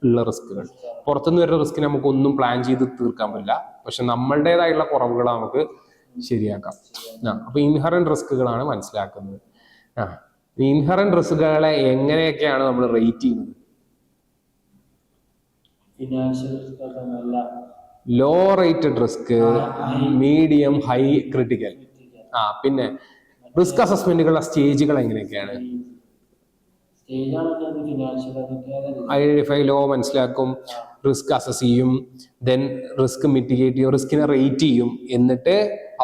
[SPEAKER 1] ഉള്ള റിസ്കുകൾ. പുറത്തുനിന്ന് വരുന്ന റിസ്കിനെ നമുക്ക് ഒന്നും പ്ലാൻ ചെയ്ത് തീർക്കാൻ പറ്റില്ല, പക്ഷെ നമ്മളുടേതായിട്ടുള്ള കുറവുകൾ നമുക്ക് ശരിയാക്കാം. അപ്പൊ ഇൻഹറന്റ് റിസ്കുകളാണ് മനസ്സിലാക്കുന്നത്. ഇൻഹറന്റ് റിസ്കുകളെ എങ്ങനെയൊക്കെയാണ് നമ്മൾ റേറ്റ് ചെയ്യുന്നത്? Low rated risk, medium, high, critical. പിന്നെ റിസ്ക് അസസ്മെന്റുകളുടെ സ്റ്റേജുകൾ എങ്ങനെയൊക്കെയാണ്? ഐഡന്റിഫൈ ലോ മനസ്സിലാക്കും, റിസ്ക് അസസ് ചെയ്യും, ദെൻ റിസ്ക് മിറ്റിഗേറ്റ് ചെയ്യും, റിസ്കിനെ റേറ്റ് ചെയ്യും, എന്നിട്ട്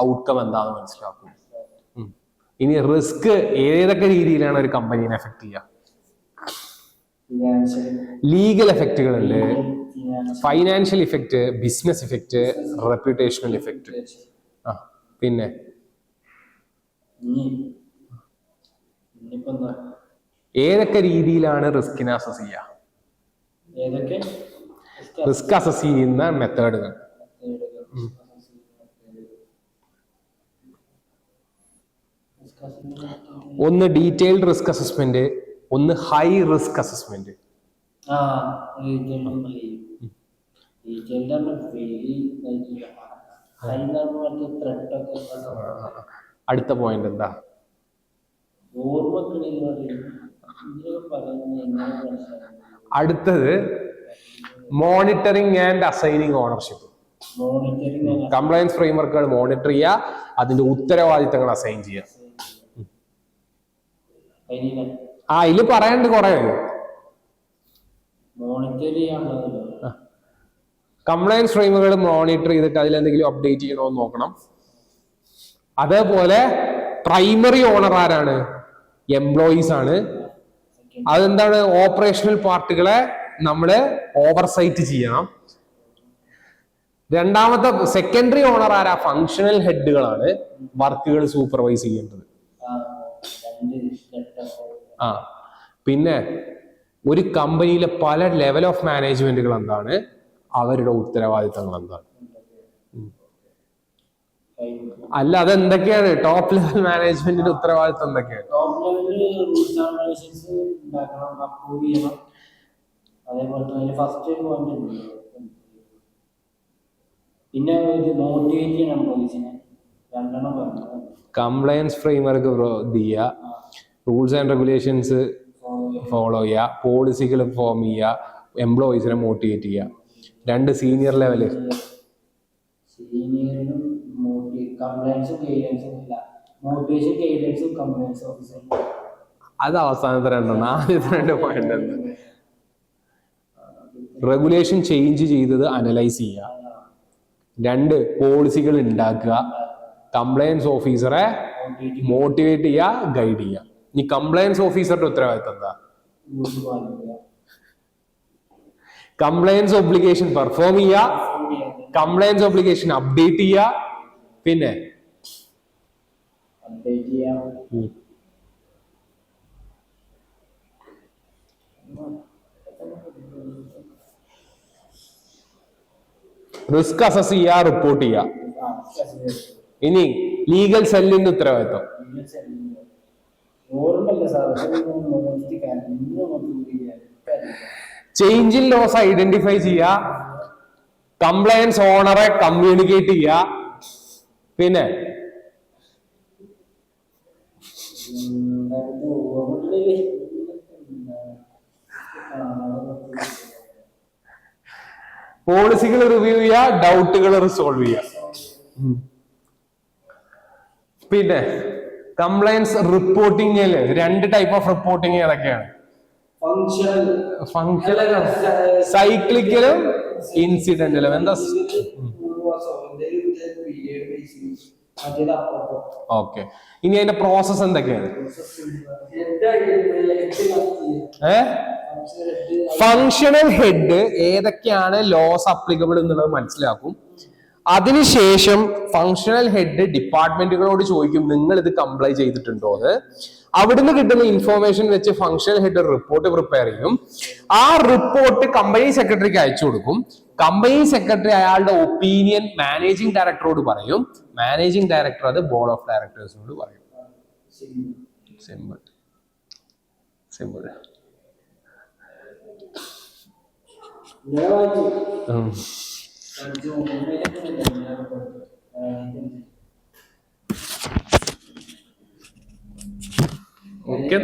[SPEAKER 1] ഔട്ട്കം എന്താണെന്ന് മനസ്സിലാക്കും. ഇനി റിസ്ക് ഏതൊക്കെ രീതിയിലാണ് ഒരു കമ്പനീനെ എഫക്ട് ചെയ്യുക? ലീഗൽ എഫക്റ്റുകളുണ്ട്, financial effect, business effect, reputational effect. പിന്നെ ഏതൊക്കെ രീതിയിലാണ് റിസ്കിനെ അസസ് ചെയ്യുക? റിസ്ക് അസസ് ചെയ്യുന്ന മെത്തേഡുകൾ. ഒന്ന് ഡീറ്റെയിൽഡ് റിസ്ക് അസസ്മെന്റ്, ഒന്ന് ഹൈ റിസ്ക് അസസ്മെന്റ്. അടുത്ത പോയിന്റ് എന്താ? അടുത്തത് monitoring and assigning ownership. Compliance ഫ്രെയിംവർക്കുകൾ മോണിറ്റർ ചെയ്യുക, അതിന്റെ ഉത്തരവാദിത്തങ്ങൾ അസൈൻ ചെയ്യുക. ഇതില് പറയാണ്ട് കുറെ. കംപ്ലയൻസ് ഫ്രെയിമുകൾ മോണിറ്റർ ചെയ്തിട്ട് അതിലെന്തെങ്കിലും അപ്ഡേറ്റ് ചെയ്യണമെന്ന് നോക്കണം. അതേപോലെ പ്രൈമറി ഓണർ ആരാണ്? എംപ്ലോയീസ് ആണ്. അതെന്താണ്? ഓപ്പറേഷണൽ പാർട്ടുകളെ നമ്മള് ഓവർസൈറ്റ് ചെയ്യണം. രണ്ടാമത്തെ സെക്കൻഡറി ഓണർ ആരാ? ഫങ്ഷണൽ ഹെഡുകളാണ്, വർക്കുകൾ സൂപ്പർവൈസ് ചെയ്യേണ്ടത്. പിന്നെ ഒരു കമ്പനിയിലെ പല ലെവൽ ഓഫ് മാനേജ്മെന്റുകൾ എന്താണ്, അവരുടെ ഉത്തരവാദിത്തങ്ങൾ എന്താണ്? അല്ല, അതെന്തൊക്കെയാണ്? ടോപ്പ് ലെവൽ മാനേജ്മെന്റിന്റെ ഉത്തരവാദിത്തം എന്തൊക്കെയാണ്?
[SPEAKER 2] പിന്നെ മോട്ടിവേറ്റ് ചെയ്യണം പോലീസിനെ. രണ്ടെണ്ണം പറഞ്ഞു.
[SPEAKER 1] കംപ്ലയൻസ് ഫ്രെയിംവർക്ക് ഇത് ചെയ്യുക, റൂൾസ് ആൻഡ് റെഗുലേഷൻസ് ഫോളോ ചെയ്യുക, പോളിസികൾ ഫോം ചെയ്യുക, എംപ്ലോയീസിനെ മോട്ടിവേറ്റ് ചെയ്യുക. 2 സീനിയർ ലെവല്.
[SPEAKER 2] സീനിയറിനും കംപ്ലയൻസും ഗൈഡൻസും ഇല്ല. മോട്ടിവേഷൻ ഗൈഡൻസും കംപ്ലയൻസ് ഓഫീസറും.
[SPEAKER 1] അത് അവസാനത്തെ 2 ആദ്യത്തെ 2 പോയിന്റ്. റെഗുലേഷൻ ചേഞ്ച് ചെയ്തത് അനലൈസ് ചെയ്യുക, 2 പോളിസികൾ ഉണ്ടാക്കുക, കംപ്ലയൻസ് ഓഫീസറെ മോട്ടിവേറ്റ് ചെയ്യുക, ഗൈഡ് ചെയ്യുക. ഈ കംപ്ലയൻസ് ഓഫീസറുടെ ഉത്തരവാദിത്തം എന്താ? കംപ്ലയൻസ് ഒബ്ലിഗേഷൻ പെർഫോം ചെയ്യുക, കംപ്ലയൻസ് ഒബ്ലിഗേഷൻ അപ്ഡേറ്റ് ചെയ്യുക, പിന്നെ റിസ്ക് അസസ് ചെയ്യുക, റിപ്പോർട്ട് ചെയ്യുക. ഇനി ലീഗൽ സെല്ലിന്റെ ഉത്തരവാദിത്തം ചേഞ്ച് ഇൻ ലോസ് ഐഡന്റിഫൈ ചെയ്യുക, കംപ്ലയൻസ് ഓണറെ കമ്മ്യൂണിക്കേറ്റ് ചെയ്യുക, പിന്നെ പോളിസികൾ റിവ്യൂ ചെയ്യുക, ഡൗട്ടുകൾ റിസോൾവ് ചെയ്യുക. പിന്നെ കംപ്ലയൻസ് റിപ്പോർട്ടിങ്ങില് 2 ടൈപ്പ് ഓഫ് റിപ്പോർട്ടിങ് ഏതൊക്കെയാണ്? ഫങ്ഷണൽ, സൈക്ലിക്കലും ഇൻസിഡന്റലും. എന്താ? ഓക്കെ. ഇനി അതിന്റെ പ്രോസസ് എന്തൊക്കെയാണ്? ഫങ്ഷണൽ ഹെഡ് ഏതൊക്കെയാണ് ലോസ് അപ്ലിക്കബിൾ എന്നുള്ളത് മനസ്സിലാക്കും. അതിനുശേഷം ഫങ്ഷണൽ ഹെഡ് ഡിപ്പാർട്ട്മെന്റുകളോട് ചോദിക്കും നിങ്ങൾ ഇത് കംപ്ലൈ ചെയ്തിട്ടുണ്ടോ എന്ന്. അവിടുന്ന് കിട്ടുന്ന ഇൻഫോർമേഷൻ വെച്ച് ഫങ്ഷണൽ ഹെഡ് റിപ്പോർട്ട് പ്രിപ്പയർ ചെയ്യും. ആ റിപ്പോർട്ട് കമ്പനി സെക്രട്ടറിക്ക് അയച്ചു കൊടുക്കും. കമ്പനി സെക്രട്ടറി അയാളുടെ ഒപ്പീനിയൻ മാനേജിംഗ് ഡയറക്ടറോട് പറയും. മാനേജിംഗ് ഡയറക്ടർ അത് ബോർഡ് ഓഫ് ഡയറക്ടേഴ്സിനോട് പറയും. Simple simple. ഓക്കെ.